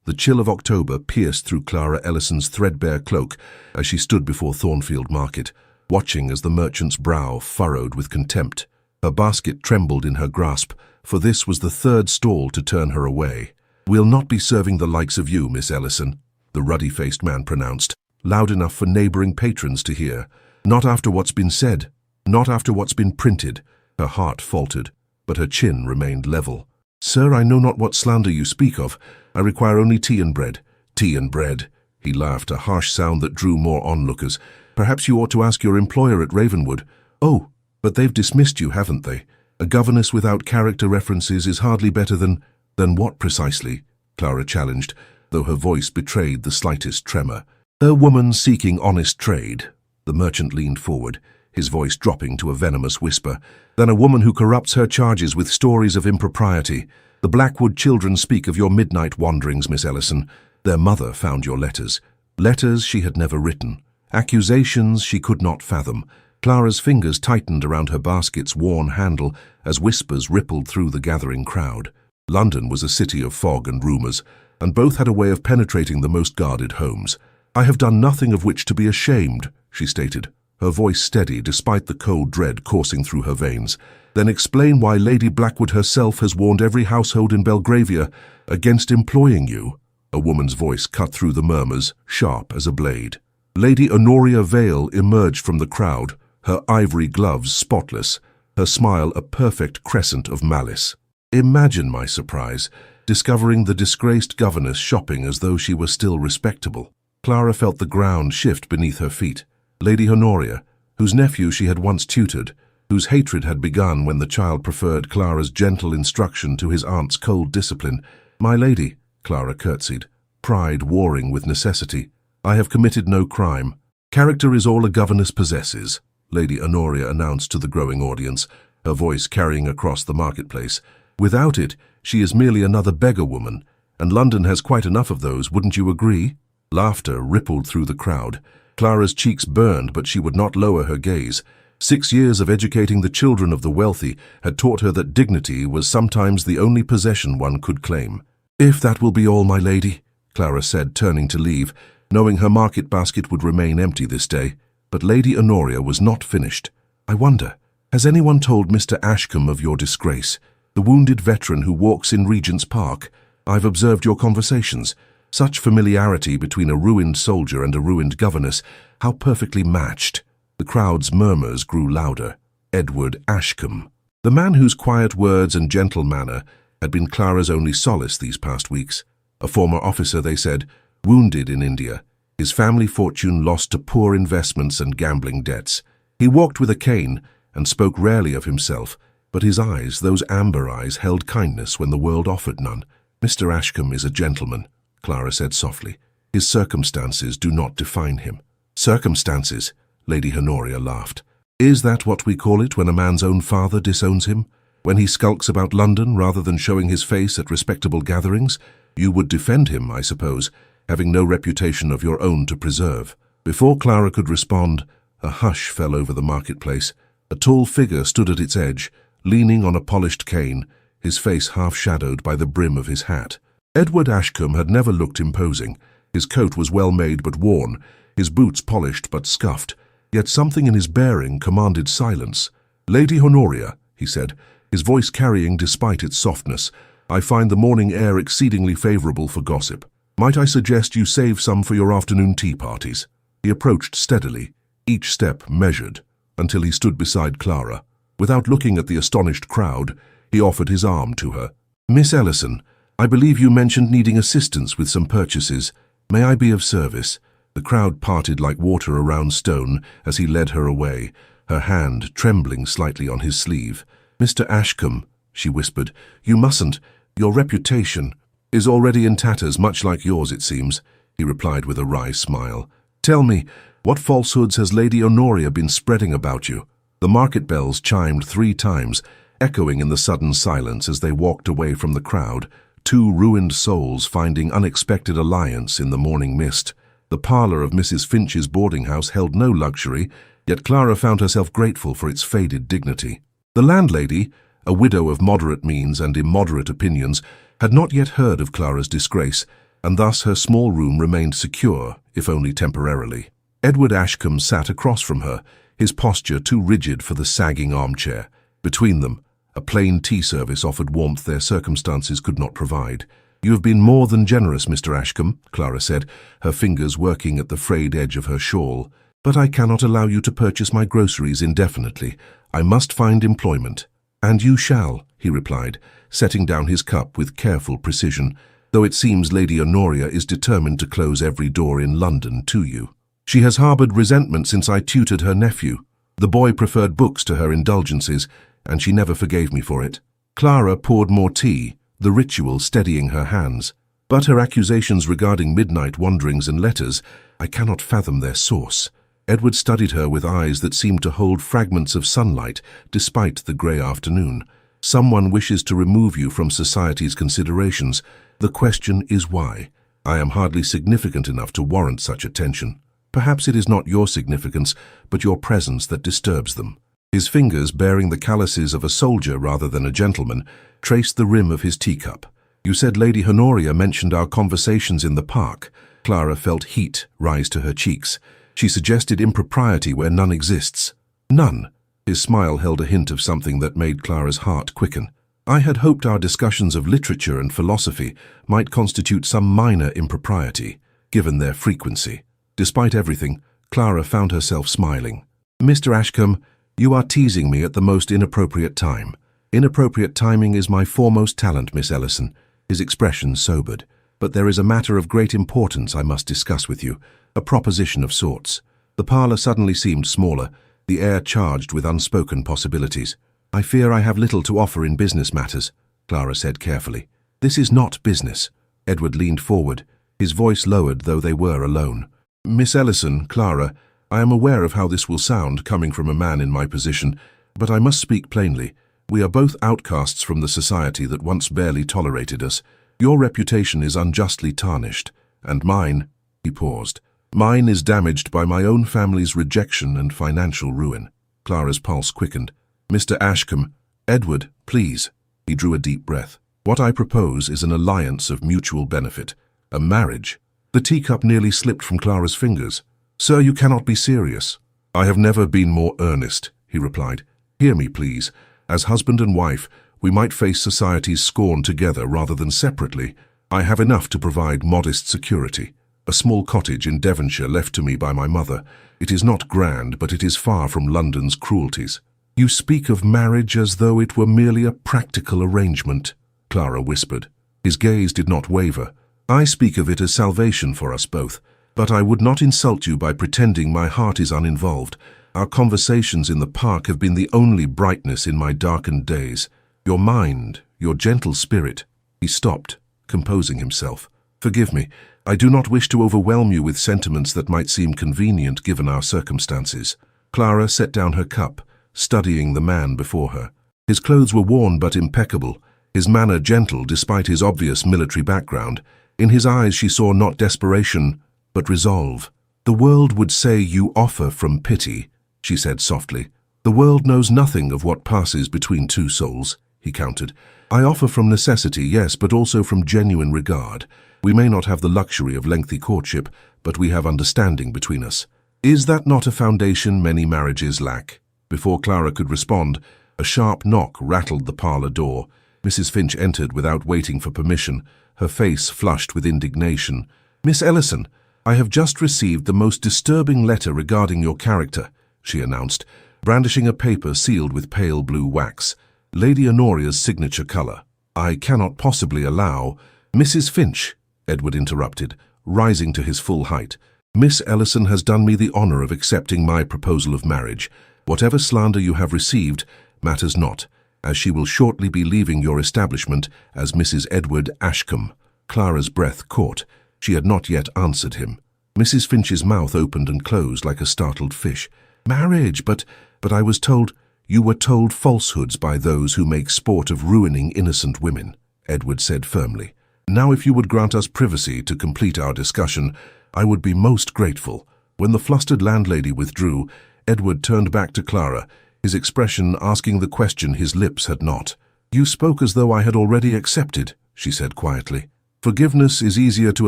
The chill of October pierced through Clara Ellison's threadbare cloak as she stood before Thornfield Market, watching as the merchant's brow furrowed with contempt. Her basket trembled in her grasp, for this was the third stall to turn her away. "We'll not be serving the likes of you, Miss Ellison," the ruddy-faced man pronounced, loud enough for neighboring patrons to hear. "Not after what's been said, not after what's been printed." Her heart faltered, but her chin remained level. "Sir, I know not what slander you speak of. I require only tea and bread." "Tea and bread," he laughed, a harsh sound that drew more onlookers. "Perhaps you ought to ask your employer at Ravenwood." "Oh, but they've dismissed you, haven't they? A governess without character references is hardly better than—" "Than what precisely?" Clara challenged, though her voice betrayed the slightest tremor. "A woman seeking honest trade." The merchant leaned forward, his voice dropping to a venomous whisper. "Than a woman who corrupts her charges with stories of impropriety. The Blackwood children speak of your midnight wanderings, Miss Ellison. Their mother found your letters. Letters she had never written. Accusations she could not fathom." Clara's fingers tightened around her basket's worn handle as whispers rippled through the gathering crowd. London was a city of fog and rumours, and both had a way of penetrating the most guarded homes. "I have done nothing of which to be ashamed," she stated, her voice steady despite the cold dread coursing through her veins. "Then explain why Lady Blackwood herself has warned every household in Belgravia against employing you." A woman's voice cut through the murmurs, sharp as a blade. Lady Honoria Vale emerged from the crowd, her ivory gloves spotless, her smile a perfect crescent of malice. Imagine my surprise, discovering the disgraced governess shopping as though she were still respectable. Clara felt the ground shift beneath her feet. Lady Honoria, whose nephew she had once tutored, whose hatred had begun when the child preferred Clara's gentle instruction to his aunt's cold discipline. "My lady," Clara curtsied, pride warring with necessity. "I have committed no crime. Character is all a governess possesses," Lady Honoria announced to the growing audience, her voice carrying across the marketplace. "Without it, she is merely another beggar woman, and London has quite enough of those, wouldn't you agree?" Laughter rippled through the crowd. Clara's cheeks burned, but she would not lower her gaze. 6 years of educating the children of the wealthy had taught her that dignity was sometimes the only possession one could claim. "If that will be all, my lady," Clara said, turning to leave, knowing her market basket would remain empty this day. But Lady Honoria was not finished. "I wonder, has anyone told Mr. Ashcombe of your disgrace? The wounded veteran who walks in Regent's Park? I've observed your conversations. Such familiarity between a ruined soldier and a ruined governess. How perfectly matched." The crowd's murmurs grew louder. Edward Ashcombe. The man whose quiet words and gentle manner had been Clara's only solace these past weeks. A former officer, they said, wounded in India, his family fortune lost to poor investments and gambling debts. He walked with a cane and spoke rarely of himself, but his eyes, those amber eyes, held kindness when the world offered none. "Mr. Ashcombe is a gentleman," Clara said softly. "His circumstances do not define him." "Circumstances?" Lady Honoria laughed. "Is that what we call it when a man's own father disowns him? When he skulks about London rather than showing his face at respectable gatherings? You would defend him, I suppose, having no reputation of your own to preserve." Before Clara could respond, a hush fell over the marketplace. A tall figure stood at its edge, leaning on a polished cane, his face half-shadowed by the brim of his hat. Edward Ashcombe had never looked imposing. His coat was well made but worn, his boots polished but scuffed, yet something in his bearing commanded silence. "Lady Honoria," he said, his voice carrying despite its softness, "I find the morning air exceedingly favourable for gossip. Might I suggest you save some for your afternoon tea parties?" He approached steadily, each step measured, until he stood beside Clara. Without looking at the astonished crowd, he offered his arm to her. "Miss Ellison, I believe you mentioned needing assistance with some purchases. May I be of service?" The crowd parted like water around stone as he led her away, her hand trembling slightly on his sleeve. "Mr. Ashcombe," she whispered, "you mustn't. Your reputation is already in tatters, much like yours, it seems," he replied with a wry smile. "Tell me, what falsehoods has Lady Honoria been spreading about you?" The market bells chimed 3 times, echoing in the sudden silence as they walked away from the crowd, 2 ruined souls finding unexpected alliance in the morning mist. The parlour of Mrs. Finch's boarding house held no luxury, yet Clara found herself grateful for its faded dignity. The landlady, a widow of moderate means and immoderate opinions, had not yet heard of Clara's disgrace, and thus her small room remained secure, if only temporarily. Edward Ashcombe sat across from her, his posture too rigid for the sagging armchair. Between them, a plain tea service offered warmth their circumstances could not provide. "You have been more than generous, Mr. Ashcombe," Clara said, her fingers working at the frayed edge of her shawl. "But I cannot allow you to purchase my groceries indefinitely. I must find employment." "And you shall," he replied, setting down his cup with careful precision, "though it seems Lady Honoria is determined to close every door in London to you. She has harboured resentment since I tutored her nephew. The boy preferred books to her indulgences, and she never forgave me for it." Clara poured more tea, the ritual steadying her hands. "But her accusations regarding midnight wanderings and letters, I cannot fathom their source." Edward studied her with eyes that seemed to hold fragments of sunlight despite the grey afternoon. "Someone wishes to remove you from society's considerations. The question is why. I am hardly significant enough to warrant such attention. Perhaps it is not your significance, but your presence that disturbs them." His fingers, bearing the calluses of a soldier rather than a gentleman, traced the rim of his teacup. "You said Lady Honoria mentioned our conversations in the park." Clara felt heat rise to her cheeks. "She suggested impropriety where none exists." "None." His smile held a hint of something that made Clara's heart quicken. "I had hoped our discussions of literature and philosophy might constitute some minor impropriety, given their frequency." Despite everything, Clara found herself smiling. "Mr. Ashcombe, you are teasing me at the most inappropriate time." "Inappropriate timing is my foremost talent, Miss Ellison." His expression sobered. "But there is a matter of great importance I must discuss with you, a proposition of sorts." The parlour suddenly seemed smaller, the air charged with unspoken possibilities. "I fear I have little to offer in business matters," Clara said carefully. "This is not business." Edward leaned forward, his voice lowered though they were alone. "Miss Ellison, Clara, I am aware of how this will sound coming from a man in my position, but I must speak plainly. We are both outcasts from the society that once barely tolerated us. Your reputation is unjustly tarnished, and mine," he paused, "mine is damaged by my own family's rejection and financial ruin." Clara's pulse quickened. "Mr. Ashcombe, Edward, please." He drew a deep breath. "What I propose is an alliance of mutual benefit, a marriage." The teacup nearly slipped from Clara's fingers. "Sir, you cannot be serious." "I have never been more earnest," he replied. "Hear me, please. As husband and wife, we might face society's scorn together rather than separately. I have enough to provide modest security. A small cottage in Devonshire left to me by my mother. It is not grand, but it is far from London's cruelties." "You speak of marriage as though it were merely a practical arrangement," Clara whispered. His gaze did not waver. "I speak of it as salvation for us both. But I would not insult you by pretending my heart is uninvolved. Our conversations in the park have been the only brightness in my darkened days. Your mind, your gentle spirit." He stopped, composing himself. "Forgive me. I do not wish to overwhelm you with sentiments that might seem convenient given our circumstances." Clara set down her cup, studying the man before her. His clothes were worn but impeccable, his manner gentle despite his obvious military background. In his eyes she saw not desperation, but resolve. "The world would say you offer from pity," she said softly. "The world knows nothing of what passes between two souls," he countered. "I offer from necessity, yes, but also from genuine regard. We may not have the luxury of lengthy courtship, but we have understanding between us. Is that not a foundation many marriages lack?" Before Clara could respond, a sharp knock rattled the parlour door. Mrs. Finch entered without waiting for permission, her face flushed with indignation. "Miss Ellison, I have just received the most disturbing letter regarding your character," she announced, brandishing a paper sealed with pale blue wax, Lady Honoria's signature colour. "I cannot possibly allow—" "Mrs. Finch," Edward interrupted, rising to his full height. "Miss Ellison has done me the honour of accepting my proposal of marriage. Whatever slander you have received matters not, as she will shortly be leaving your establishment as Mrs. Edward Ashcombe." Clara's breath caught. She had not yet answered him. Mrs. Finch's mouth opened and closed like a startled fish. "Marriage, but I was told—" "You were told falsehoods by those who make sport of ruining innocent women," Edward said firmly. "Now if you would grant us privacy to complete our discussion, I would be most grateful." When the flustered landlady withdrew, Edward turned back to Clara, his expression asking the question his lips had not. "You spoke as though I had already accepted," she said quietly. "Forgiveness is easier to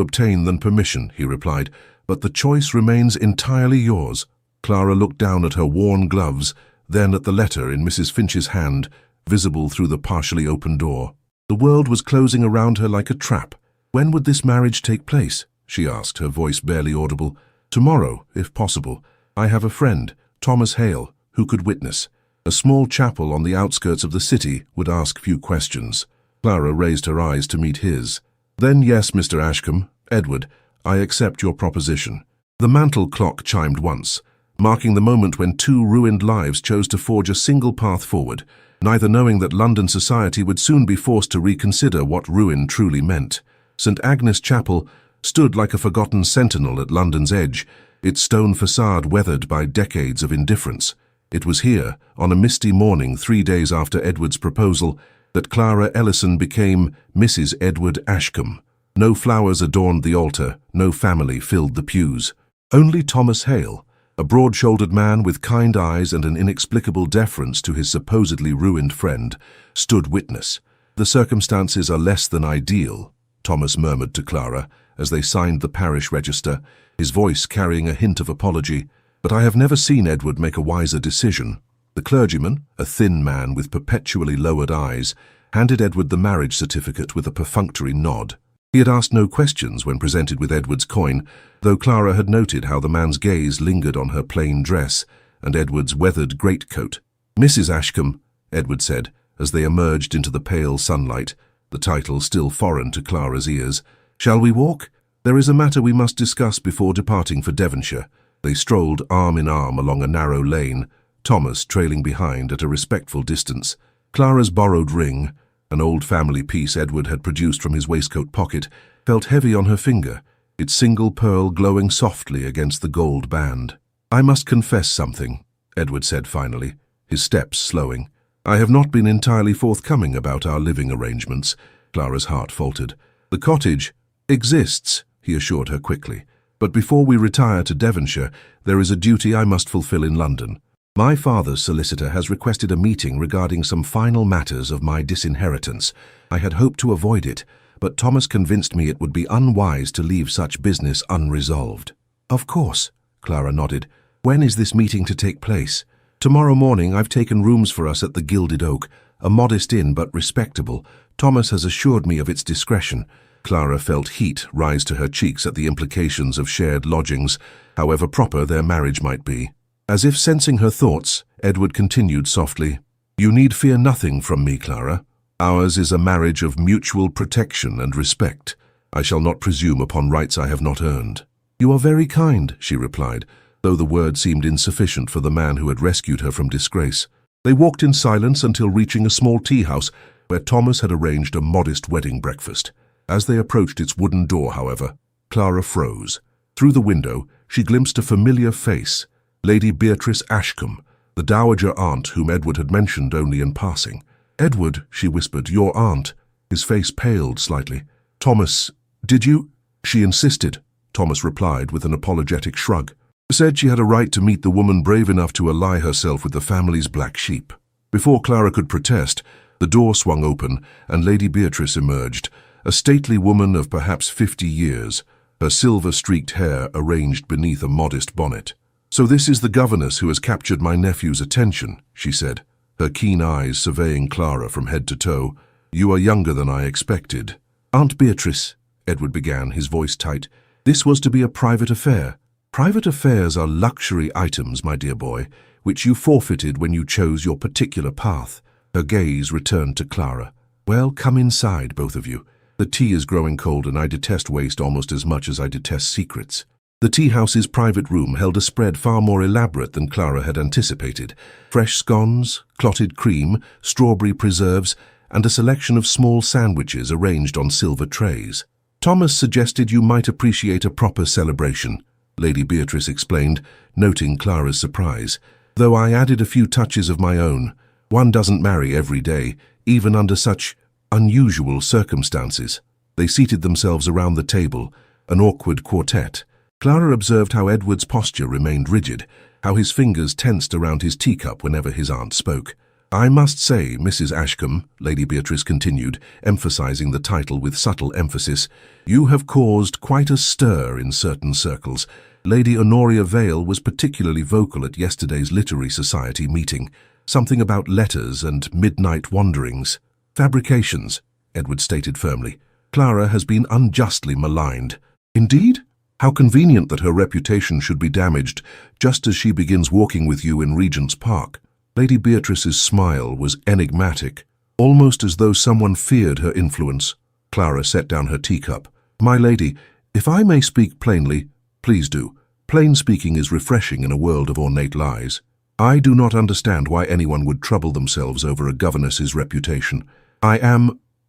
obtain than permission," he replied, "but the choice remains entirely yours." Clara looked down at her worn gloves, then at the letter in Mrs. Finch's hand, visible through the partially open door. The world was closing around her like a trap. "When would this marriage take place?" she asked, her voice barely audible. "Tomorrow, if possible. I have a friend, Thomas Hale, who could witness. A small chapel on the outskirts of the city would ask few questions." Clara raised her eyes to meet his. "Then yes, Mr. Ashcombe, Edward, I accept your proposition." The mantel clock chimed once, marking the moment when two ruined lives chose to forge a single path forward, neither knowing that London society would soon be forced to reconsider what ruin truly meant. St. Agnes Chapel stood like a forgotten sentinel at London's edge, its stone facade weathered by decades of indifference. It was here, on a misty morning 3 days after Edward's proposal, that Clara Ellison became Mrs. Edward Ashcombe. No flowers adorned the altar, no family filled the pews. Only Thomas Hale, a broad-shouldered man with kind eyes and an inexplicable deference to his supposedly ruined friend, stood witness. "The circumstances are less than ideal," Thomas murmured to Clara as they signed the parish register, his voice carrying a hint of apology. "But I have never seen Edward make a wiser decision." The clergyman, a thin man with perpetually lowered eyes, handed Edward the marriage certificate with a perfunctory nod. He had asked no questions when presented with Edward's coin, though Clara had noted how the man's gaze lingered on her plain dress and Edward's weathered greatcoat. "Mrs. Ashcombe," Edward said, as they emerged into the pale sunlight, the title still foreign to Clara's ears. "Shall we walk? There is a matter we must discuss before departing for Devonshire." They strolled arm in arm along a narrow lane, Thomas trailing behind at a respectful distance. Clara's borrowed ring, an old family piece Edward had produced from his waistcoat pocket, felt heavy on her finger, its single pearl glowing softly against the gold band. "I must confess something," Edward said finally, his steps slowing. "I have not been entirely forthcoming about our living arrangements." Clara's heart faltered. "The cottage exists," he assured her quickly. "But before we retire to Devonshire, there is a duty I must fulfill in London. My father's solicitor has requested a meeting regarding some final matters of my disinheritance. I had hoped to avoid it, but Thomas convinced me it would be unwise to leave such business unresolved." "Of course," Clara nodded. "When is this meeting to take place?" "Tomorrow morning. I've taken rooms for us at the Gilded Oak, a modest inn but respectable. Thomas has assured me of its discretion." Clara felt heat rise to her cheeks at the implications of shared lodgings, however proper their marriage might be. As if sensing her thoughts, Edward continued softly, "You need fear nothing from me, Clara. Ours is a marriage of mutual protection and respect. I shall not presume upon rights I have not earned." "You are very kind," she replied, though the word seemed insufficient for the man who had rescued her from disgrace. They walked in silence until reaching a small tea-house where Thomas had arranged a modest wedding breakfast. As they approached its wooden door, however, Clara froze. Through the window, she glimpsed a familiar face, Lady Beatrice Ashcombe, the dowager aunt whom Edward had mentioned only in passing. "Edward," she whispered, "your aunt." His face paled slightly. "Thomas, did you—" "She insisted," Thomas replied with an apologetic shrug. "Said she had a right to meet the woman brave enough to ally herself with the family's black sheep." Before Clara could protest, the door swung open and Lady Beatrice emerged, a stately woman of perhaps 50 years, her silver-streaked hair arranged beneath a modest bonnet. "So this is the governess who has captured my nephew's attention," she said, her keen eyes surveying Clara from head to toe. "You are younger than I expected." "Aunt Beatrice," Edward began, his voice tight, "this was to be a private affair." "Private affairs are luxury items, my dear boy, which you forfeited when you chose your particular path." Her gaze returned to Clara. "Well, come inside, both of you. The tea is growing cold and I detest waste almost as much as I detest secrets." The tea-house's private room held a spread far more elaborate than Clara had anticipated. Fresh scones, clotted cream, strawberry preserves, and a selection of small sandwiches arranged on silver trays. "Thomas suggested you might appreciate a proper celebration," Lady Beatrice explained, noting Clara's surprise. "Though I added a few touches of my own. One doesn't marry every day, even under such unusual circumstances." They seated themselves around the table, an awkward quartet. Clara observed how Edward's posture remained rigid, how his fingers tensed around his teacup whenever his aunt spoke. I must say, Mrs. Ashcombe, Lady Beatrice continued, emphasizing the title with subtle emphasis, you have caused quite a stir in certain circles. Lady Honoria Vale was particularly vocal at yesterday's Literary Society meeting. Something about letters and midnight wanderings. Fabrications, Edward stated firmly. Clara has been unjustly maligned. Indeed? How convenient that her reputation should be damaged just as she begins walking with you in Regent's Park. Lady Beatrice's smile was enigmatic, almost as though someone feared her influence. Clara set down her teacup. My lady, if I may speak plainly, please do. Plain speaking is refreshing in a world of ornate lies. I do not understand why anyone would trouble themselves over a governess's reputation.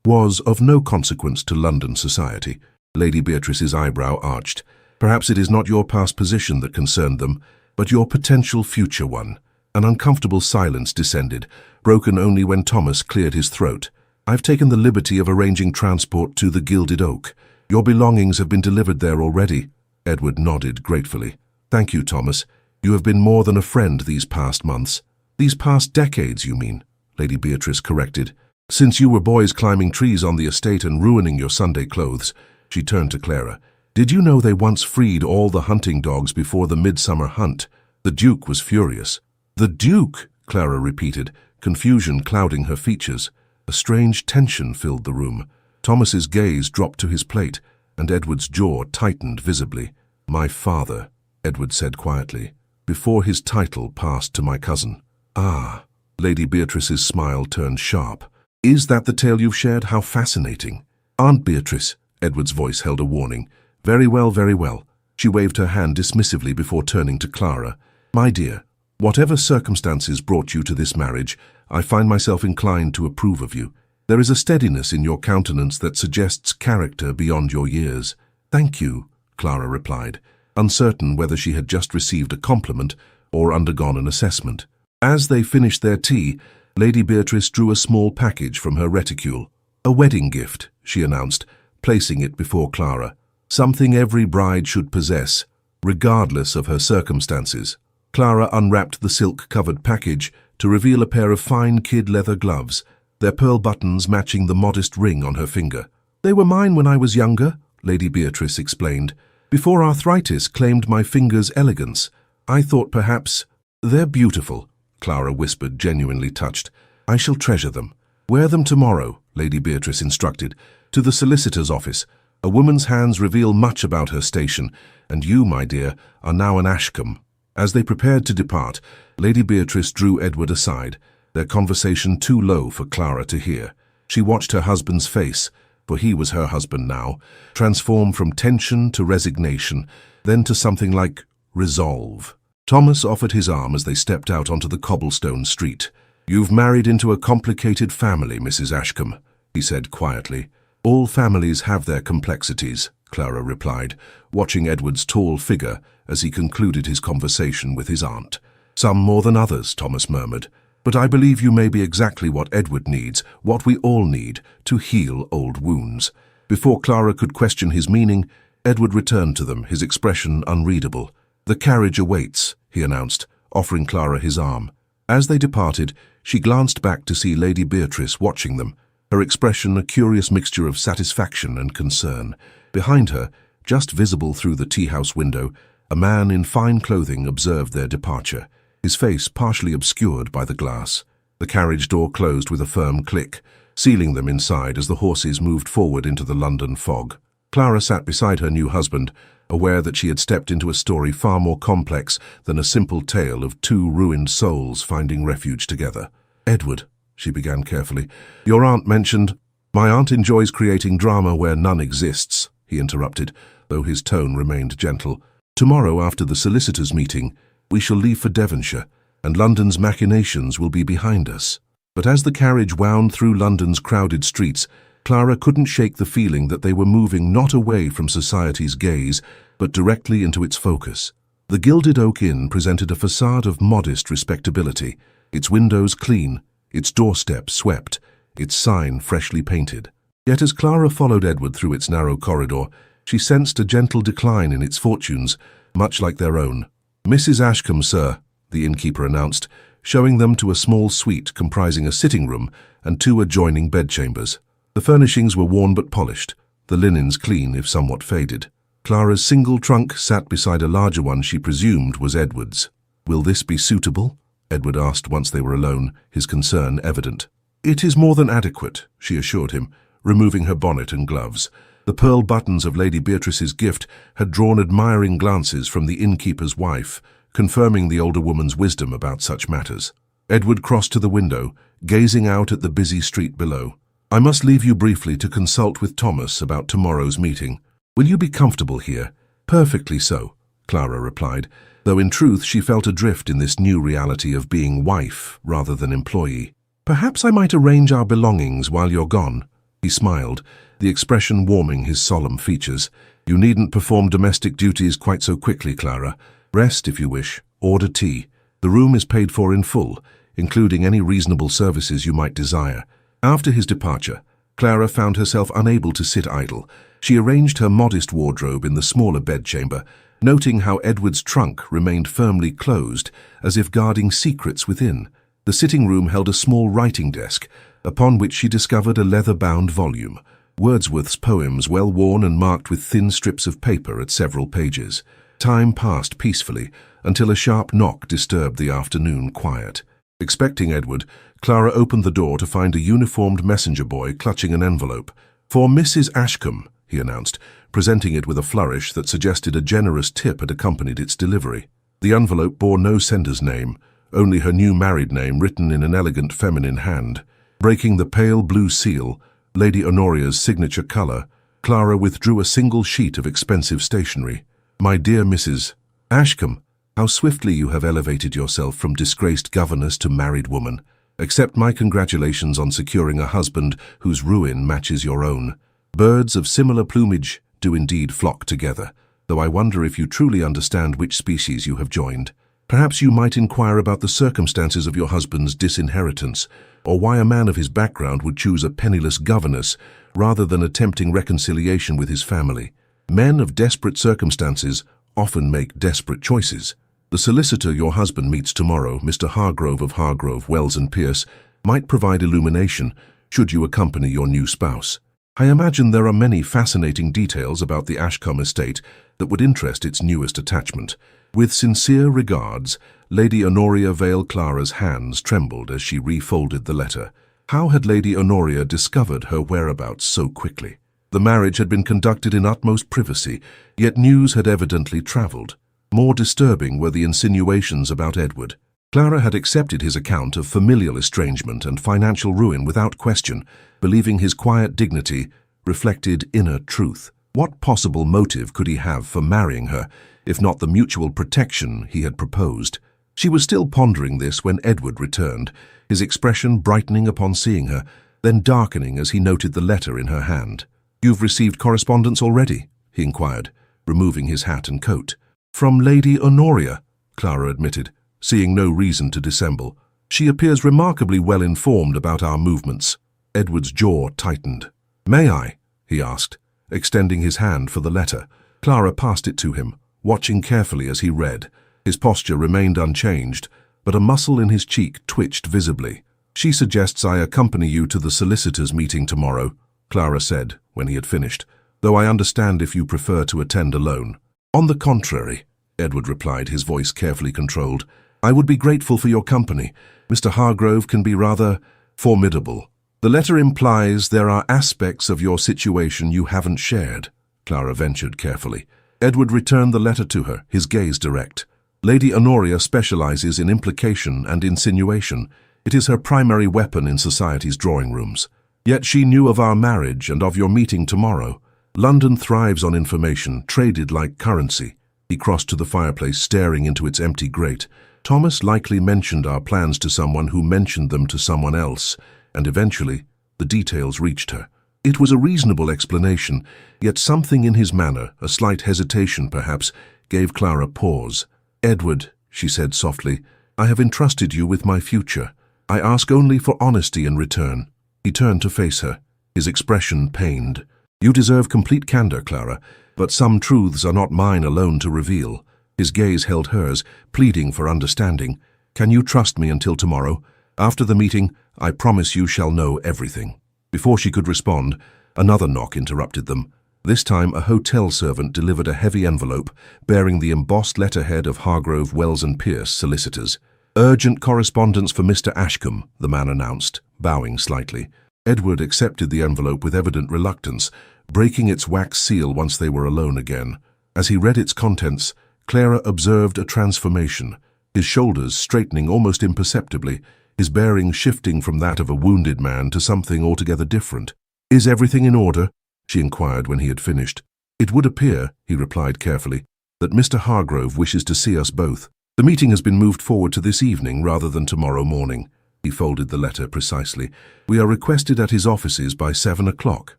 Was of no consequence to London society. Lady Beatrice's eyebrow arched. Perhaps it is not your past position that concerned them, but your potential future one. An uncomfortable silence descended, broken only when Thomas cleared his throat. I've taken the liberty of arranging transport to the Gilded Oak. Your belongings have been delivered there already. Edward nodded gratefully. Thank you, Thomas. You have been more than a friend these past months. These past decades, you mean, Lady Beatrice corrected. Since you were boys climbing trees on the estate and ruining your Sunday clothes. She turned to Clara. Did you know they once freed all the hunting dogs before the midsummer hunt? The Duke was furious. The Duke, Clara repeated, confusion clouding her features. A strange tension filled the room. Thomas's gaze dropped to his plate, and Edward's jaw tightened visibly. My father, Edward said quietly, before his title passed to my cousin. Ah, Lady Beatrice's smile turned sharp. Is that the tale you've shared? How fascinating. Aunt Beatrice, Edward's voice held a warning. Very well, very well. She waved her hand dismissively before turning to Clara. My dear, whatever circumstances brought you to this marriage, I find myself inclined to approve of you. There is a steadiness in your countenance that suggests character beyond your years. Thank you, Clara replied, uncertain whether she had just received a compliment or undergone an assessment. As they finished their tea, Lady Beatrice drew a small package from her reticule. A wedding gift, she announced, placing it before Clara. Something every bride should possess, regardless of her circumstances. Clara unwrapped the silk-covered package to reveal a pair of fine kid leather gloves, their pearl buttons matching the modest ring on her finger. They were mine when I was younger, Lady Beatrice explained. Before arthritis claimed my fingers' elegance, I thought perhaps... They're beautiful, Clara whispered, genuinely touched. I shall treasure them. Wear them tomorrow, Lady Beatrice instructed, to the solicitor's office. A woman's hands reveal much about her station, and you, my dear, are now an Ashcombe. As they prepared to depart, Lady Beatrice drew Edward aside, their conversation too low for Clara to hear. She watched her husband's face, for he was her husband now, transform from tension to resignation, then to something like resolve. Thomas offered his arm as they stepped out onto the cobblestone street. You've married into a complicated family, Mrs. Ashcombe, he said quietly. All families have their complexities, Clara replied, watching Edward's tall figure as he concluded his conversation with his aunt. Some more than others, Thomas murmured, but I believe you may be exactly what Edward needs, what we all need, to heal old wounds. Before Clara could question his meaning, Edward returned to them, his expression unreadable. The carriage awaits, he announced, offering Clara his arm. As they departed, she glanced back to see Lady Beatrice watching them, her expression a curious mixture of satisfaction and concern. Behind her, just visible through the tea-house window, a man in fine clothing observed their departure, his face partially obscured by the glass. The carriage door closed with a firm click, sealing them inside as the horses moved forward into the London fog. Clara sat beside her new husband, aware that she had stepped into a story far more complex than a simple tale of two ruined souls finding refuge together. Edward, she began carefully, your aunt mentioned... My aunt enjoys creating drama where none exists, he interrupted, though his tone remained gentle. Tomorrow, after the solicitors' meeting, we shall leave for Devonshire, and London's machinations will be behind us. But as the carriage wound through London's crowded streets, Clara couldn't shake the feeling that they were moving not away from society's gaze, but directly into its focus. The Gilded Oak Inn presented a facade of modest respectability, its windows clean, its doorstep swept, its sign freshly painted. Yet as Clara followed Edward through its narrow corridor, she sensed a gentle decline in its fortunes, much like their own. Mrs. Ashcombe, sir, the innkeeper announced, showing them to a small suite comprising a sitting room and 2 adjoining bedchambers. The furnishings were worn but polished, the linens clean if somewhat faded. Clara's single trunk sat beside a larger one she presumed was Edward's. "Will this be suitable?" Edward asked once they were alone, his concern evident. "It is more than adequate," she assured him, removing her bonnet and gloves. The pearl buttons of Lady Beatrice's gift had drawn admiring glances from the innkeeper's wife, confirming the older woman's wisdom about such matters. Edward crossed to the window, gazing out at the busy street below. "I must leave you briefly to consult with Thomas about tomorrow's meeting. Will you be comfortable here?" "Perfectly so," Clara replied, though in truth she felt adrift in this new reality of being wife rather than employee. "Perhaps I might arrange our belongings while you're gone." He smiled, the expression warming his solemn features. "You needn't perform domestic duties quite so quickly, Clara. Rest if you wish. Order tea. The room is paid for in full, including any reasonable services you might desire." After his departure, Clara found herself unable to sit idle. She arranged her modest wardrobe in the smaller bedchamber, noting how Edward's trunk remained firmly closed, as if guarding secrets within. The sitting room held a small writing desk, upon which she discovered a leather-bound volume, Wordsworth's poems well worn and marked with thin strips of paper at several pages. Time passed peacefully until a sharp knock disturbed the afternoon quiet. Expecting Edward, Clara opened the door to find a uniformed messenger boy clutching an envelope. "For Mrs. Ashcombe," he announced, presenting it with a flourish that suggested a generous tip had accompanied its delivery. The envelope bore no sender's name, only her new married name written in an elegant feminine hand. Breaking the pale blue seal, Lady Honoria's signature colour, Clara withdrew a single sheet of expensive stationery. "My dear Mrs. Ashcombe, how swiftly you have elevated yourself from disgraced governess to married woman. Accept my congratulations on securing a husband whose ruin matches your own. Birds of similar plumage do indeed flock together, though I wonder if you truly understand which species you have joined. Perhaps you might inquire about the circumstances of your husband's disinheritance, or why a man of his background would choose a penniless governess rather than attempting reconciliation with his family. Men of desperate circumstances often make desperate choices. The solicitor your husband meets tomorrow, Mr. Hargrove of Hargrove, Wells and Pierce, might provide illumination should you accompany your new spouse. I imagine there are many fascinating details about the Ashcombe estate that would interest its newest attachment. With sincere regards, Lady Honoria Vale. Clara's hands trembled as she refolded the letter. How had Lady Honoria discovered her whereabouts so quickly? The marriage had been conducted in utmost privacy, yet news had evidently travelled. More disturbing were the insinuations about Edward. Clara had accepted his account of familial estrangement and financial ruin without question, believing his quiet dignity reflected inner truth. What possible motive could he have for marrying her, if not the mutual protection he had proposed? She was still pondering this when Edward returned, his expression brightening upon seeing her, then darkening as he noted the letter in her hand. "You've received correspondence already?" he inquired, removing his hat and coat. "From Lady Honoria," Clara admitted, seeing no reason to dissemble. "She appears remarkably well informed about our movements." Edward's jaw tightened. "May I?" he asked, extending his hand for the letter. Clara passed it to him, watching carefully as he read. His posture remained unchanged, but a muscle in his cheek twitched visibly. "She suggests I accompany you to the solicitors' meeting tomorrow," Clara said when he had finished, "though I understand if you prefer to attend alone." "On the contrary," Edward replied, his voice carefully controlled. "I would be grateful for your company. Mr. Hargrove can be rather formidable." "The letter implies there are aspects of your situation you haven't shared," Clara ventured carefully. Edward returned the letter to her, his gaze direct. "Lady Honoria specializes in implication and insinuation. It is her primary weapon in society's drawing rooms. Yet she knew of our marriage and of your meeting tomorrow. London thrives on information, traded like currency." He crossed to the fireplace, staring into its empty grate. "Thomas likely mentioned our plans to someone who mentioned them to someone else, and eventually the details reached her." It was a reasonable explanation, yet something in his manner, a slight hesitation perhaps, gave Clara pause. "Edward," she said softly, "I have entrusted you with my future. I ask only for honesty in return." He turned to face her, his expression pained. "You deserve complete candor, Clara, but some truths are not mine alone to reveal." His gaze held hers, pleading for understanding. Can you trust me until tomorrow? After the meeting, I promise you shall know everything." Before she could respond, another knock interrupted them. This time, a hotel servant delivered a heavy envelope bearing the embossed letterhead of Hargrove, Wells and Pierce, solicitors. "Urgent correspondence for Mr. Ashcombe," the man announced, bowing slightly. Edward accepted the envelope with evident reluctance, breaking its wax seal once they were alone again. As he read its contents, Clara observed a transformation, his shoulders straightening almost imperceptibly, his bearing shifting from that of a wounded man to something altogether different. "Is everything in order?" she inquired when he had finished. "It would appear," he replied carefully, "that Mr. Hargrove wishes to see us both. The meeting has been moved forward to this evening rather than tomorrow morning." He folded the letter precisely. "We are requested at his offices by 7 o'clock.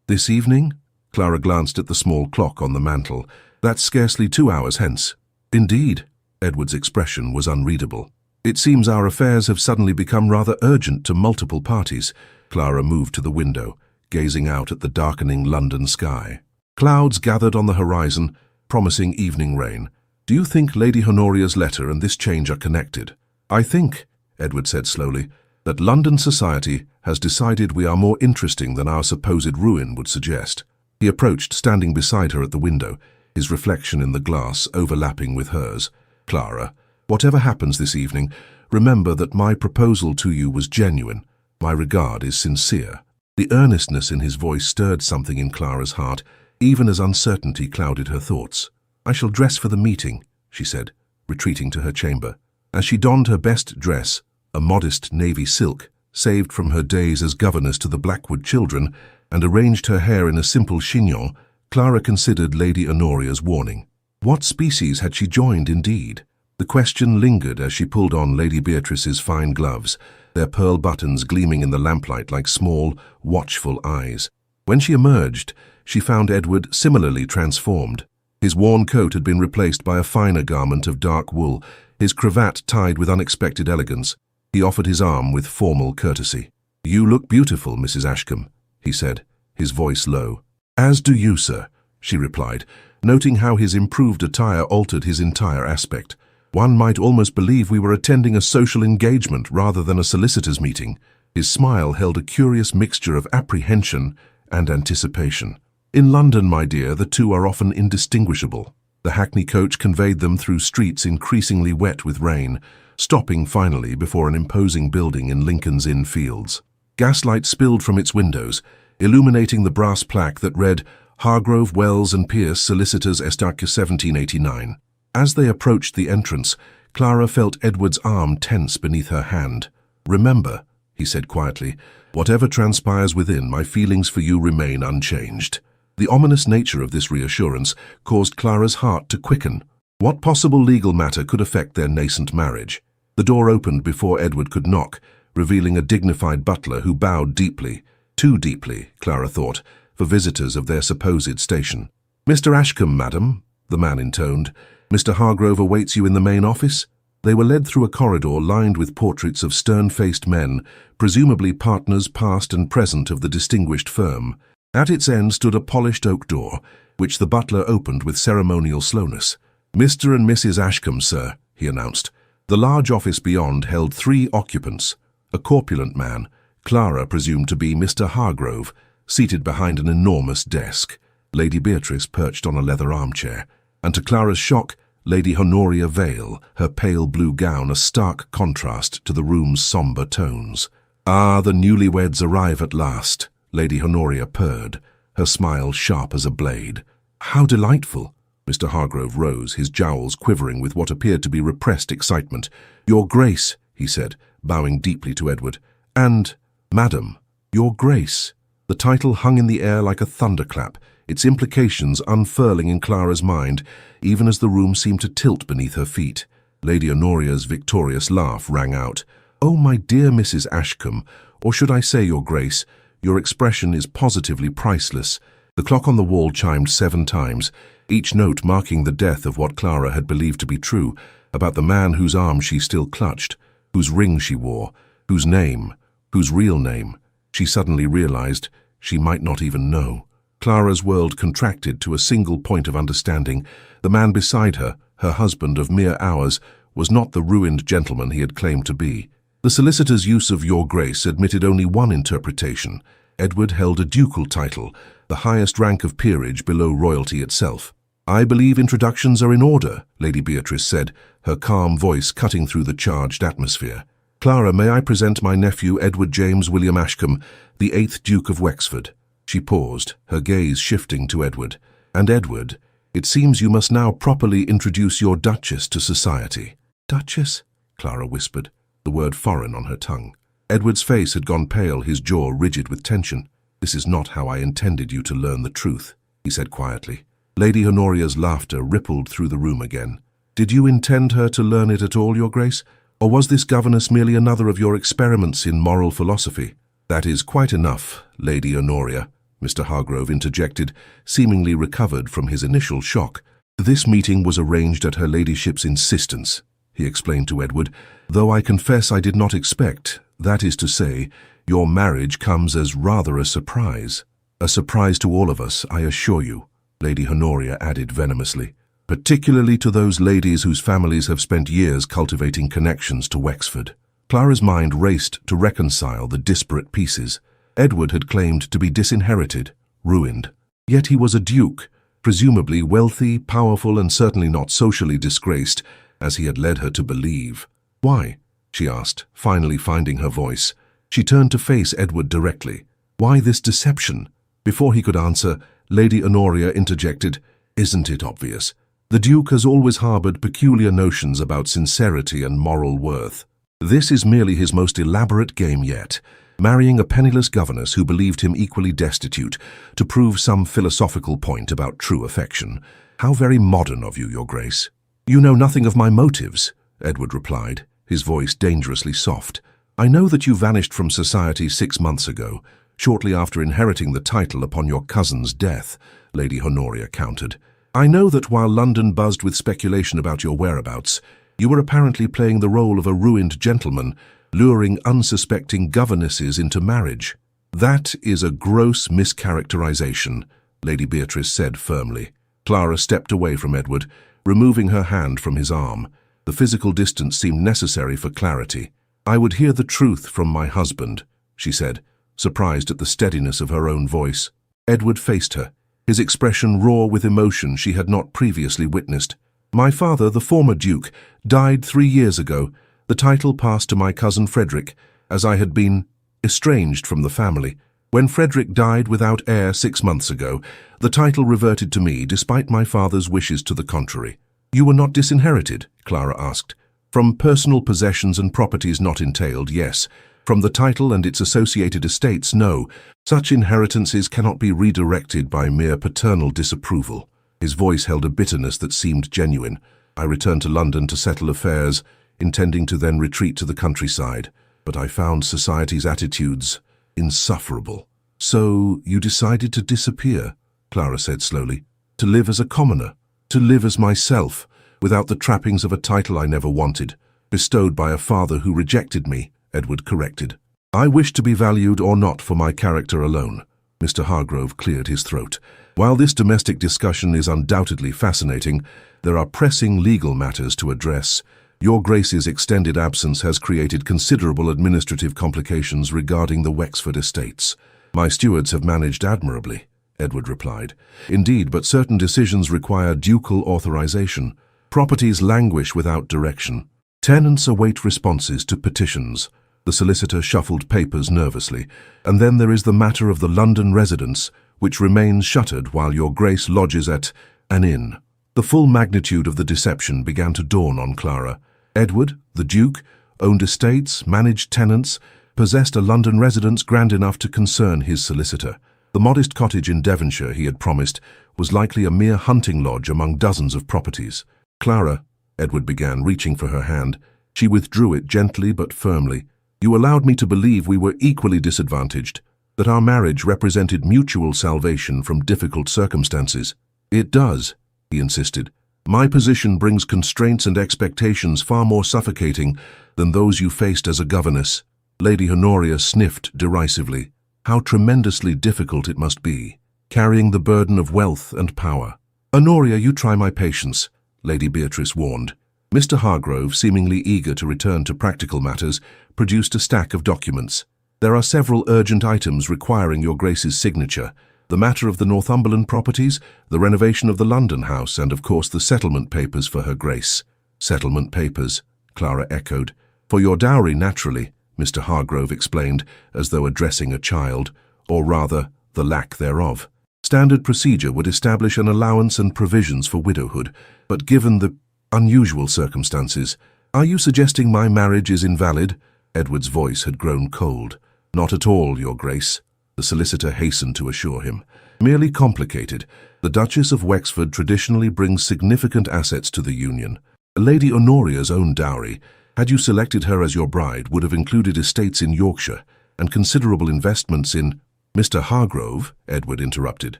"This evening?" Clara glanced at the small clock on the mantel. "That's scarcely 2 hours hence." "Indeed." Edward's expression was unreadable. "It seems our affairs have suddenly become rather urgent to multiple parties." Clara moved to the window, gazing out at the darkening London sky. Clouds gathered on the horizon, promising evening rain. "Do you think Lady Honoria's letter and this change are connected?" "I think," Edward said slowly, "that London society has decided we are more interesting than our supposed ruin would suggest." He approached, standing beside her at the window, his reflection in the glass overlapping with hers. "Clara, whatever happens this evening, remember that my proposal to you was genuine. My regard is sincere." The earnestness in his voice stirred something in Clara's heart, even as uncertainty clouded her thoughts. "I shall dress for the meeting," she said, retreating to her chamber. As she donned her best dress, a modest navy silk, saved from her days as governess to the Blackwood children, and arranged her hair in a simple chignon, Clara considered Lady Honoria's warning. What species had she joined indeed? The question lingered as she pulled on Lady Beatrice's fine gloves, their pearl buttons gleaming in the lamplight like small, watchful eyes. When she emerged, she found Edward similarly transformed. His worn coat had been replaced by a finer garment of dark wool, his cravat tied with unexpected elegance. He offered his arm with formal courtesy. "You look beautiful, Mrs. Ashcombe," he said, his voice low. "As do you, sir," she replied, noting how his improved attire altered his entire aspect. "One might almost believe we were attending a social engagement rather than a solicitors' meeting." His smile held a curious mixture of apprehension and anticipation. "In London, my dear, the two are often indistinguishable." The hackney coach conveyed them through streets increasingly wet with rain, stopping finally before an imposing building in Lincoln's Inn Fields. Gaslight spilled from its windows, illuminating the brass plaque that read, "Hargrove, Wells and Pierce, Solicitors, Estaque 1789. As they approached the entrance, Clara felt Edward's arm tense beneath her hand. "Remember," he said quietly, "whatever transpires within, my feelings for you remain unchanged." The ominous nature of this reassurance caused Clara's heart to quicken. What possible legal matter could affect their nascent marriage? The door opened before Edward could knock, revealing a dignified butler who bowed deeply, too deeply, Clara thought, for visitors of their supposed station. "Mr. Ashcombe, madam," the man intoned. "Mr. Hargrove awaits you in the main office." They were led through a corridor lined with portraits of stern-faced men, presumably partners past and present of the distinguished firm. At its end stood a polished oak door, which the butler opened with ceremonial slowness. "Mr. and Mrs. Ashcombe, sir," he announced. The large office beyond held 3 occupants. A corpulent man, Clara presumed to be Mr. Hargrove, seated behind an enormous desk. Lady Beatrice perched on a leather armchair, and to Clara's shock, Lady Honoria Vale, her pale blue gown a stark contrast to the room's sombre tones. "Ah, the newlyweds arrive at last," Lady Honoria purred, her smile sharp as a blade. "How delightful!" Mr. Hargrove rose, his jowls quivering with what appeared to be repressed excitement. "Your Grace," he said, bowing deeply to Edward. "And, Madam, Your Grace." The title hung in the air like a thunderclap, its implications unfurling in Clara's mind, even as the room seemed to tilt beneath her feet. Lady Honoria's victorious laugh rang out. "Oh, my dear Mrs. Ashcombe, or should I say, Your Grace, your expression is positively priceless." The clock on the wall chimed 7 times, each note marking the death of what Clara had believed to be true about the man whose arm she still clutched, whose ring she wore, whose name, whose real name, she suddenly realized she might not even know. Clara's world contracted to a single point of understanding. The man beside her, her husband of mere hours, was not the ruined gentleman he had claimed to be. The solicitor's use of Your Grace admitted only one interpretation. Edward held a ducal title, the highest rank of peerage below royalty itself. "I believe introductions are in order," Lady Beatrice said, her calm voice cutting through the charged atmosphere. "Clara, may I present my nephew Edward James William Ashcombe, the 8th Duke of Wexford?" She paused, her gaze shifting to Edward. "And Edward, it seems you must now properly introduce your Duchess to society." "Duchess?" Clara whispered, the word foreign on her tongue. Edward's face had gone pale, his jaw rigid with tension. "This is not how I intended you to learn the truth," he said quietly. Lady Honoria's laughter rippled through the room again. "Did you intend her to learn it at all, Your Grace? Or was this governess merely another of your experiments in moral philosophy?" "That is quite enough, Lady Honoria," Mr. Hargrove interjected, seemingly recovered from his initial shock. "This meeting was arranged at her ladyship's insistence," he explained to Edward, "though I confess I did not expect, that is to say, your marriage comes as rather a surprise. A surprise to all of us, I assure you," Lady Honoria added venomously, "particularly to those ladies whose families have spent years cultivating connections to Wexford." Clara's mind raced to reconcile the disparate pieces. Edward had claimed to be disinherited, ruined. Yet he was a duke, presumably wealthy, powerful, and certainly not socially disgraced, as he had led her to believe. "Why?" she asked, finally finding her voice. She turned to face Edward directly. "Why this deception?" Before he could answer, Lady Honoria interjected, "Isn't it obvious? The Duke has always harbored peculiar notions about sincerity and moral worth. This is merely his most elaborate game yet, marrying a penniless governess who believed him equally destitute to prove some philosophical point about true affection. How very modern of you, Your Grace." "You know nothing of my motives," Edward replied, his voice dangerously soft. "I know that you vanished from society 6 months ago, shortly after inheriting the title upon your cousin's death," Lady Honoria countered. "I know that while London buzzed with speculation about your whereabouts, you were apparently playing the role of a ruined gentleman, luring unsuspecting governesses into marriage." "That is a gross mischaracterization," Lady Beatrice said firmly. Clara stepped away from Edward, removing her hand from his arm. The physical distance seemed necessary for clarity. "I would hear the truth from my husband," she said, surprised at the steadiness of her own voice. Edward faced her, his expression raw with emotion she had not previously witnessed. "My father, the former Duke, died 3 years ago. The title passed to my cousin Frederick, as I had been estranged from the family. When Frederick died without heir 6 months ago, the title reverted to me, despite my father's wishes to the contrary." "You were not disinherited?" Clara asked. "From personal possessions and properties not entailed, yes. From the title and its associated estates, no. Such inheritances cannot be redirected by mere paternal disapproval." His voice held a bitterness that seemed genuine. "I returned to London to settle affairs, intending to then retreat to the countryside, but I found society's attitudes insufferable." "So you decided to disappear," Clara said slowly, "to live as a commoner, to live as myself, without the trappings of a title I never wanted, bestowed by a father who rejected me," Edward corrected. "I wish to be valued or not for my character alone." Mr. Hargrove cleared his throat. "While this domestic discussion is undoubtedly fascinating, there are pressing legal matters to address. Your Grace's extended absence has created considerable administrative complications regarding the Wexford estates." "My stewards have managed admirably," Edward replied. "Indeed, but certain decisions require ducal authorization. Properties languish without direction. Tenants await responses to petitions." The solicitor shuffled papers nervously. "And then there is the matter of the London residence, which remains shuttered while Your Grace lodges at an inn." The full magnitude of the deception began to dawn on Clara. Edward, the Duke, owned estates, managed tenants, possessed a London residence grand enough to concern his solicitor. The modest cottage in Devonshire he had promised was likely a mere hunting lodge among dozens of properties. "Clara," Edward began, reaching for her hand. She withdrew it gently but firmly. "You allowed me to believe we were equally disadvantaged, that our marriage represented mutual salvation from difficult circumstances." "It does," he insisted. "My position brings constraints and expectations far more suffocating than those you faced as a governess." Lady Honoria sniffed derisively. How tremendously difficult it must be, carrying the burden of wealth and power. "Honoria, you try my patience," Lady Beatrice warned. Mr. Hargrove, seemingly eager to return to practical matters, produced a stack of documents. "There are several urgent items requiring your Grace's signature. The matter of the Northumberland properties, the renovation of the London house, and of course the settlement papers for her Grace." "Settlement papers," Clara echoed. "For your dowry, naturally," Mr. Hargrove explained, as though addressing a child, or rather, the lack thereof. "Standard procedure would establish an allowance and provisions for widowhood, but given the unusual circumstances, are you suggesting my marriage is invalid?" Edward's voice had grown cold. "Not at all, Your Grace," the solicitor hastened to assure him. "Merely complicated. The Duchess of Wexford traditionally brings significant assets to the union. Lady Honoria's own dowry, had you selected her as your bride, would have included estates in Yorkshire and considerable investments in—" "Mr. Hargrove," Edward interrupted,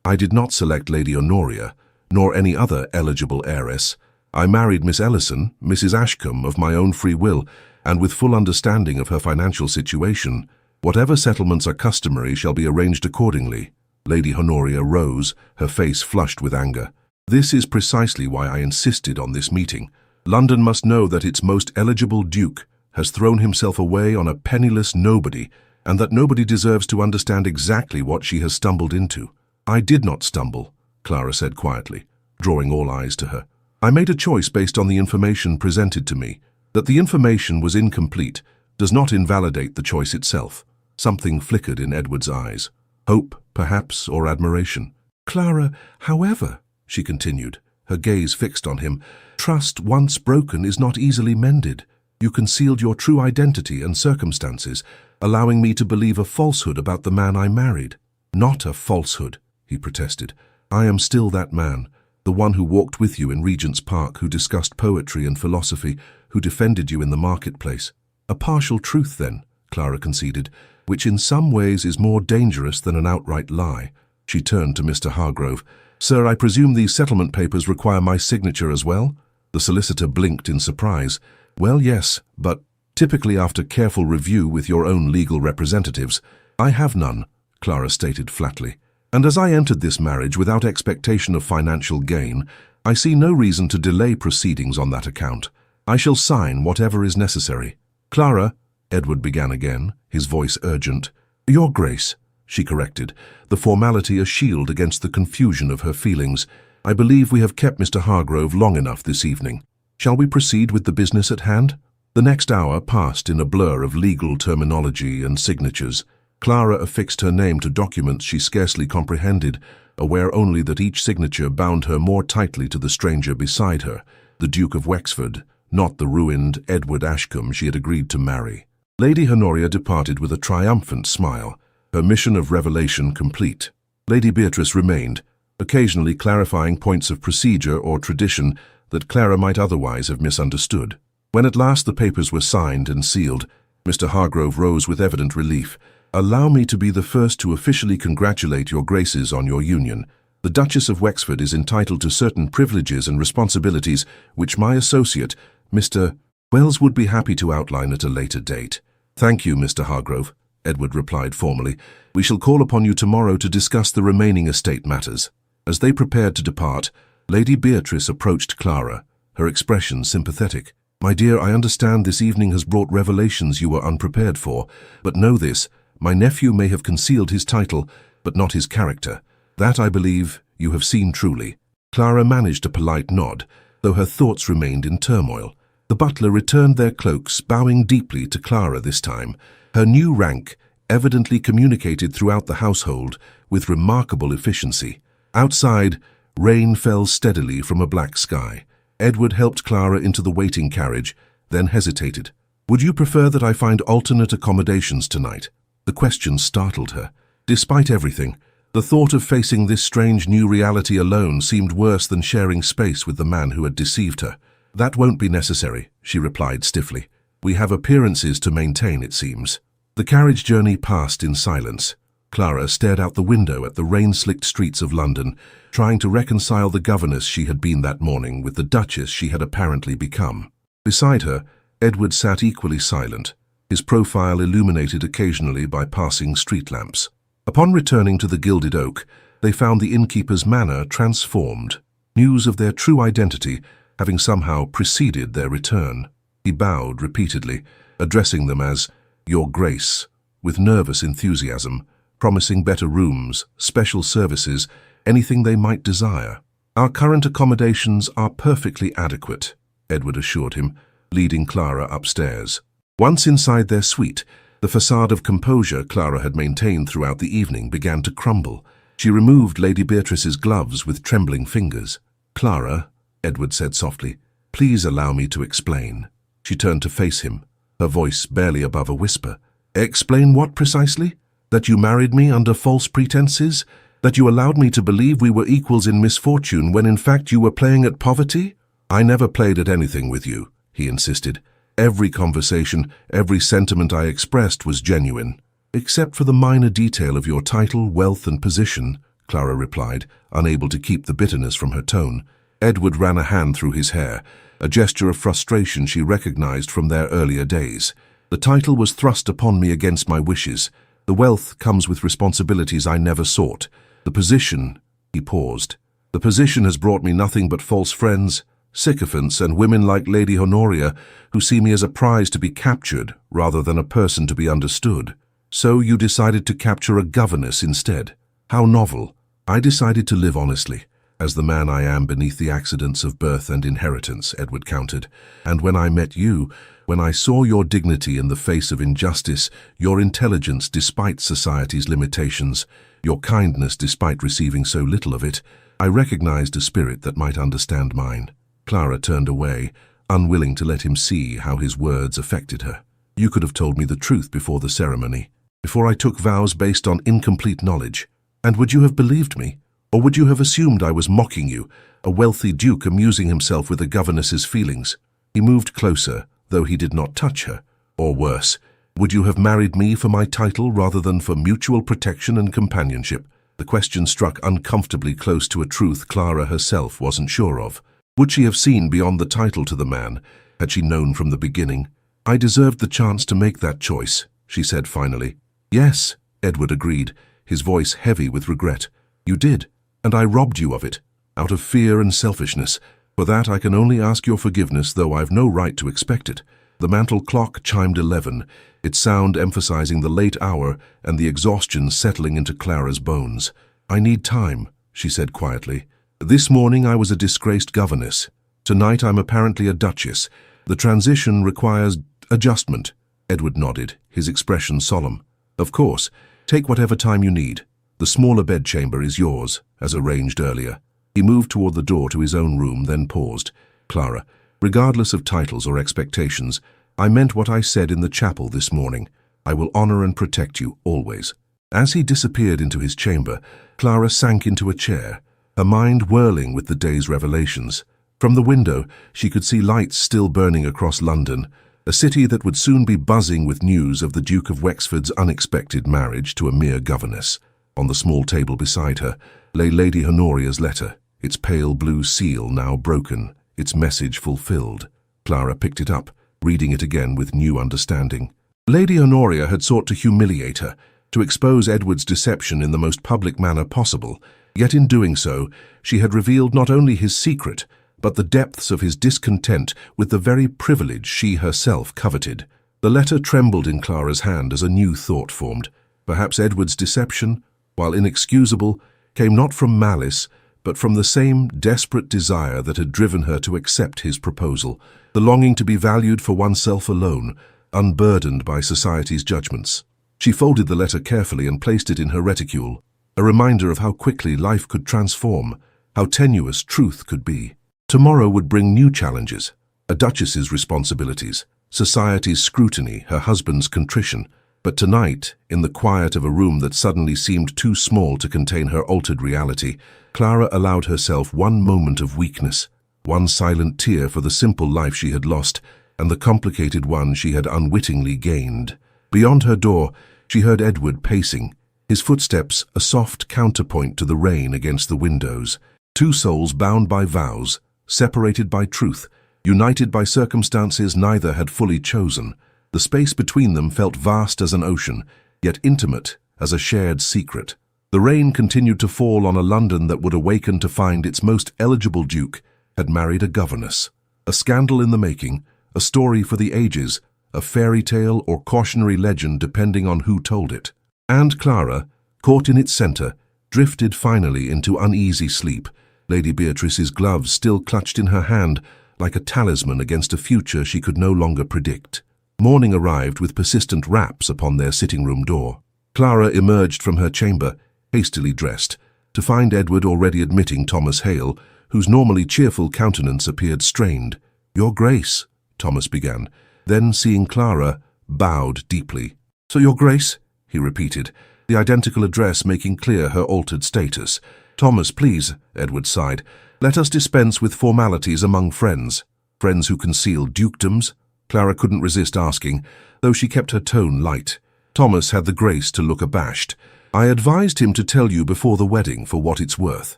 "I did not select Lady Honoria, nor any other eligible heiress. I married Miss Ellison, Mrs. Ashcombe, of my own free will, and with full understanding of her financial situation. Whatever settlements are customary shall be arranged accordingly." Lady Honoria rose, her face flushed with anger. "This is precisely why I insisted on this meeting. London must know that its most eligible duke has thrown himself away on a penniless nobody, and that nobody deserves to understand exactly what she has stumbled into." "I did not stumble," Clara said quietly, drawing all eyes to her. "I made a choice based on the information presented to me. That the information was incomplete does not invalidate the choice itself." Something flickered in Edward's eyes. Hope, perhaps, or admiration. "Clara, however," she continued, her gaze fixed on him, "trust once broken is not easily mended. You concealed your true identity and circumstances, allowing me to believe a falsehood about the man I married." "Not a falsehood," he protested. "I am still that man, the one who walked with you in Regent's Park, who discussed poetry and philosophy, who defended you in the marketplace." "A partial truth, then," Clara conceded, "which in some ways is more dangerous than an outright lie." She turned to Mr. Hargrove. "Sir, I presume these settlement papers require my signature as well?" The solicitor blinked in surprise. "Well, yes, but typically after careful review with your own legal representatives." "I have none," Clara stated flatly. "And as I entered this marriage without expectation of financial gain, I see no reason to delay proceedings on that account. I shall sign whatever is necessary." "Clara," Edward began again, his voice urgent. "Your Grace," she corrected, the formality a shield against the confusion of her feelings. "I believe we have kept Mr. Hargrove long enough this evening. Shall we proceed with the business at hand?" The next hour passed in a blur of legal terminology and signatures. Clara affixed her name to documents she scarcely comprehended, aware only that each signature bound her more tightly to the stranger beside her, the Duke of Wexford, not the ruined Edward Ashcombe she had agreed to marry. Lady Honoria departed with a triumphant smile, her mission of revelation complete. Lady Beatrice remained, occasionally clarifying points of procedure or tradition that Clara might otherwise have misunderstood. When at last the papers were signed and sealed, Mr. Hargrove rose with evident relief. "Allow me to be the first to officially congratulate your Graces on your union. The Duchess of Wexford is entitled to certain privileges and responsibilities which my associate, Mr. Wells, would be happy to outline at a later date." "Thank you, Mr. Hargrove," Edward replied formally. "We shall call upon you tomorrow to discuss the remaining estate matters." As they prepared to depart, Lady Beatrice approached Clara, her expression sympathetic. "My dear, I understand this evening has brought revelations you were unprepared for, but know this, my nephew may have concealed his title, but not his character. That, I believe, you have seen truly." Clara managed a polite nod, though her thoughts remained in turmoil. The butler returned their cloaks, bowing deeply to Clara this time. Her new rank evidently communicated throughout the household with remarkable efficiency. Outside, rain fell steadily from a black sky. Edward helped Clara into the waiting carriage, then hesitated. "Would you prefer that I find alternate accommodations tonight?" The question startled her. Despite everything, the thought of facing this strange new reality alone seemed worse than sharing space with the man who had deceived her. "That won't be necessary," she replied stiffly. "We have appearances to maintain, it seems." The carriage journey passed in silence. Clara stared out the window at the rain-slicked streets of London, trying to reconcile the governess she had been that morning with the Duchess she had apparently become. Beside her, Edward sat equally silent, his profile illuminated occasionally by passing street lamps. Upon returning to the Gilded Oak, they found the innkeeper's manor transformed. News of their true identity having somehow preceded their return. He bowed repeatedly, addressing them as "Your Grace," with nervous enthusiasm, promising better rooms, special services, anything they might desire. "Our current accommodations are perfectly adequate," Edward assured him, leading Clara upstairs. Once inside their suite, the facade of composure Clara had maintained throughout the evening began to crumble. She removed Lady Beatrice's gloves with trembling fingers. "Clara," Edward said softly, "please allow me to explain." She turned to face him, her voice barely above a whisper. "Explain what precisely? That you married me under false pretenses? That you allowed me to believe we were equals in misfortune when in fact you were playing at poverty?" "I never played at anything with you," he insisted. "Every conversation, every sentiment I expressed was genuine." "Except for the minor detail of your title, wealth and position," Clara replied, unable to keep the bitterness from her tone. Edward ran a hand through his hair, a gesture of frustration she recognized from their earlier days. "The title was thrust upon me against my wishes. The wealth comes with responsibilities I never sought. The position—" he paused. "The position has brought me nothing but false friends, sycophants, and women like Lady Honoria, who see me as a prize to be captured rather than a person to be understood. So you decided to capture a governess instead. How novel. I decided to live honestly, as the man I am beneath the accidents of birth and inheritance," Edward countered. "And when I met you, when I saw your dignity in the face of injustice, your intelligence despite society's limitations, your kindness despite receiving so little of it, I recognized a spirit that might understand mine." Clara turned away, unwilling to let him see how his words affected her. "You could have told me the truth before the ceremony, before I took vows based on incomplete knowledge. And would you have believed me? Or would you have assumed I was mocking you, a wealthy duke amusing himself with a governess's feelings?" He moved closer, though he did not touch her. "Or worse, would you have married me for my title rather than for mutual protection and companionship?" The question struck uncomfortably close to a truth Clara herself wasn't sure of. Would she have seen beyond the title to the man, had she known from the beginning? "I deserved the chance to make that choice," she said finally. "Yes," Edward agreed, his voice heavy with regret. "You did, and I robbed you of it, out of fear and selfishness. For that I can only ask your forgiveness, though I've no right to expect it." The mantel clock chimed 11, its sound emphasizing the late hour and the exhaustion settling into Clara's bones. "I need time," she said quietly. "This morning I was a disgraced governess. Tonight I'm apparently a duchess. The transition requires adjustment." Edward nodded, his expression solemn. "Of course, take whatever time you need. The smaller bedchamber is yours, as arranged earlier." He moved toward the door to his own room, then paused. "Clara, regardless of titles or expectations, I meant what I said in the chapel this morning. I will honor and protect you, always." As he disappeared into his chamber, Clara sank into a chair, her mind whirling with the day's revelations. From the window, she could see lights still burning across London, a city that would soon be buzzing with news of the Duke of Wexford's unexpected marriage to a mere governess. On the small table beside her lay Lady Honoria's letter, its pale blue seal now broken, its message fulfilled. Clara picked it up, reading it again with new understanding. Lady Honoria had sought to humiliate her, to expose Edward's deception in the most public manner possible. Yet in doing so, she had revealed not only his secret, but the depths of his discontent with the very privilege she herself coveted. The letter trembled in Clara's hand as a new thought formed. Perhaps Edward's deception, while inexcusable, came not from malice, but from the same desperate desire that had driven her to accept his proposal, the longing to be valued for oneself alone, unburdened by society's judgments. She folded the letter carefully and placed it in her reticule, a reminder of how quickly life could transform, how tenuous truth could be. Tomorrow would bring new challenges, a duchess's responsibilities, society's scrutiny, her husband's contrition. But tonight, in the quiet of a room that suddenly seemed too small to contain her altered reality, Clara allowed herself one moment of weakness, one silent tear for the simple life she had lost and the complicated one she had unwittingly gained. Beyond her door, she heard Edward pacing, his footsteps a soft counterpoint to the rain against the windows. Two souls bound by vows, separated by truth, united by circumstances neither had fully chosen. The space between them felt vast as an ocean, yet intimate as a shared secret. The rain continued to fall on a London that would awaken to find its most eligible duke had married a governess. A scandal in the making, a story for the ages, a fairy tale or cautionary legend depending on who told it. And Clara, caught in its center, drifted finally into uneasy sleep, Lady Beatrice's gloves still clutched in her hand like a talisman against a future she could no longer predict. Morning arrived with persistent raps upon their sitting-room door. Clara emerged from her chamber, hastily dressed, to find Edward already admitting Thomas Hale, whose normally cheerful countenance appeared strained. "Your Grace," Thomas began, then, seeing Clara, bowed deeply. "So, Your Grace," he repeated, the identical address making clear her altered status. "Thomas, please," Edward sighed, "let us dispense with formalities among friends." Friends who conceal dukedoms? Clara couldn't resist asking, though she kept her tone light. Thomas had the grace to look abashed. "I advised him to tell you before the wedding for what it's worth."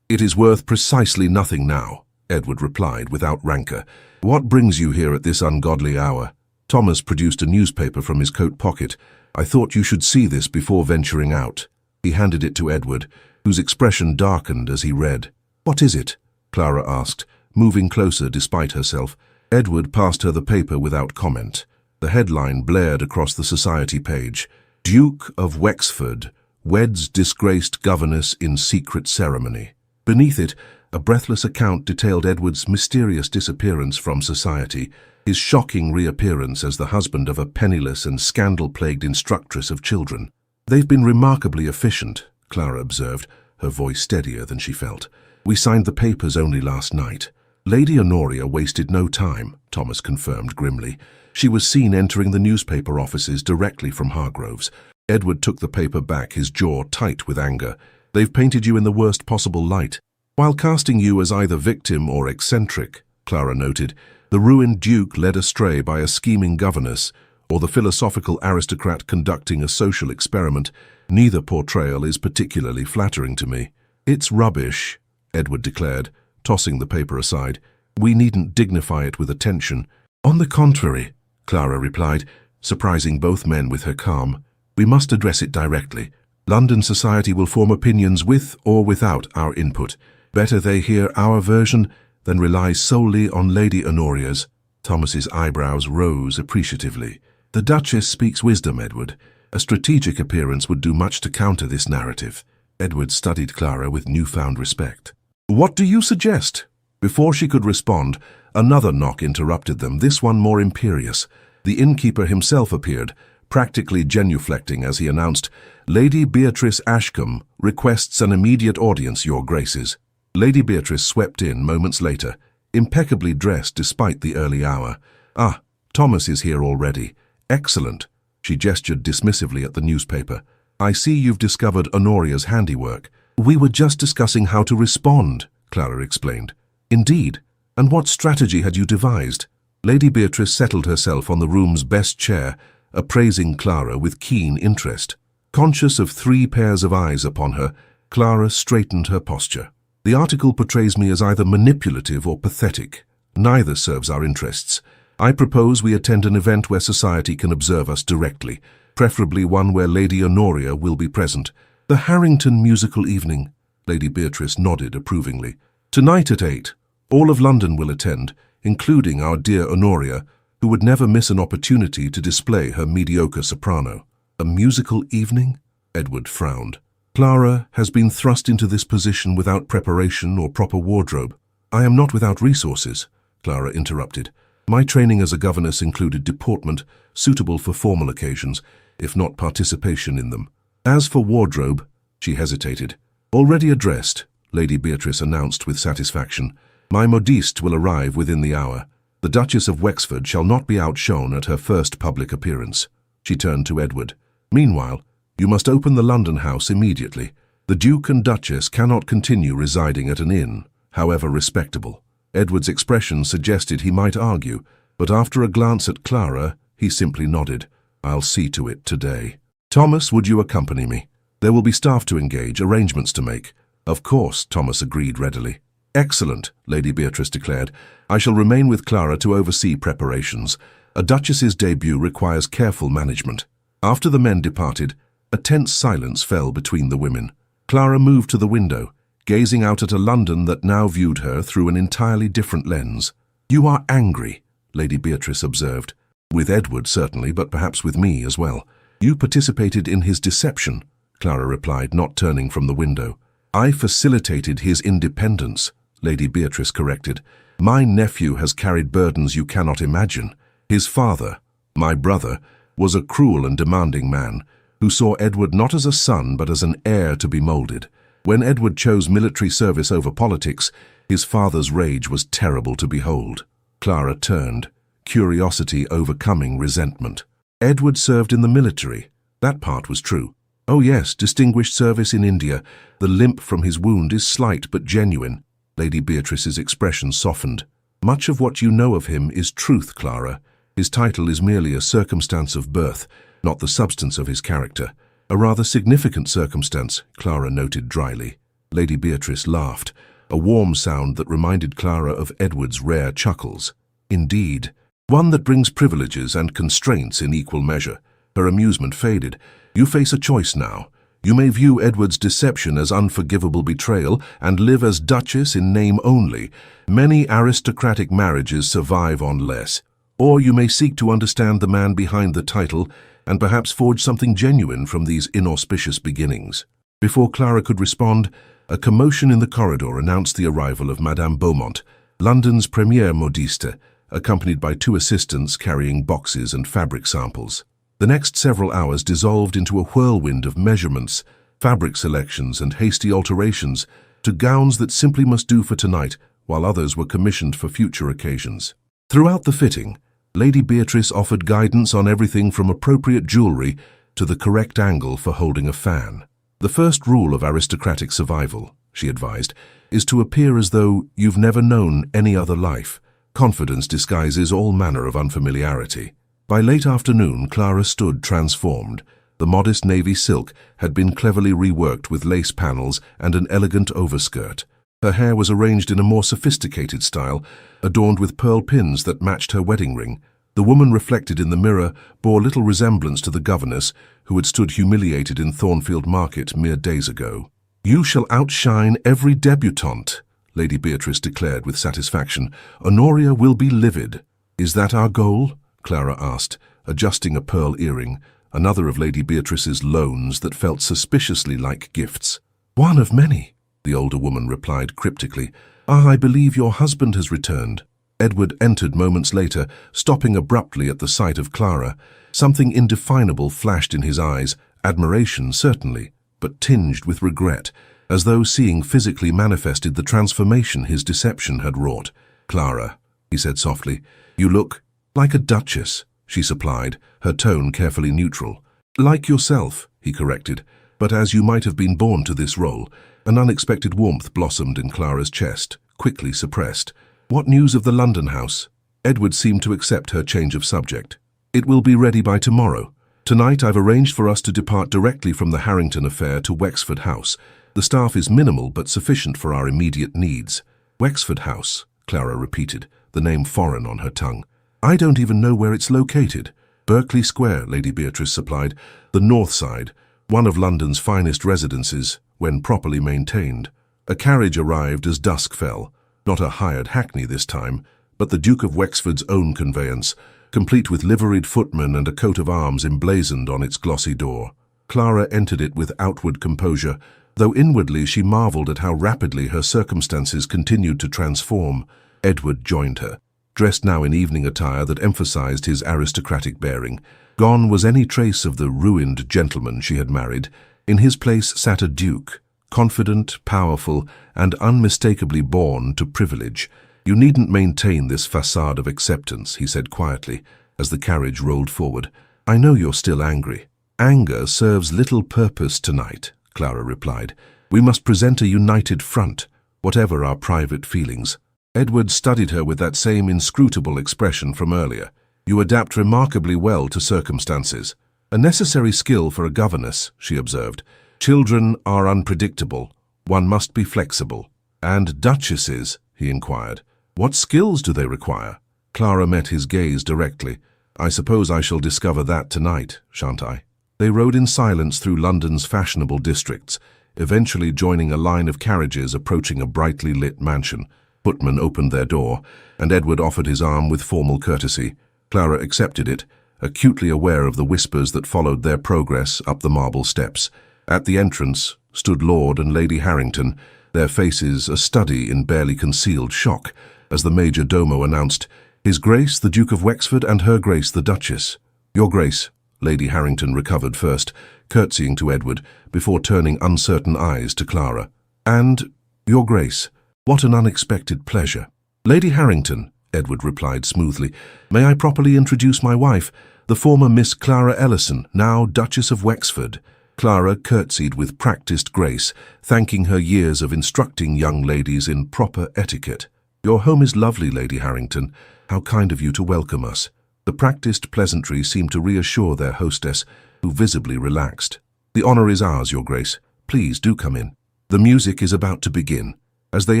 "It is worth precisely nothing now," Edward replied without rancor. "What brings you here at this ungodly hour?" Thomas produced a newspaper from his coat pocket. "I thought you should see this before venturing out." He handed it to Edward, whose expression darkened as he read. "What is it?" Clara asked, moving closer despite herself. Edward passed her the paper without comment. The headline blared across the society page. "Duke of Wexford weds disgraced governess in secret ceremony." Beneath it, a breathless account detailed Edward's mysterious disappearance from society, his shocking reappearance as the husband of a penniless and scandal-plagued instructress of children. "They've been remarkably efficient," Clara observed, her voice steadier than she felt. "We signed the papers only last night." "Lady Honoria wasted no time," Thomas confirmed grimly. "She was seen entering the newspaper offices directly from Hargroves." Edward took the paper back, his jaw tight with anger. "They've painted you in the worst possible light. While casting you as either victim or eccentric," Clara noted, "the ruined duke led astray by a scheming governess, or the philosophical aristocrat conducting a social experiment. Neither portrayal is particularly flattering to me." "It's rubbish," Edward declared, tossing the paper aside. "We needn't dignify it with attention." "On the contrary," Clara replied, surprising both men with her calm. "We must address it directly. London society will form opinions with or without our input. Better they hear our version than rely solely on Lady Honoria's." Thomas's eyebrows rose appreciatively. "The Duchess speaks wisdom, Edward. A strategic appearance would do much to counter this narrative." Edward studied Clara with newfound respect. "What do you suggest?" Before she could respond, another knock interrupted them, this one more imperious. The innkeeper himself appeared, practically genuflecting as he announced, "Lady Beatrice Ashcombe requests an immediate audience, Your Graces." Lady Beatrice swept in moments later, impeccably dressed despite the early hour. "Ah, Thomas is here already. Excellent." She gestured dismissively at the newspaper. "I see you've discovered Honoria's handiwork." "We were just discussing how to respond," Clara explained. "Indeed? And what strategy had you devised?" Lady Beatrice settled herself on the room's best chair, appraising Clara with keen interest. Conscious of 3 pairs of eyes upon her, Clara straightened her posture. "The article portrays me as either manipulative or pathetic. Neither serves our interests. I propose we attend an event where society can observe us directly, preferably one where Lady Honoria will be present." "The Harrington musical evening," Lady Beatrice nodded approvingly. "Tonight at 8. All of London will attend, including our dear Honoria, who would never miss an opportunity to display her mediocre soprano." "A musical evening?" Edward frowned. "Clara has been thrust into this position without preparation or proper wardrobe." "I am not without resources," Clara interrupted. "My training as a governess included deportment suitable for formal occasions, if not participation in them. As for wardrobe," she hesitated. "Already addressed," Lady Beatrice announced with satisfaction. "My modiste will arrive within the hour. The Duchess of Wexford shall not be outshone at her first public appearance." She turned to Edward. "Meanwhile, you must open the London house immediately. The Duke and Duchess cannot continue residing at an inn, however respectable." Edward's expression suggested he might argue, but after a glance at Clara, he simply nodded. "I'll see to it today." "Thomas, would you accompany me? There will be staff to engage, arrangements to make." "Of course," Thomas agreed readily. "Excellent," Lady Beatrice declared. "I shall remain with Clara to oversee preparations. A duchess's debut requires careful management." After the men departed, a tense silence fell between the women. Clara moved to the window, gazing out at a London that now viewed her through an entirely different lens. "You are angry," Lady Beatrice observed. "With Edward, certainly, but perhaps with me as well." "You participated in his deception," Clara replied, not turning from the window. "I facilitated his independence," Lady Beatrice corrected. "My nephew has carried burdens you cannot imagine. His father, my brother, was a cruel and demanding man, who saw Edward not as a son but as an heir to be moulded. When Edward chose military service over politics, his father's rage was terrible to behold." Clara turned, curiosity overcoming resentment. "Edward served in the military. That part was true." "Oh yes, distinguished service in India. The limp from his wound is slight but genuine." Lady Beatrice's expression softened. "Much of what you know of him is truth, Clara. His title is merely a circumstance of birth, not the substance of his character." "A rather significant circumstance," Clara noted dryly. Lady Beatrice laughed, a warm sound that reminded Clara of Edward's rare chuckles. "Indeed. One that brings privileges and constraints in equal measure." Her amusement faded. "You face a choice now. You may view Edward's deception as unforgivable betrayal and live as Duchess in name only. Many aristocratic marriages survive on less. Or you may seek to understand the man behind the title and perhaps forge something genuine from these inauspicious beginnings." Before Clara could respond, a commotion in the corridor announced the arrival of Madame Beaumont, London's première modiste, accompanied by 2 assistants carrying boxes and fabric samples. The next several hours dissolved into a whirlwind of measurements, fabric selections, and hasty alterations to gowns that simply must do for tonight, while others were commissioned for future occasions. Throughout the fitting, Lady Beatrice offered guidance on everything from appropriate jewelry to the correct angle for holding a fan. "The first rule of aristocratic survival," she advised, "is to appear as though you've never known any other life. Confidence disguises all manner of unfamiliarity." By late afternoon, Clara stood transformed. The modest navy silk had been cleverly reworked with lace panels and an elegant overskirt. Her hair was arranged in a more sophisticated style, adorned with pearl pins that matched her wedding ring. The woman reflected in the mirror bore little resemblance to the governess who had stood humiliated in Thornfield Market mere days ago. "You shall outshine every debutante," Lady Beatrice declared with satisfaction. "Honoria will be livid." "Is that our goal?" Clara asked, adjusting a pearl earring, another of Lady Beatrice's loans that felt suspiciously like gifts. "One of many," the older woman replied cryptically. "Ah, I believe your husband has returned." Edward entered moments later, stopping abruptly at the sight of Clara. Something indefinable flashed in his eyes, admiration certainly, but tinged with regret, as though seeing physically manifested the transformation his deception had wrought. "Clara," he said softly, "you look like a duchess," she supplied, her tone carefully neutral. "Like yourself," he corrected, "but as you might have been born to this role." An unexpected warmth blossomed in Clara's chest, quickly suppressed. "What news of the London house?" Edward seemed to accept her change of subject. "It will be ready by tomorrow. Tonight I've arranged for us to depart directly from the Harrington affair to Wexford House. The staff is minimal but sufficient for our immediate needs." "Wexford House," Clara repeated, the name foreign on her tongue. "I don't even know where it's located." "Berkeley Square," Lady Beatrice supplied, "the north side, one of London's finest residences, when properly maintained." A carriage arrived as dusk fell, not a hired hackney this time, but the Duke of Wexford's own conveyance, complete with liveried footmen and a coat of arms emblazoned on its glossy door. Clara entered it with outward composure, though inwardly she marvelled at how rapidly her circumstances continued to transform. Edward joined her, dressed now in evening attire that emphasized his aristocratic bearing. Gone was any trace of the ruined gentleman she had married. In his place sat a duke, confident, powerful, and unmistakably born to privilege. "You needn't maintain this facade of acceptance," he said quietly, as the carriage rolled forward. "I know you're still angry." "Anger serves little purpose tonight," Clara replied. "We must present a united front, whatever our private feelings." Edward studied her with that same inscrutable expression from earlier. "You adapt remarkably well to circumstances." "A necessary skill for a governess," she observed. "Children are unpredictable. One must be flexible." "And duchesses?" he inquired. "What skills do they require?" Clara met his gaze directly. "I suppose I shall discover that tonight, shan't I?" They rode in silence through London's fashionable districts, eventually joining a line of carriages approaching a brightly lit mansion. Footmen opened their door, and Edward offered his arm with formal courtesy. Clara accepted it, acutely aware of the whispers that followed their progress up the marble steps. At the entrance stood Lord and Lady Harrington, their faces a study in barely concealed shock, as the major domo announced, "His Grace the Duke of Wexford and Her Grace the Duchess." "Your Grace," Lady Harrington recovered first, curtsying to Edward, before turning uncertain eyes to Clara. "And, Your Grace, what an unexpected pleasure." "Lady Harrington," Edward replied smoothly, "may I properly introduce my wife, the former Miss Clara Ellison, now Duchess of Wexford." Clara curtsied with practiced grace, thanking her years of instructing young ladies in proper etiquette. "Your home is lovely, Lady Harrington. How kind of you to welcome us." The practiced pleasantry seemed to reassure their hostess, who visibly relaxed. "The honor is ours, Your Grace. Please do come in." The music is about to begin. As they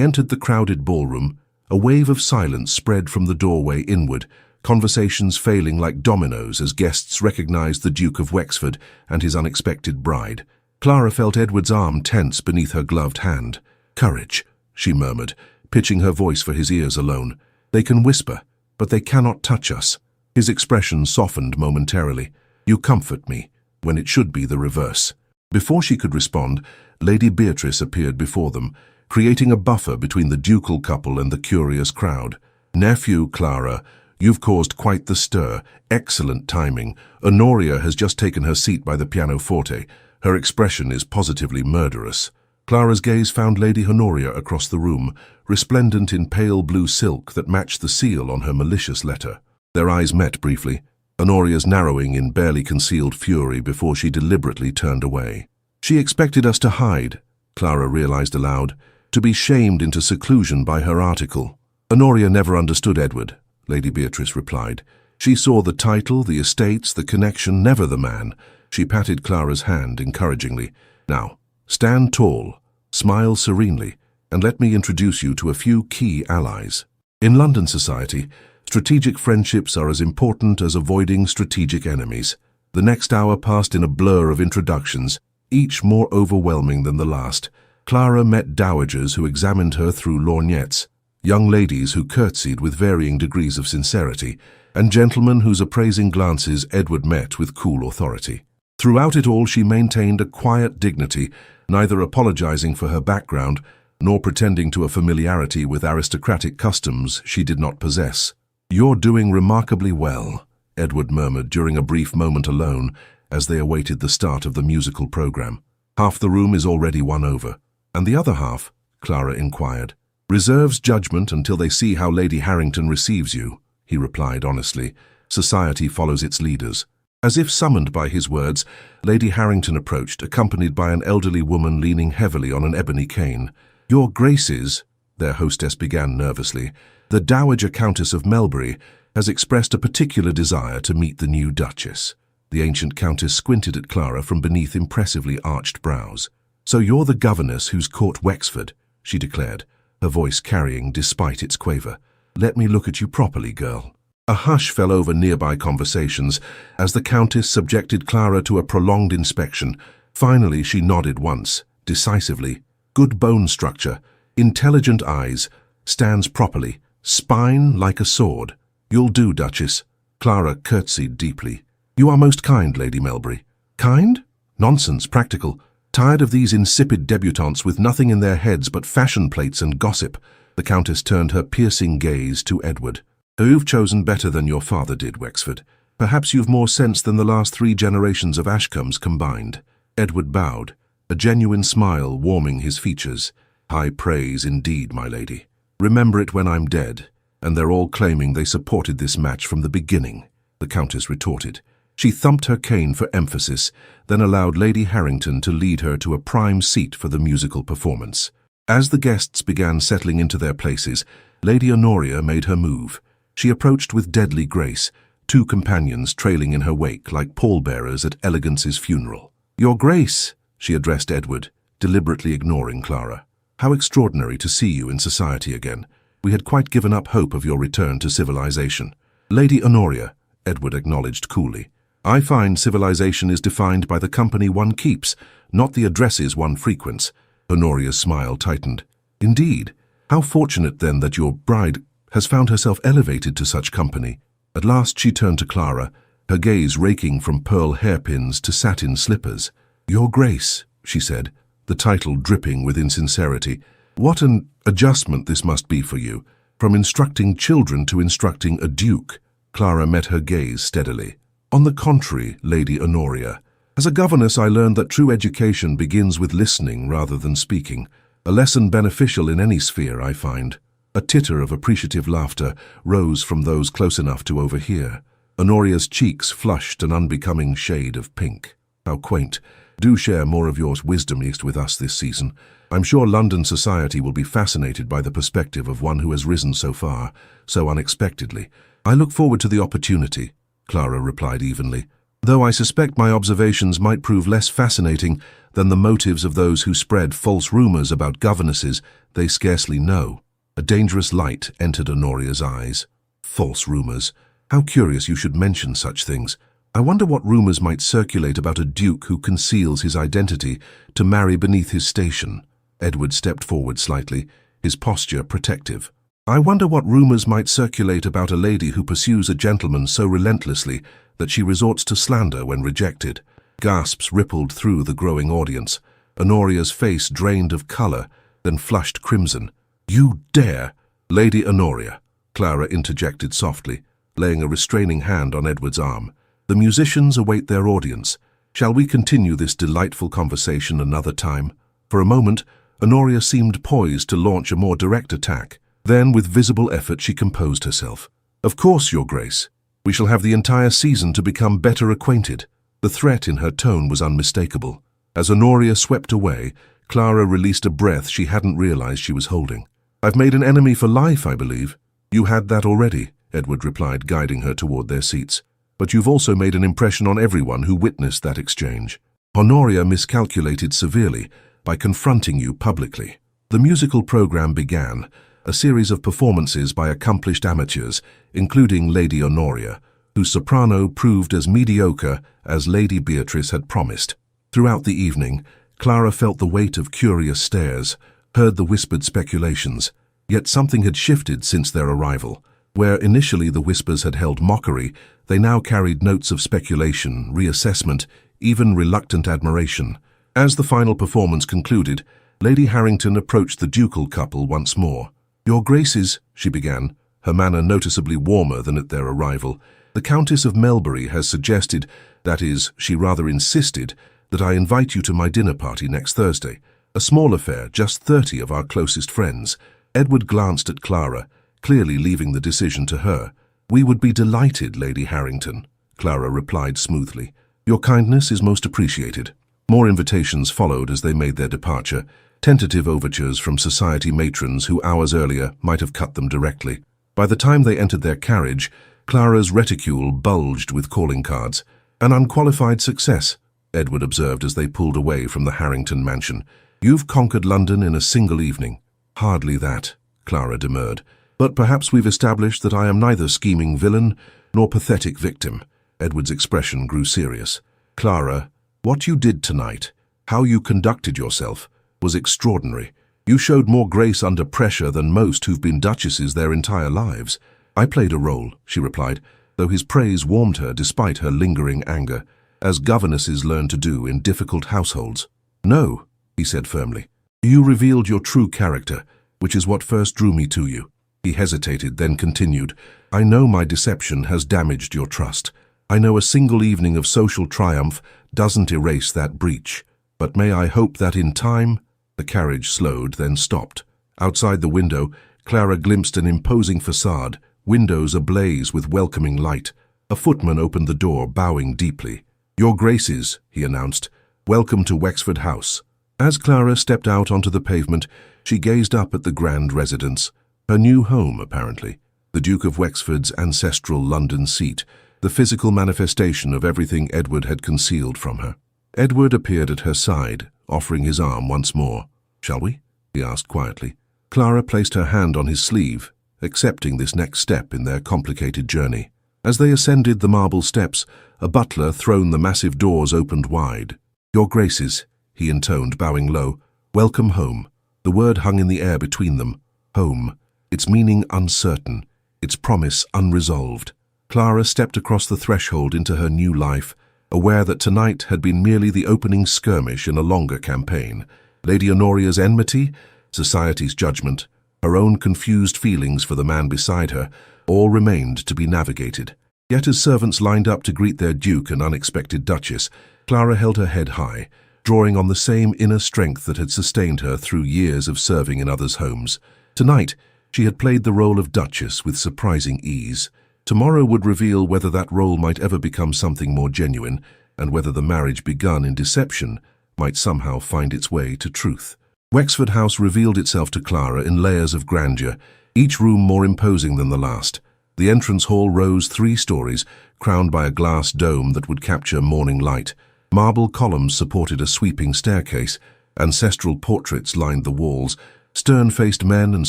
entered the crowded ballroom, a wave of silence spread from the doorway inward, conversations failing like dominoes as guests recognized the Duke of Wexford and his unexpected bride. Clara felt Edward's arm tense beneath her gloved hand. "Courage," she murmured, pitching her voice for his ears alone. "They can whisper, but they cannot touch us." His expression softened momentarily. "You comfort me, when it should be the reverse." Before she could respond, Lady Beatrice appeared before them, creating a buffer between the ducal couple and the curious crowd. "Nephew, Clara, you've caused quite the stir. Excellent timing. Honoria has just taken her seat by the pianoforte. Her expression is positively murderous." Clara's gaze found Lady Honoria across the room, resplendent in pale blue silk that matched the seal on her malicious letter. Their eyes met briefly, Honoria's narrowing in barely concealed fury before she deliberately turned away. "She expected us to hide," Clara realized aloud, "to be shamed into seclusion by her article." "Honoria never understood Edward," Lady Beatrice replied. "She saw the title, the estates, the connection, never the man." She patted Clara's hand encouragingly. "Now, stand tall, smile serenely, and let me introduce you to a few key allies. In London society, strategic friendships are as important as avoiding strategic enemies." The next hour passed in a blur of introductions, each more overwhelming than the last. Clara met dowagers who examined her through lorgnettes, young ladies who curtsied with varying degrees of sincerity, and gentlemen whose appraising glances Edward met with cool authority. Throughout it all she maintained a quiet dignity, neither apologizing for her background nor pretending to a familiarity with aristocratic customs she did not possess. "You're doing remarkably well," Edward murmured during a brief moment alone as they awaited the start of the musical program. "Half the room is already won over." "And the other half?" Clara inquired. "Reserves judgment until they see how Lady Harrington receives you," he replied honestly. "Society follows its leaders." As if summoned by his words, Lady Harrington approached, accompanied by an elderly woman leaning heavily on an ebony cane. "Your Graces," their hostess began nervously, "the Dowager Countess of Melbury has expressed a particular desire to meet the new Duchess." The ancient Countess squinted at Clara from beneath impressively arched brows. "So you're the governess who's caught Wexford," she declared, her voice carrying despite its quaver. "Let me look at you properly, girl." A hush fell over nearby conversations as the Countess subjected Clara to a prolonged inspection. Finally she nodded once, decisively. "Good bone structure, intelligent eyes, stands properly, spine like a sword. You'll do, Duchess." Clara curtsied deeply. "You are most kind, Lady Melbury." "Kind? Nonsense, practical. Tired of these insipid debutantes with nothing in their heads but fashion plates and gossip." The Countess turned her piercing gaze to Edward. "You've chosen better than your father did, Wexford. Perhaps you've more sense than the last 3 generations of Ashcombs combined." Edward bowed, a genuine smile warming his features. "High praise indeed, my lady. Remember it when I'm dead, and they're all claiming they supported this match from the beginning," the Countess retorted. She thumped her cane for emphasis, then allowed Lady Harrington to lead her to a prime seat for the musical performance. As the guests began settling into their places, Lady Honoria made her move. She approached with deadly grace, 2 companions trailing in her wake like pallbearers at Elegance's funeral. "Your Grace," she addressed Edward, deliberately ignoring Clara. "How extraordinary to see you in society again. We had quite given up hope of your return to civilization." "Lady Honoria," Edward acknowledged coolly. I find civilization is defined by the company one keeps, not the addresses one frequents. Honoria's smile tightened. Indeed. How fortunate then that your bride has found herself elevated to such company. At last she turned to Clara, her gaze raking from pearl hairpins to satin slippers. Your Grace, she said, the title dripping with insincerity. What an adjustment this must be for you. From instructing children to instructing a duke. Clara met her gaze steadily. On the contrary, Lady Honoria. As a governess, I learned that true education begins with listening rather than speaking. A lesson beneficial in any sphere, I find. A titter of appreciative laughter rose from those close enough to overhear. Honoria's cheeks flushed an unbecoming shade of pink. How quaint. Do share more of your wisdom with us this season. I'm sure London society will be fascinated by the perspective of one who has risen so far, so unexpectedly. I look forward to the opportunity, Clara replied evenly, though I suspect my observations might prove less fascinating than the motives of those who spread false rumors about governesses they scarcely know. A dangerous light entered Honoria's eyes. False rumors. How curious you should mention such things. I wonder what rumors might circulate about a duke who conceals his identity to marry beneath his station. Edward stepped forward slightly, his posture protective. I wonder what rumors might circulate about a lady who pursues a gentleman so relentlessly that she resorts to slander when rejected. Gasps rippled through the growing audience. Honoria's face drained of color, then flushed crimson. You dare! Lady Honoria, Clara interjected softly, laying a restraining hand on Edward's arm. The musicians await their audience. Shall we continue this delightful conversation another time? For a moment, Honoria seemed poised to launch a more direct attack. Then, with visible effort, she composed herself. Of course, Your Grace. We shall have the entire season to become better acquainted. The threat in her tone was unmistakable. As Honoria swept away, Clara released a breath she hadn't realized she was holding. I've made an enemy for life, I believe. You had that already, Edward replied, guiding her toward their seats. But you've also made an impression on everyone who witnessed that exchange. Honoria miscalculated severely by confronting you publicly. The musical program began, a series of performances by accomplished amateurs, including Lady Honoria, whose soprano proved as mediocre as Lady Beatrice had promised. Throughout the evening, Clara felt the weight of curious stares, heard the whispered speculations. Yet something had shifted since their arrival. Where initially the whispers had held mockery, they now carried notes of speculation, reassessment, even reluctant admiration. As the final performance concluded, Lady Harrington approached the ducal couple once more. Your Graces, she began, her manner noticeably warmer than at their arrival, the Countess of Melbury has suggested, that is, she rather insisted, that I invite you to my dinner party next Thursday. A small affair, just 30 of our closest friends. Edward glanced at Clara, clearly leaving the decision to her. We would be delighted, Lady Harrington, Clara replied smoothly. Your kindness is most appreciated. More invitations followed as they made their departure, tentative overtures from society matrons who hours earlier might have cut them directly. By the time they entered their carriage, Clara's reticule bulged with calling cards. An unqualified success, Edward observed as they pulled away from the Harrington mansion. You've conquered London in a single evening. Hardly that, Clara demurred. But perhaps we've established that I am neither scheming villain nor pathetic victim. Edward's expression grew serious. Clara, what you did tonight, how you conducted yourself, was extraordinary. You showed more grace under pressure than most who've been duchesses their entire lives. I played a role, she replied, though his praise warmed her despite her lingering anger, as governesses learn to do in difficult households. No, he said firmly. You revealed your true character, which is what first drew me to you. He hesitated, then continued. I know my deception has damaged your trust. I know a single evening of social triumph doesn't erase that breach. But may I hope that in time... The carriage slowed, then stopped. Outside the window, Clara glimpsed an imposing facade, windows ablaze with welcoming light. A footman opened the door, bowing deeply. Your Graces, he announced, welcome to Wexford House. As Clara stepped out onto the pavement, she gazed up at the grand residence. Her new home, apparently. The Duke of Wexford's ancestral London seat, the physical manifestation of everything Edward had concealed from her. Edward appeared at her side, offering his arm once more. Shall we? He asked quietly. Clara placed her hand on his sleeve, accepting this next step in their complicated journey. As they ascended the marble steps, a butler thrown the massive doors opened wide. "Your Graces," he intoned, bowing low. "Welcome home." The word hung in the air between them. Home. Its meaning uncertain, its promise unresolved. Clara stepped across the threshold into her new life, aware that tonight had been merely the opening skirmish in a longer campaign. Lady Honoria's enmity, society's judgment, her own confused feelings for the man beside her, all remained to be navigated. Yet as servants lined up to greet their duke and unexpected duchess, Clara held her head high, drawing on the same inner strength that had sustained her through years of serving in others' homes. Tonight, she had played the role of duchess with surprising ease. Tomorrow would reveal whether that role might ever become something more genuine, and whether the marriage begun in deception might somehow find its way to truth. Wexford House revealed itself to Clara in layers of grandeur, each room more imposing than the last. The entrance hall rose 3 stories, crowned by a glass dome that would capture morning light. Marble columns supported a sweeping staircase. Ancestral portraits lined the walls, stern-faced men and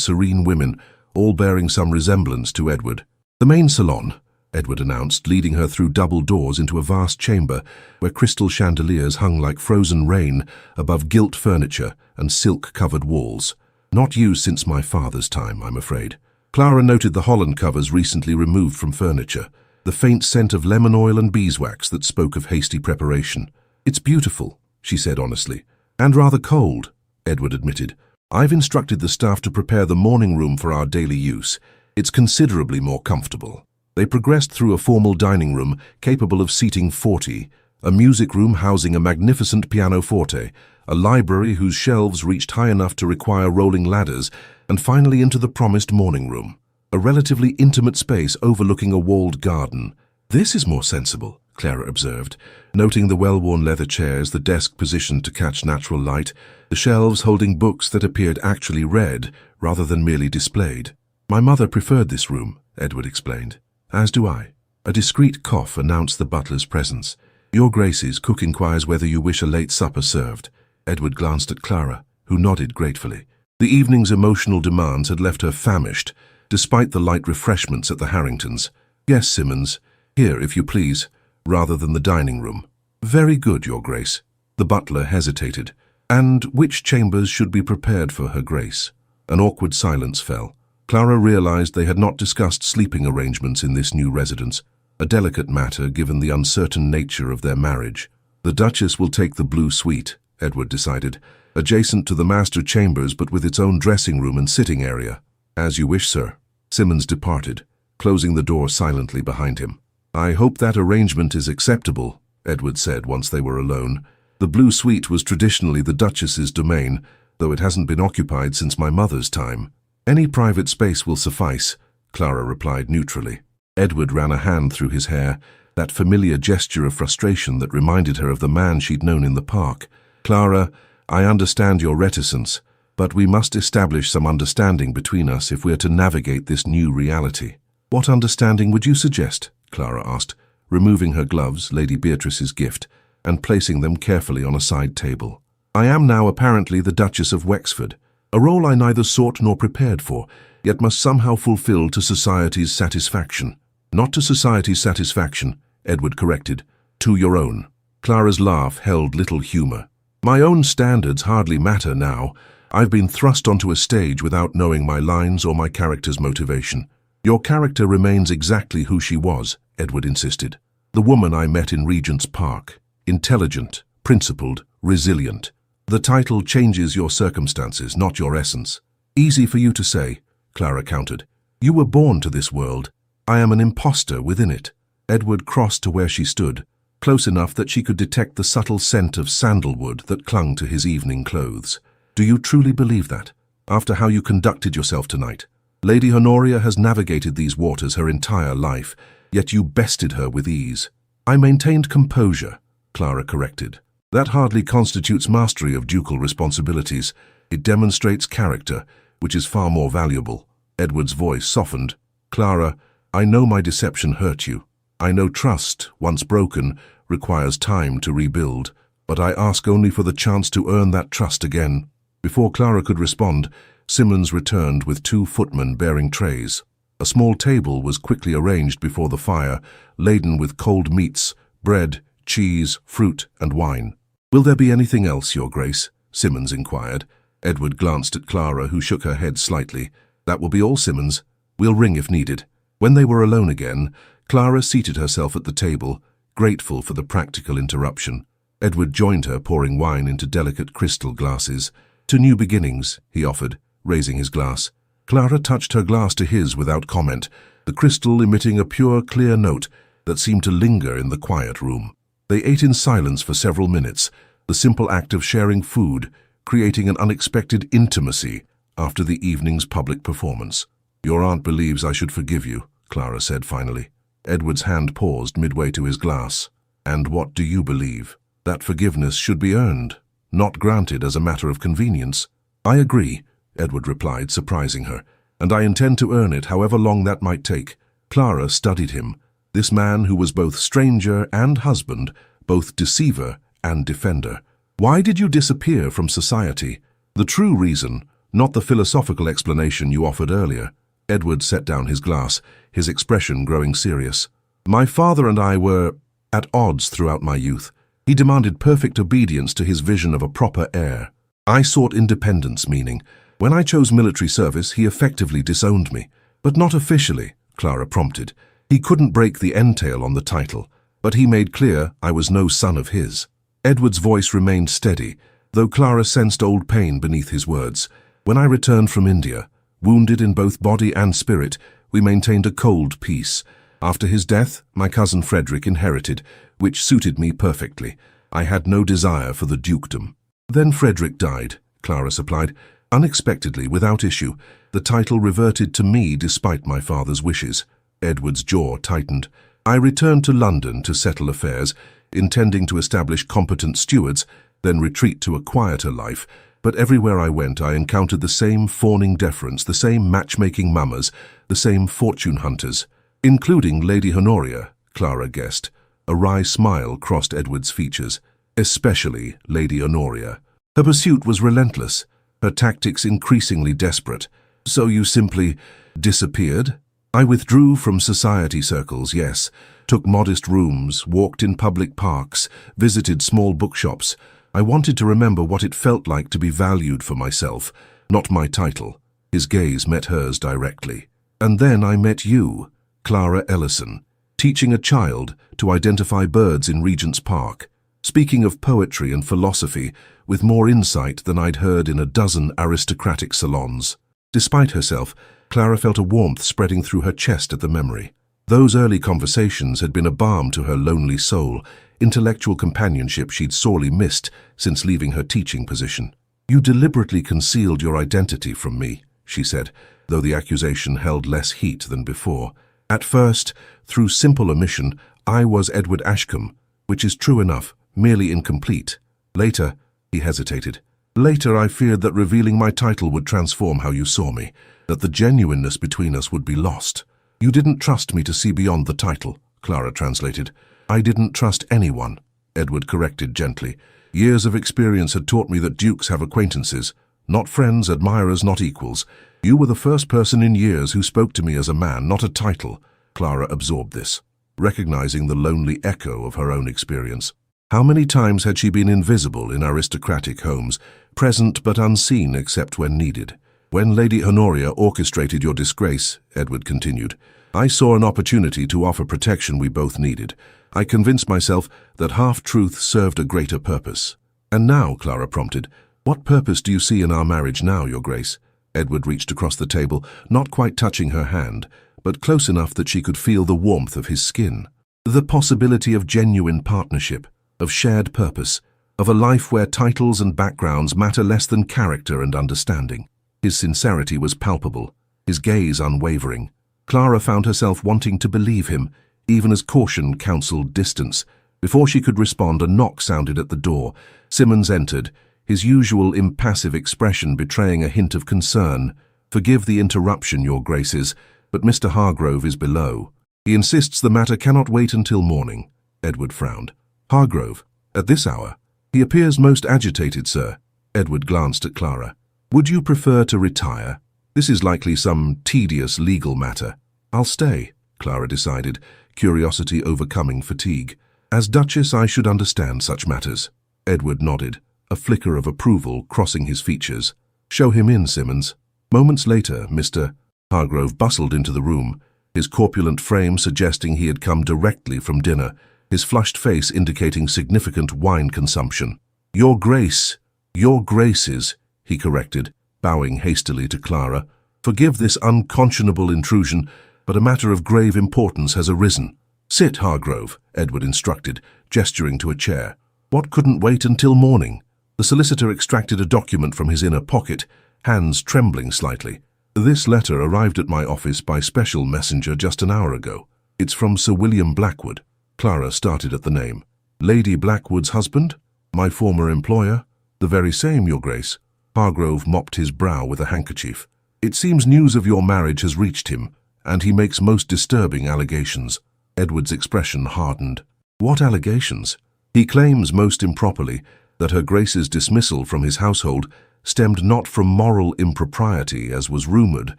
serene women, all bearing some resemblance to Edward. "The main salon," Edward announced, leading her through double doors into a vast chamber where crystal chandeliers hung like frozen rain above gilt furniture and silk-covered walls. "Not used since my father's time, I'm afraid." Clara noted the Holland covers recently removed from furniture, the faint scent of lemon oil and beeswax that spoke of hasty preparation. "It's beautiful," she said honestly. "And rather cold," Edward admitted. "I've instructed the staff to prepare the morning room for our daily use. It's considerably more comfortable." They progressed through a formal dining room capable of seating 40, a music room housing a magnificent pianoforte, a library whose shelves reached high enough to require rolling ladders, and finally into the promised morning room, a relatively intimate space overlooking a walled garden. "This is more sensible," Clara observed, noting the well-worn leather chairs, the desk positioned to catch natural light, the shelves holding books that appeared actually read rather than merely displayed. "My mother preferred this room," Edward explained. "As do I." A discreet cough announced the butler's presence. "Your Graces, cook inquires whether you wish a late supper served." Edward glanced at Clara, who nodded gratefully. The evening's emotional demands had left her famished, despite the light refreshments at the Harringtons. "Yes, Simmons. Here, if you please," rather than the dining room. "Very good, Your Grace." The butler hesitated. "And which chambers should be prepared for Her Grace?" An awkward silence fell. Clara realized they had not discussed sleeping arrangements in this new residence, a delicate matter given the uncertain nature of their marriage. "The Duchess will take the blue suite," Edward decided, "adjacent to the master chambers but with its own dressing room and sitting area." "As you wish, sir." Simmons departed, closing the door silently behind him. "I hope that arrangement is acceptable," Edward said once they were alone. "The blue suite was traditionally the Duchess's domain, though it hasn't been occupied since my mother's time." "Any private space will suffice," Clara replied neutrally. Edward ran a hand through his hair, that familiar gesture of frustration that reminded her of the man she'd known in the park. "Clara, I understand your reticence, but we must establish some understanding between us if we're to navigate this new reality." "What understanding would you suggest?" Clara asked, removing her gloves, Lady Beatrice's gift, and placing them carefully on a side table. "I am now apparently the Duchess of Wexford, a role I neither sought nor prepared for, yet must somehow fulfill to society's satisfaction." "Not to society's satisfaction," Edward corrected, "to your own." Clara's laugh held little humor. "My own standards hardly matter now. I've been thrust onto a stage without knowing my lines or my character's motivation." "Your character remains exactly who she was," Edward insisted. "The woman I met in Regent's Park. Intelligent, principled, resilient. The title changes your circumstances, not your essence." "Easy for you to say," Clara countered. "You were born to this world. I am an imposter within it." Edward crossed to where she stood, close enough that she could detect the subtle scent of sandalwood that clung to his evening clothes. "Do you truly believe that, after how you conducted yourself tonight? Lady Honoria has navigated these waters her entire life, yet you bested her with ease." "I maintained composure," Clara corrected. "That hardly constitutes mastery of ducal responsibilities. It demonstrates character, which is far more valuable." Edward's voice softened. "Clara, I know my deception hurt you. I know trust, once broken, requires time to rebuild, but I ask only for the chance to earn that trust again." Before Clara could respond, Simmons returned with 2 footmen bearing trays. A small table was quickly arranged before the fire, laden with cold meats, bread, cheese, fruit, and wine. "Will there be anything else, Your Grace?" Simmons inquired. Edward glanced at Clara, who shook her head slightly. "That will be all, Simmons. We'll ring if needed." When they were alone again, Clara seated herself at the table, grateful for the practical interruption. Edward joined her, pouring wine into delicate crystal glasses. "To new beginnings," he offered, raising his glass. Clara touched her glass to his without comment, the crystal emitting a pure, clear note that seemed to linger in the quiet room. They ate in silence for several minutes, the simple act of sharing food, creating an unexpected intimacy after the evening's public performance. "Your aunt believes I should forgive you," Clara said finally. Edward's hand paused midway to his glass. "And what do you believe?" "That forgiveness should be earned, not granted as a matter of convenience." "I agree," Edward replied, surprising her, "and I intend to earn it however long that might take." Clara studied him, this man who was both stranger and husband, both deceiver and defender. "Why did you disappear from society?" "The true reason, not the philosophical explanation you offered earlier." Edward set down his glass, his expression growing serious. "My father and I were at odds throughout my youth. He demanded perfect obedience to his vision of a proper heir. I sought independence, meaning, when I chose military service, he effectively disowned me. But not officially," Clara prompted. "He couldn't break the entail on the title, but he made clear I was no son of his." Edward's voice remained steady, though Clara sensed old pain beneath his words. "When I returned from India, wounded in both body and spirit, we maintained a cold peace. After his death, my cousin Frederick inherited, which suited me perfectly. I had no desire for the dukedom." "Then Frederick died," Clara supplied. "Unexpectedly, without issue, the title reverted to me despite my father's wishes." Edward's jaw tightened. "I returned to London to settle affairs, intending to establish competent stewards, then retreat to a quieter life. But everywhere I went, I encountered the same fawning deference, the same matchmaking mammas, the same fortune hunters." "Including Lady Honoria," Clara guessed. A wry smile crossed Edward's features. "Especially Lady Honoria. Her pursuit was relentless, her tactics increasingly desperate." "So you simply disappeared?" "I withdrew from society circles, yes. Took modest rooms, walked in public parks, visited small bookshops. I wanted to remember what it felt like to be valued for myself, not my title." His gaze met hers directly. "And then I met you, Clara Ellison, teaching a child to identify birds in Regent's Park, speaking of poetry and philosophy with more insight than I'd heard in a dozen aristocratic salons." Despite herself, Clara felt a warmth spreading through her chest at the memory. Those early conversations had been a balm to her lonely soul, intellectual companionship she'd sorely missed since leaving her teaching position. "You deliberately concealed your identity from me," she said, though the accusation held less heat than before. "At first, through simple omission, I was Edward Ashcombe, which is true enough, merely incomplete. Later," he hesitated, "later I feared that revealing my title would transform how you saw me, that the genuineness between us would be lost." "You didn't trust me to see beyond the title," Clara translated. "I didn't trust anyone," Edward corrected gently. "Years of experience had taught me that dukes have acquaintances, not friends, admirers, not equals. You were the first person in years who spoke to me as a man, not a title." Clara absorbed this, recognizing the lonely echo of her own experience. How many times had she been invisible in aristocratic homes, present but unseen except when needed? "When Lady Honoria orchestrated your disgrace," Edward continued, "I saw an opportunity to offer protection we both needed. I convinced myself that half-truth served a greater purpose." "And now," Clara prompted, "what purpose do you see in our marriage now, Your Grace?" Edward reached across the table, not quite touching her hand, but close enough that she could feel the warmth of his skin. "The possibility of genuine partnership, of shared purpose, of a life where titles and backgrounds matter less than character and understanding." His sincerity was palpable, his gaze unwavering. Clara found herself wanting to believe him, even as caution counseled distance. Before she could respond, a knock sounded at the door. Simmons entered, his usual impassive expression betraying a hint of concern. "Forgive the interruption, Your Graces, but Mr. Hargrove is below. He insists the matter cannot wait until morning." Edward frowned. "Hargrove? At this hour?" "He appears most agitated, sir." Edward glanced at Clara. "Would you prefer to retire? This is likely some tedious legal matter." I'll stay, Clara decided, curiosity overcoming fatigue. As Duchess, I should understand such matters. Edward nodded, a flicker of approval crossing his features. Show him in, Simmons. Moments later, Mr. Hargrove bustled into the room, his corpulent frame suggesting he had come directly from dinner, his flushed face indicating significant wine consumption. Your Graces, he corrected, bowing hastily to Clara. Forgive this unconscionable intrusion, but a matter of grave importance has arisen. Sit, Hargrove, Edward instructed, gesturing to a chair. What couldn't wait until morning? The solicitor extracted a document from his inner pocket, hands trembling slightly. This letter arrived at my office by special messenger just an hour ago. It's from Sir William Blackwood. Clara started at the name. Lady Blackwood's husband? My former employer? The very same, Your Grace. Hargrove mopped his brow with a handkerchief. It seems news of your marriage has reached him, and he makes most disturbing allegations. Edward's expression hardened. What allegations? He claims, most improperly, that Her Grace's dismissal from his household stemmed not from moral impropriety, as was rumoured,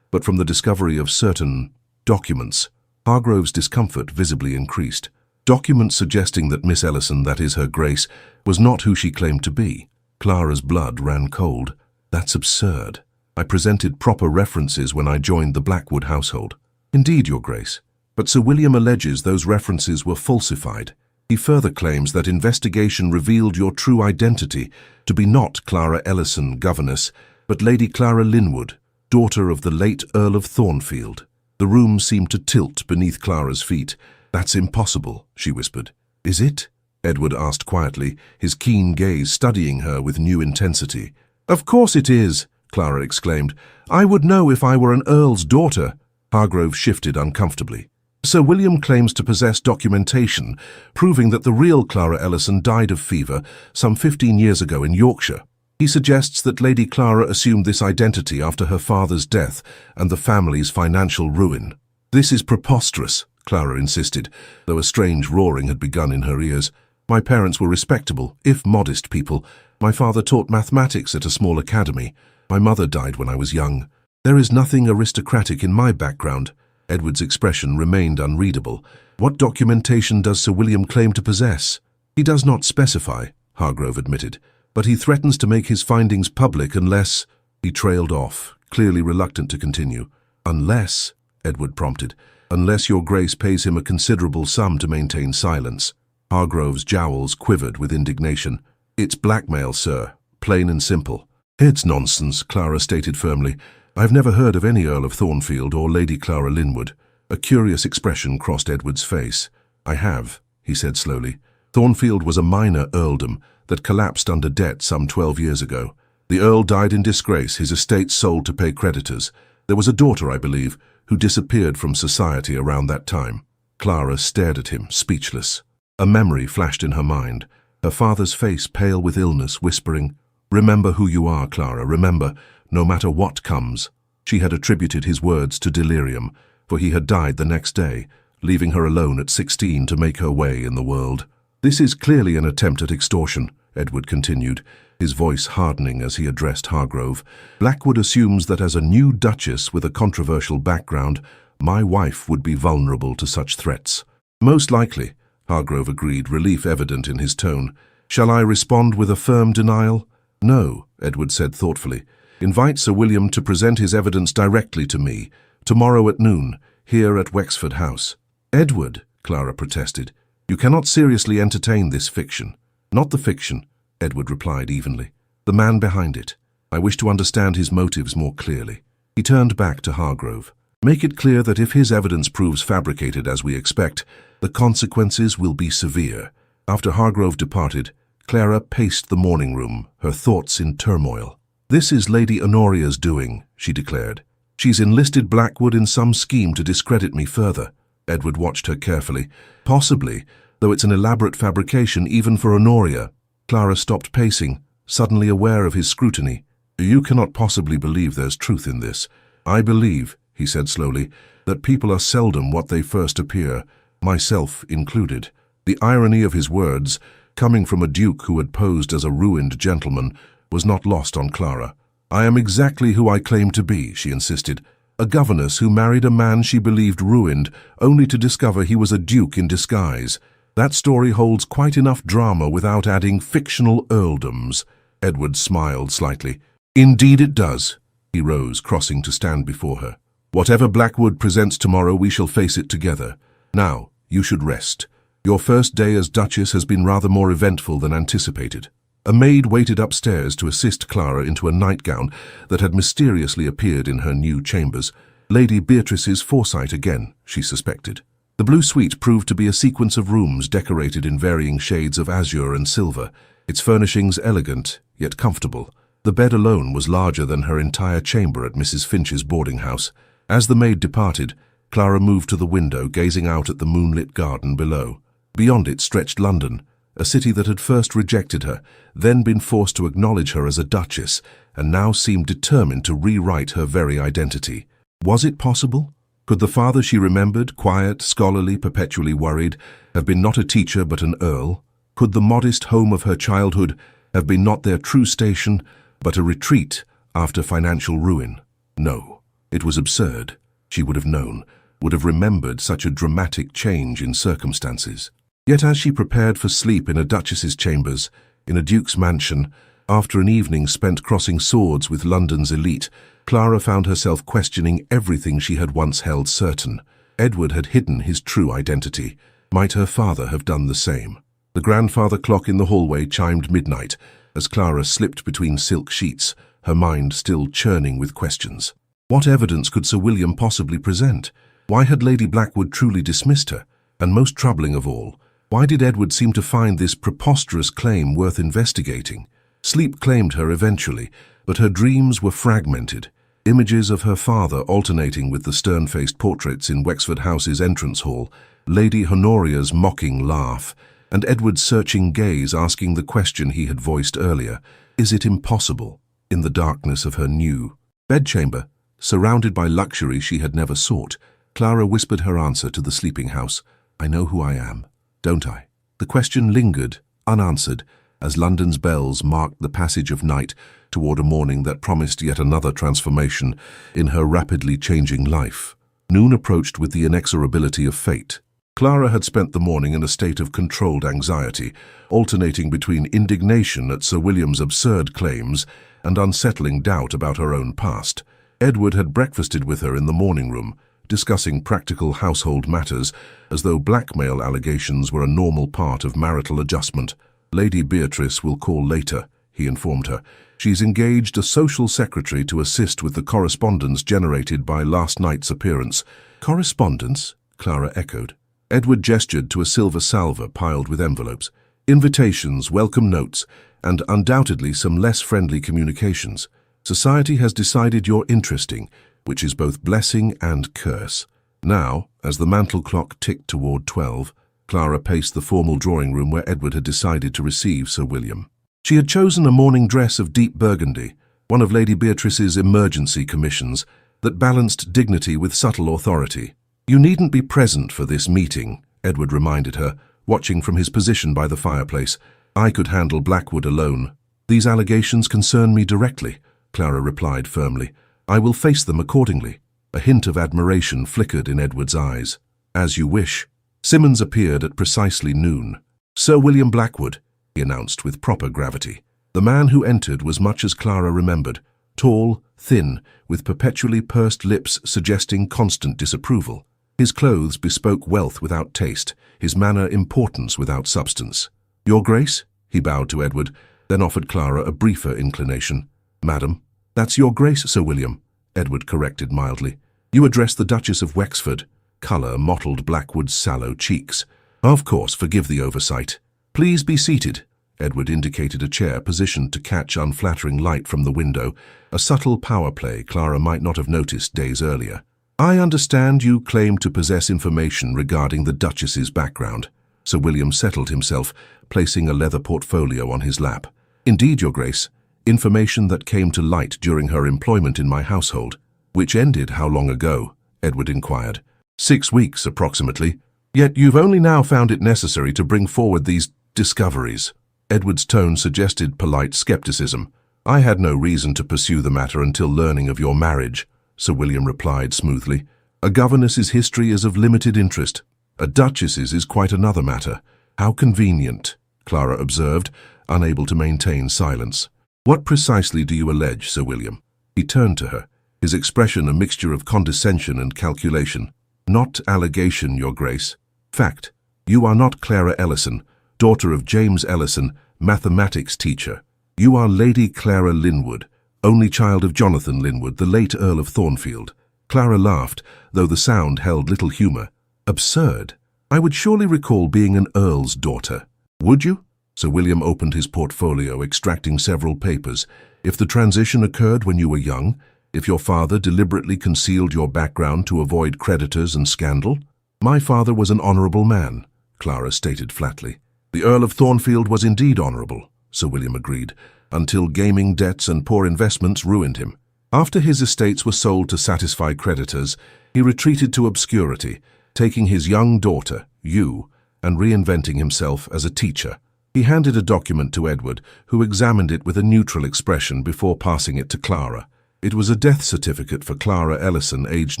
but from the discovery of certain documents. Hargrove's discomfort visibly increased. Documents suggesting that Miss Ellison, that is Her Grace, was not who she claimed to be. Clara's blood ran cold. That's absurd. I presented proper references when I joined the Blackwood household. Indeed, Your Grace. But Sir William alleges those references were falsified. He further claims that investigation revealed your true identity to be not Clara Ellison, governess, but Lady Clara Linwood, daughter of the late Earl of Thornfield. The room seemed to tilt beneath Clara's feet. That's impossible, she whispered. Is it? Edward asked quietly, his keen gaze studying her with new intensity. Of course it is, Clara exclaimed. I would know if I were an earl's daughter. Hargrove shifted uncomfortably. Sir William claims to possess documentation proving that the real Clara Ellison died of fever some 15 years ago in Yorkshire. He suggests that Lady Clara assumed this identity after her father's death and the family's financial ruin. This is preposterous, Clara insisted, though a strange roaring had begun in her ears. My parents were respectable, if modest people. My father taught mathematics at a small academy. My mother died when I was young. There is nothing aristocratic in my background. Edward's expression remained unreadable. What documentation does Sir William claim to possess? He does not specify, Hargrove admitted, but he threatens to make his findings public unless... He trailed off, clearly reluctant to continue. Unless, Edward prompted, unless your Grace pays him a considerable sum to maintain silence. Hargrove's jowls quivered with indignation. It's blackmail, sir, plain and simple. It's nonsense, Clara stated firmly. I've never heard of any Earl of Thornfield or Lady Clara Linwood. A curious expression crossed Edward's face. I have, he said slowly. Thornfield was a minor earldom that collapsed under debt some 12 years ago. The Earl died in disgrace, his estate sold to pay creditors. There was a daughter, I believe, who disappeared from society around that time. Clara stared at him, speechless. A memory flashed in her mind, her father's face pale with illness, whispering, Remember who you are, Clara, remember, no matter what comes. She had attributed his words to delirium, for he had died the next day, leaving her alone at 16 to make her way in the world. This is clearly an attempt at extortion, Edward continued, his voice hardening as he addressed Hargrove. Blackwood assumes that as a new duchess with a controversial background, my wife would be vulnerable to such threats. Most likely, Hargrove agreed, relief evident in his tone. Shall I respond with a firm denial? No, Edward said thoughtfully. Invite Sir William to present his evidence directly to me, tomorrow at noon, here at Wexford House. Edward, Clara protested, you cannot seriously entertain this fiction. Not the fiction, Edward replied evenly. The man behind it. I wish to understand his motives more clearly. He turned back to Hargrove. Make it clear that if his evidence proves fabricated as we expect, the consequences will be severe. After Hargrove departed, Clara paced the morning room, her thoughts in turmoil. This is Lady Honoria's doing, she declared. She's enlisted Blackwood in some scheme to discredit me further. Edward watched her carefully. Possibly, though it's an elaborate fabrication even for Honoria. Clara stopped pacing, suddenly aware of his scrutiny. You cannot possibly believe there's truth in this. I believe, he said slowly, that people are seldom what they first appear, myself included. The irony of his words, coming from a duke who had posed as a ruined gentleman, was not lost on Clara. I am exactly who I claim to be, she insisted. A governess who married a man she believed ruined, only to discover he was a duke in disguise. That story holds quite enough drama without adding fictional earldoms. Edward smiled slightly. Indeed it does. He rose, crossing to stand before her. Whatever Blackwood presents tomorrow, we shall face it together. Now, you should rest. Your first day as Duchess has been rather more eventful than anticipated. A maid waited upstairs to assist Clara into a nightgown that had mysteriously appeared in her new chambers. Lady Beatrice's foresight again, she suspected. The blue suite proved to be a sequence of rooms decorated in varying shades of azure and silver, its furnishings elegant, yet comfortable. The bed alone was larger than her entire chamber at Mrs. Finch's boarding house. As the maid departed, Clara moved to the window, gazing out at the moonlit garden below. Beyond it stretched London, a city that had first rejected her, then been forced to acknowledge her as a duchess, and now seemed determined to rewrite her very identity. Was it possible? Could the father she remembered, quiet, scholarly, perpetually worried, have been not a teacher but an earl? Could the modest home of her childhood have been not their true station, but a retreat after financial ruin? No, it was absurd. She would have known, would have remembered such a dramatic change in circumstances. Yet as she prepared for sleep in a duchess's chambers, in a duke's mansion, after an evening spent crossing swords with London's elite, Clara found herself questioning everything she had once held certain. Edward had hidden his true identity. Might her father have done the same? The grandfather clock in the hallway chimed midnight as Clara slipped between silk sheets, her mind still churning with questions. What evidence could Sir William possibly present? Why had Lady Blackwood truly dismissed her? And most troubling of all, why did Edward seem to find this preposterous claim worth investigating? Sleep claimed her eventually, but her dreams were fragmented. Images of her father alternating with the stern-faced portraits in Wexford House's entrance hall, Lady Honoria's mocking laugh, and Edward's searching gaze asking the question he had voiced earlier, is it impossible? In the darkness of her new bedchamber, surrounded by luxury she had never sought, Clara whispered her answer to the sleeping house. I know who I am, don't I? The question lingered, unanswered, as London's bells marked the passage of night toward a morning that promised yet another transformation in her rapidly changing life. Noon approached with the inexorability of fate. Clara had spent the morning in a state of controlled anxiety, alternating between indignation at Sir William's absurd claims and unsettling doubt about her own past. Edward had breakfasted with her in the morning room, discussing practical household matters as though blackmail allegations were a normal part of marital adjustment. Lady Beatrice will call later, he informed her. She's engaged a social secretary to assist with the correspondence generated by last night's appearance. Correspondence? Clara echoed. Edward gestured to a silver salver piled with envelopes. Invitations, welcome notes, and undoubtedly some less friendly communications. Society has decided you're interesting, which is both blessing and curse. Now, as the mantel clock ticked toward 12, Clara paced the formal drawing room where Edward had decided to receive Sir William. She had chosen a morning dress of deep burgundy, one of Lady Beatrice's emergency commissions, that balanced dignity with subtle authority. You needn't be present for this meeting, Edward reminded her, watching from his position by the fireplace. I could handle Blackwood alone. These allegations concern me directly, Clara replied firmly. I will face them accordingly. A hint of admiration flickered in Edward's eyes. As you wish. Simmons appeared at precisely noon. Sir William Blackwood, he announced with proper gravity. The man who entered was much as Clara remembered, tall, thin, with perpetually pursed lips suggesting constant disapproval. His clothes bespoke wealth without taste, his manner importance without substance. Your Grace? He bowed to Edward, then offered Clara a briefer inclination. Madam. That's Your Grace, Sir William, Edward corrected mildly. You address the Duchess of Wexford. Colour mottled Blackwood's sallow cheeks. Of course, forgive the oversight. Please be seated. Edward indicated a chair positioned to catch unflattering light from the window, a subtle power play Clara might not have noticed days earlier. I understand you claim to possess information regarding the Duchess's background. Sir William settled himself, placing a leather portfolio on his lap. Indeed, Your Grace. Information that came to light during her employment in my household. Which ended how long ago? Edward inquired. 6 weeks, approximately. Yet you've only now found it necessary to bring forward these discoveries. Edward's tone suggested polite skepticism. I had no reason to pursue the matter until learning of your marriage. Sir William replied smoothly. A governess's history is of limited interest. A duchess's is quite another matter. How convenient, Clara observed, unable to maintain silence. What precisely do you allege, Sir William? He turned to her, his expression a mixture of condescension and calculation. Not allegation, Your Grace. Fact. You are not Clara Ellison, daughter of James Ellison, mathematics teacher. You are Lady Clara Linwood, only child of Jonathan Linwood, the late Earl of Thornfield. Clara laughed, though the sound held little humour. Absurd. I would surely recall being an earl's daughter. Would you? Sir William opened his portfolio, extracting several papers. If the transition occurred when you were young, if your father deliberately concealed your background to avoid creditors and scandal? My father was an honourable man, Clara stated flatly. The Earl of Thornfield was indeed honourable, Sir William agreed, until gaming debts and poor investments ruined him. After his estates were sold to satisfy creditors, he retreated to obscurity, taking his young daughter, you, and reinventing himself as a teacher. He handed a document to Edward, who examined it with a neutral expression before passing it to Clara. It was a death certificate for Clara Ellison, aged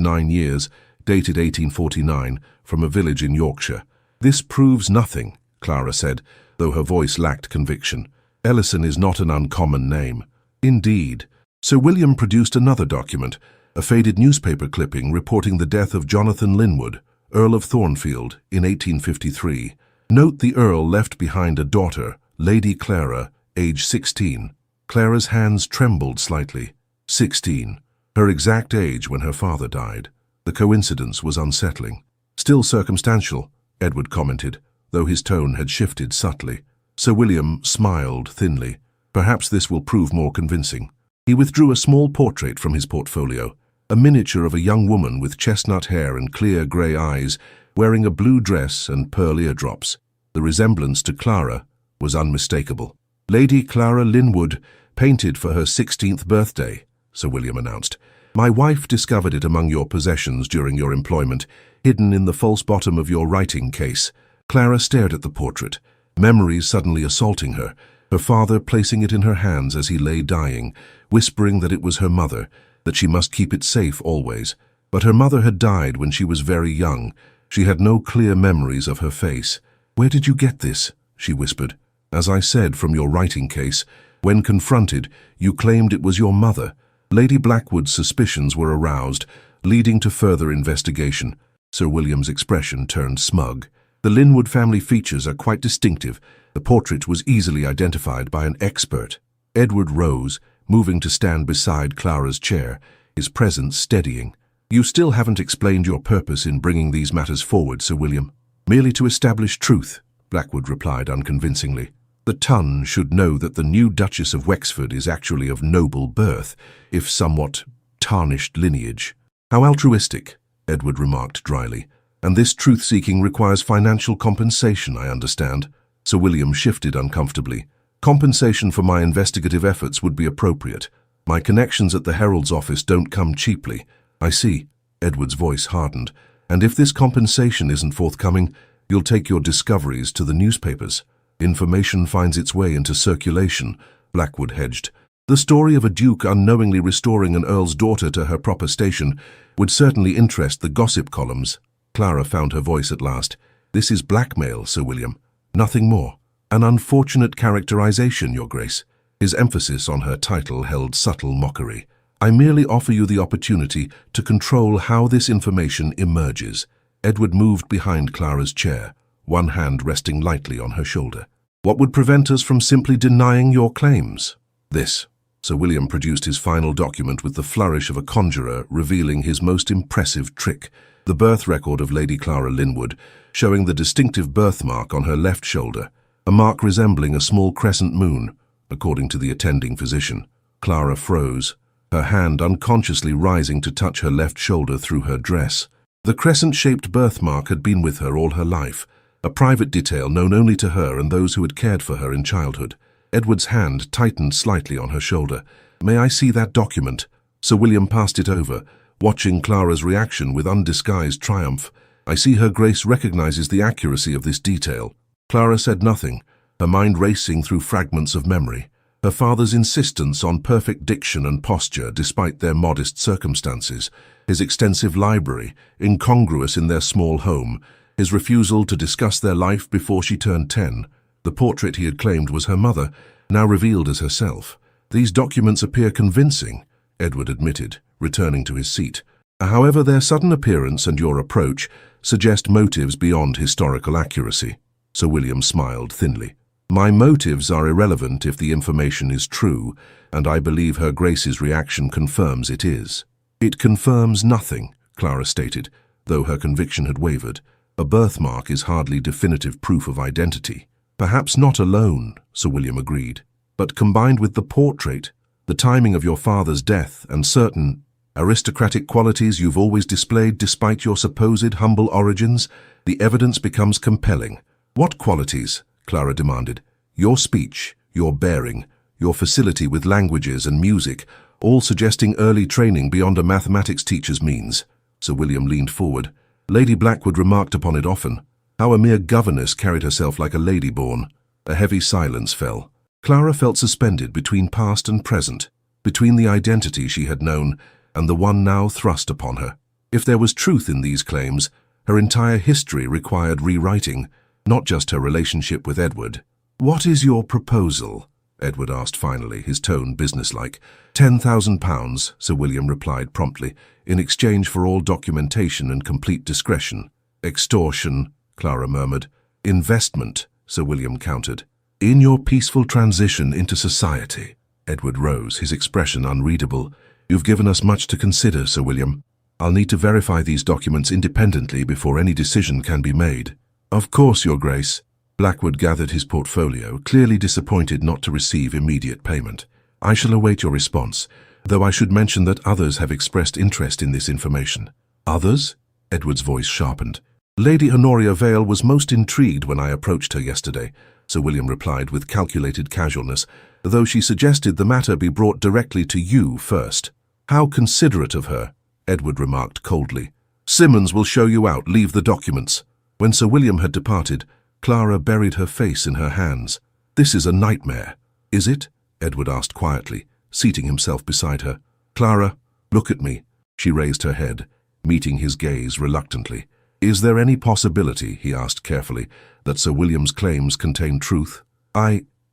9 years, dated 1849, from a village in Yorkshire. This proves nothing, Clara said, though her voice lacked conviction. Ellison is not an uncommon name. Indeed. Sir William produced another document, a faded newspaper clipping reporting the death of Jonathan Linwood, Earl of Thornfield, in 1853. Note the Earl left behind a daughter, Lady Clara, age 16. Clara's hands trembled slightly. 16. Her exact age when her father died. The coincidence was unsettling. Still circumstantial, Edward commented, though his tone had shifted subtly. Sir William smiled thinly. Perhaps this will prove more convincing. He withdrew a small portrait from his portfolio, a miniature of a young woman with chestnut hair and clear grey eyes, wearing a blue dress and pearl eardrops. The resemblance to Clara was unmistakable. Lady Clara Linwood, painted for her 16th birthday, Sir William announced. My wife discovered it among your possessions during your employment, hidden in the false bottom of your writing case. Clara stared at the portrait, memories suddenly assaulting her, her father placing it in her hands as he lay dying, whispering that it was her mother, that she must keep it safe always. But her mother had died when she was very young. She had no clear memories of her face. Where did you get this? She whispered. As I said, from your writing case. When confronted, you claimed it was your mother. Lady Blackwood's suspicions were aroused, leading to further investigation. Sir William's expression turned smug. The Linwood family features are quite distinctive. The portrait was easily identified by an expert. Edward rose, moving to stand beside Clara's chair, his presence steadying. You still haven't explained your purpose in bringing these matters forward, Sir William. Merely to establish truth, Blackwood replied unconvincingly. The Ton should know that the new Duchess of Wexford is actually of noble birth, if somewhat tarnished lineage. How altruistic, Edward remarked dryly. And this truth-seeking requires financial compensation, I understand. Sir William shifted uncomfortably. Compensation for my investigative efforts would be appropriate. My connections at the Herald's office don't come cheaply. I see. Edward's voice hardened. And if this compensation isn't forthcoming, you'll take your discoveries to the newspapers. Information finds its way into circulation, Blackwood hedged. The story of a duke unknowingly restoring an earl's daughter to her proper station would certainly interest the gossip columns. Clara found her voice at last. This is blackmail, Sir William. Nothing more. An unfortunate characterization, Your Grace. His emphasis on her title held subtle mockery. I merely offer you the opportunity to control how this information emerges. Edward moved behind Clara's chair, one hand resting lightly on her shoulder. What would prevent us from simply denying your claims? This. Sir William produced his final document with the flourish of a conjurer, revealing his most impressive trick, the birth record of Lady Clara Linwood, showing the distinctive birthmark on her left shoulder, a mark resembling a small crescent moon, according to the attending physician. Clara froze, her hand unconsciously rising to touch her left shoulder through her dress. The crescent-shaped birthmark had been with her all her life, a private detail known only to her and those who had cared for her in childhood. Edward's hand tightened slightly on her shoulder. May I see that document? Sir William passed it over, watching Clara's reaction with undisguised triumph. I see Her Grace recognizes the accuracy of this detail. Clara said nothing, her mind racing through fragments of memory. Her father's insistence on perfect diction and posture despite their modest circumstances, his extensive library, incongruous in their small home, his refusal to discuss their life before she turned 10, the portrait he had claimed was her mother, now revealed as herself. These documents appear convincing, Edward admitted, returning to his seat. However, their sudden appearance and your approach suggest motives beyond historical accuracy. Sir William smiled thinly. My motives are irrelevant if the information is true, and I believe Her Grace's reaction confirms it is. It confirms nothing, Clara stated, though her conviction had wavered. A birthmark is hardly definitive proof of identity. Perhaps not alone, Sir William agreed, but combined with the portrait, the timing of your father's death, and certain aristocratic qualities you've always displayed despite your supposed humble origins, the evidence becomes compelling. What qualities? Clara demanded. Your speech, your bearing, your facility with languages and music, all suggesting early training beyond a mathematics teacher's means. Sir William leaned forward. Lady Blackwood remarked upon it often, how a mere governess carried herself like a lady born. A heavy silence fell. Clara felt suspended between past and present, between the identity she had known and the one now thrust upon her. If there was truth in these claims, her entire history required rewriting, not just her relationship with Edward. What is your proposal? Edward asked finally, his tone businesslike. £10,000, Sir William replied promptly, in exchange for all documentation and complete discretion. Extortion, Clara murmured. Investment, Sir William countered. In your peaceful transition into society. Edward rose, his expression unreadable. You've given us much to consider, Sir William. I'll need to verify these documents independently before any decision can be made. Of course, Your Grace. Blackwood gathered his portfolio, clearly disappointed not to receive immediate payment. I shall await your response, though I should mention that others have expressed interest in this information. Others? Edward's voice sharpened. Lady Honoria Vale was most intrigued when I approached her yesterday, Sir William replied with calculated casualness, though she suggested the matter be brought directly to you first. How considerate of her, Edward remarked coldly. Simmons will show you out. Leave the documents. When Sir William had departed, Clara buried her face in her hands. This is a nightmare. Is it? Edward asked quietly, seating himself beside her. Clara, look at me. She raised her head, meeting his gaze reluctantly. Is there any possibility, he asked carefully, that Sir William's claims contain truth?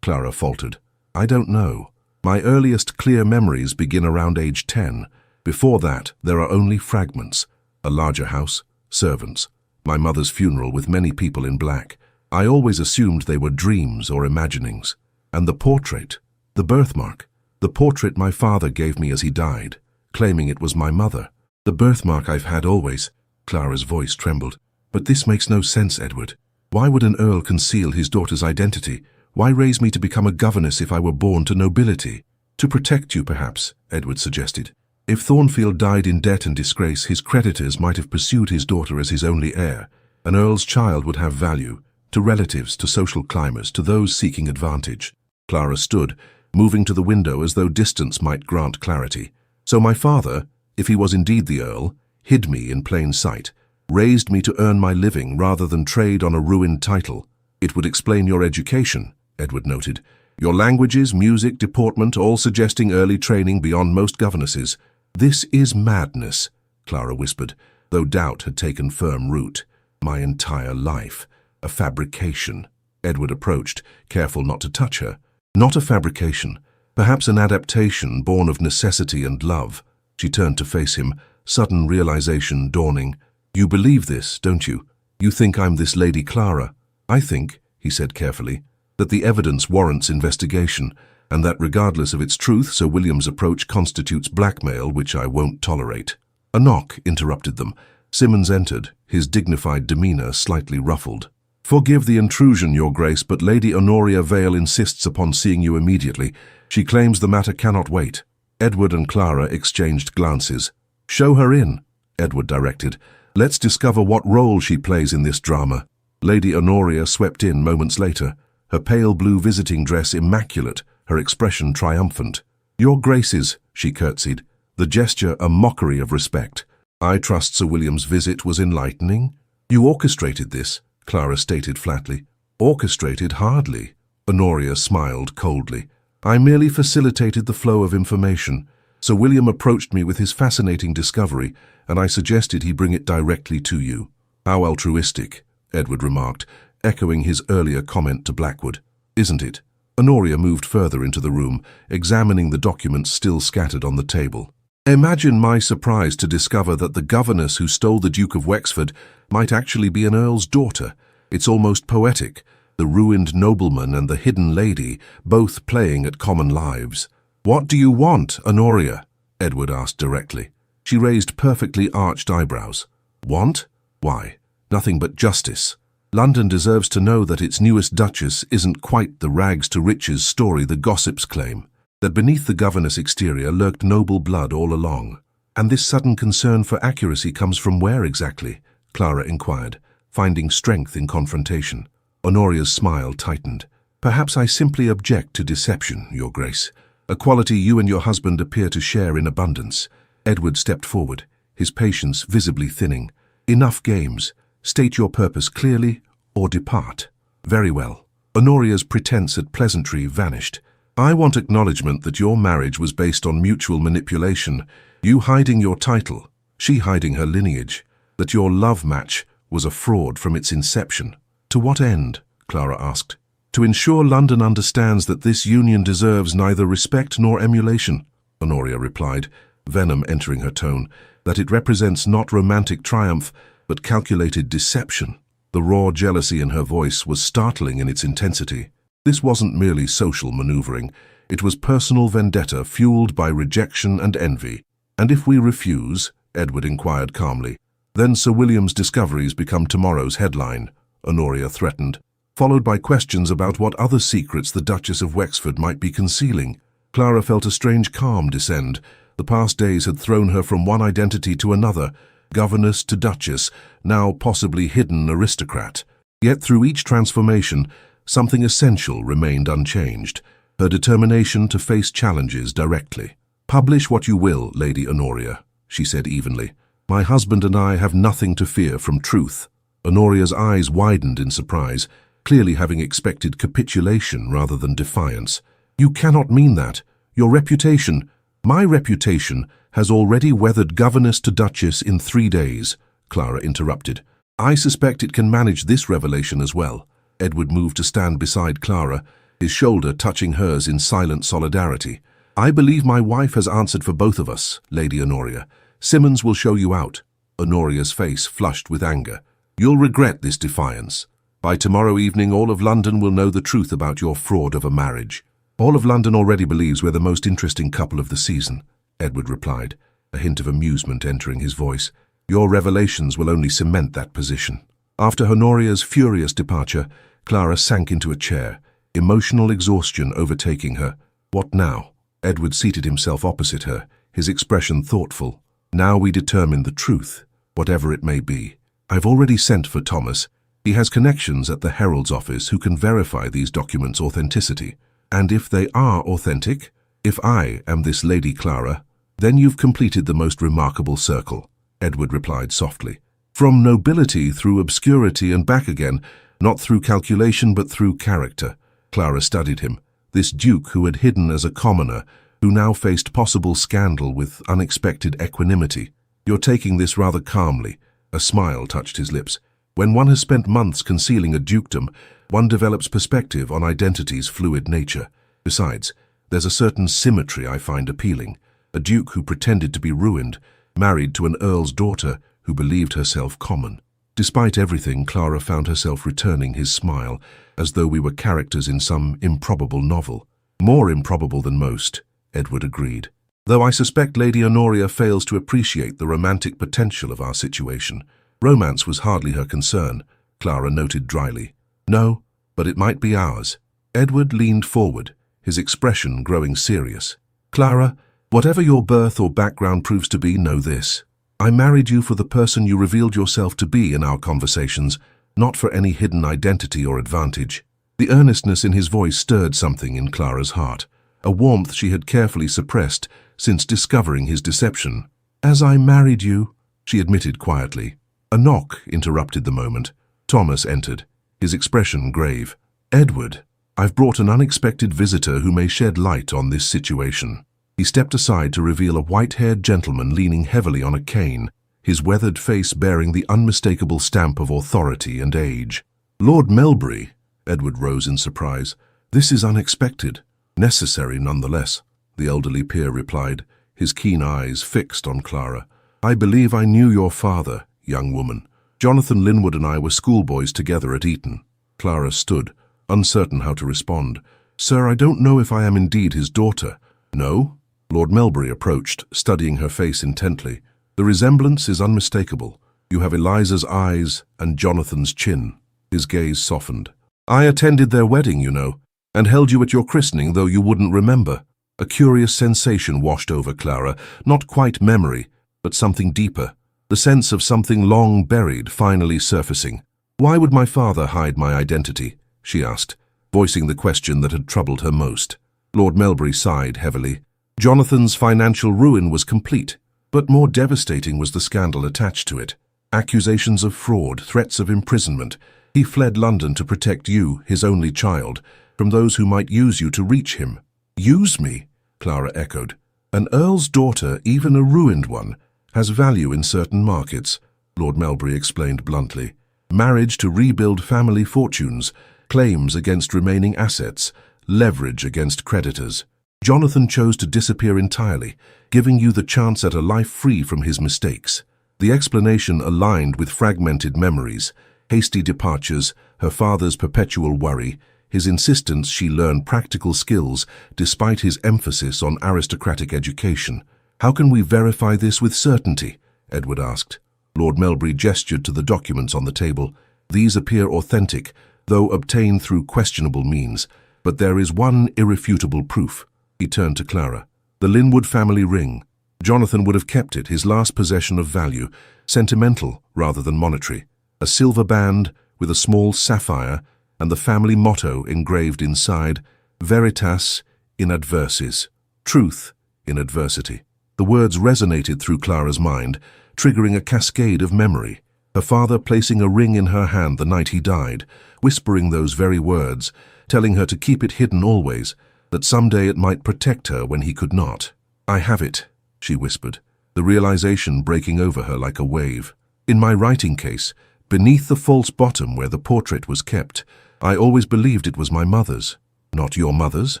Clara faltered. I don't know. My earliest clear memories begin around age 10. Before that, there are only fragments. A larger house, servants, my mother's funeral with many people in black. I always assumed they were dreams or imaginings. And the portrait, the birthmark, the portrait my father gave me as he died, claiming it was my mother. The birthmark I've had always. Clara's voice trembled. But this makes no sense, Edward. Why would an earl conceal his daughter's identity? Why raise me to become a governess if I were born to nobility? To protect you, perhaps, Edward suggested. If Thornfield died in debt and disgrace, his creditors might have pursued his daughter as his only heir. An earl's child would have value, to relatives, to social climbers, to those seeking advantage. Clara stood, moving to the window as though distance might grant clarity. So my father, if he was indeed the earl, hid me in plain sight, raised me to earn my living rather than trade on a ruined title. It would explain your education, Edward noted. Your languages, music, deportment, all suggesting early training beyond most governesses. This is madness, Clara whispered, though doubt had taken firm root. My entire life. A fabrication. Edward approached, careful not to touch her. Not a fabrication. Perhaps an adaptation born of necessity and love. She turned to face him, sudden realization dawning. You believe this, don't you? You think I'm this Lady Clara? I think, he said carefully, that the evidence warrants investigation, and that regardless of its truth, Sir William's approach constitutes blackmail which I won't tolerate. A knock interrupted them. Simmons entered, his dignified demeanor slightly ruffled. Forgive the intrusion, Your Grace, but Lady Honoria Vale insists upon seeing you immediately. She claims the matter cannot wait. Edward and Clara exchanged glances. Show her in, Edward directed. Let's discover what role she plays in this drama. Lady Honoria swept in moments later, her pale blue visiting dress immaculate, her expression triumphant. Your Graces, she curtsied, the gesture a mockery of respect. I trust Sir William's visit was enlightening. You orchestrated this, Clara stated flatly. Orchestrated hardly. Honoria smiled coldly. I merely facilitated the flow of information. Sir William approached me with his fascinating discovery, and I suggested he bring it directly to you. How altruistic, Edward remarked, echoing his earlier comment to Blackwood. Isn't it? Honoria moved further into the room, examining the documents still scattered on the table. Imagine my surprise to discover that the governess who stole the Duke of Wexford might actually be an earl's daughter. It's almost poetic. The ruined nobleman and the hidden lady, both playing at common lives. What do you want, Honoria? Edward asked directly. She raised perfectly arched eyebrows. Want? Why? Nothing but justice. London deserves to know that its newest duchess isn't quite the rags-to-riches story the gossips claim, that beneath the governess exterior lurked noble blood all along. And this sudden concern for accuracy comes from where exactly? Clara inquired, finding strength in confrontation. Honoria's smile tightened. Perhaps I simply object to deception, Your Grace, a quality you and your husband appear to share in abundance. Edward stepped forward, his patience visibly thinning. Enough games. State your purpose clearly, or depart. Very well. Honoria's pretense at pleasantry vanished. I want acknowledgement that your marriage was based on mutual manipulation, you hiding your title, she hiding her lineage, that your love match was a fraud from its inception. To what end? Clara asked. To ensure London understands that this union deserves neither respect nor emulation, Honoria replied, venom entering her tone, that it represents not romantic triumph, but calculated deception. The raw jealousy in her voice was startling in its intensity. This wasn't merely social maneuvering, it was personal vendetta fueled by rejection and envy. And if we refuse, Edward inquired calmly, then Sir William's discoveries become tomorrow's headline, Honoria threatened, followed by questions about what other secrets the Duchess of Wexford might be concealing. Clara felt a strange calm descend. The past days had thrown her from one identity to another, governess to duchess, now possibly hidden aristocrat. Yet through each transformation, something essential remained unchanged, her determination to face challenges directly. Publish what you will, Lady Honoria, she said evenly. My husband and I have nothing to fear from truth. Honoria's eyes widened in surprise, clearly having expected capitulation rather than defiance. You cannot mean that. Your reputation, my reputation, has already weathered governess to duchess in 3 days, Clara interrupted. I suspect it can manage this revelation as well. Edward moved to stand beside Clara, his shoulder touching hers in silent solidarity. I believe my wife has answered for both of us, Lady Honoria. Simmons will show you out. Honoria's face flushed with anger. You'll regret this defiance. By tomorrow evening, all of London will know the truth about your fraud of a marriage. All of London already believes we're the most interesting couple of the season, Edward replied, a hint of amusement entering his voice. Your revelations will only cement that position. After Honoria's furious departure, Clara sank into a chair, emotional exhaustion overtaking her. What now? Edward seated himself opposite her, his expression thoughtful. Now we determine the truth, whatever it may be. I've already sent for Thomas. He has connections at the Herald's office who can verify these documents' authenticity. And if they are authentic, if I am this Lady Clara, then you've completed the most remarkable circle, Edward replied softly. From nobility through obscurity and back again, not through calculation but through character. Clara studied him, this duke who had hidden as a commoner, who now faced possible scandal with unexpected equanimity. You're taking this rather calmly. A smile touched his lips. When one has spent months concealing a dukedom, one develops perspective on identity's fluid nature. Besides, there's a certain symmetry I find appealing. A duke who pretended to be ruined, married to an earl's daughter who believed herself common. Despite everything, Clara found herself returning his smile, as though we were characters in some improbable novel. More improbable than most, Edward agreed. Though I suspect Lady Honoria fails to appreciate the romantic potential of our situation. Romance was hardly her concern, Clara noted dryly. No, but it might be ours. Edward leaned forward, his expression growing serious. Clara, whatever your birth or background proves to be, know this. I married you for the person you revealed yourself to be in our conversations, not for any hidden identity or advantage. The earnestness in his voice stirred something in Clara's heart, a warmth she had carefully suppressed since discovering his deception. As I married you, she admitted quietly. A knock interrupted the moment. Thomas entered, his expression grave. Edward, I've brought an unexpected visitor who may shed light on this situation." He stepped aside to reveal a white-haired gentleman leaning heavily on a cane, his weathered face bearing the unmistakable stamp of authority and age. "Lord Melbury," Edward rose in surprise. "This is unexpected." "Necessary nonetheless," the elderly peer replied, his keen eyes fixed on Clara. "I believe I knew your father, young woman. Jonathan Linwood and I were schoolboys together at Eton." Clara stood, uncertain how to respond. "Sir, I don't know if I am indeed his daughter." "No?" Lord Melbury approached, studying her face intently. "The resemblance is unmistakable. You have Eliza's eyes and Jonathan's chin." His gaze softened. "I attended their wedding, you know, and held you at your christening, though you wouldn't remember." A curious sensation washed over Clara, not quite memory, but something deeper, the sense of something long buried finally surfacing. "Why would my father hide my identity?" she asked, voicing the question that had troubled her most. Lord Melbury sighed heavily. Jonathan's financial ruin was complete, but more devastating was the scandal attached to it. Accusations of fraud, threats of imprisonment. He fled London to protect you, his only child, from those who might use you to reach him. "Use me?" Clara echoed. "An earl's daughter, even a ruined one, has value in certain markets," Lord Melbury explained bluntly. "Marriage to rebuild family fortunes, claims against remaining assets, leverage against creditors. Jonathan chose to disappear entirely, giving you the chance at a life free from his mistakes." The explanation aligned with fragmented memories, hasty departures, her father's perpetual worry, his insistence she learn practical skills despite his emphasis on aristocratic education. "How can we verify this with certainty?" Edward asked. Lord Melbury gestured to the documents on the table. "These appear authentic, though obtained through questionable means, but there is one irrefutable proof." He turned to Clara. "The Linwood family ring. Jonathan would have kept it, his last possession of value, sentimental rather than monetary. A silver band with a small sapphire and the family motto engraved inside, Veritas in adversis, truth in adversity." The words resonated through Clara's mind, triggering a cascade of memory. Her father placing a ring in her hand the night he died, whispering those very words, telling her to keep it hidden always, that someday it might protect her when he could not. "I have it," she whispered, the realization breaking over her like a wave. "In my writing case, beneath the false bottom where the portrait was kept, I always believed it was my mother's." "Not your mother's?"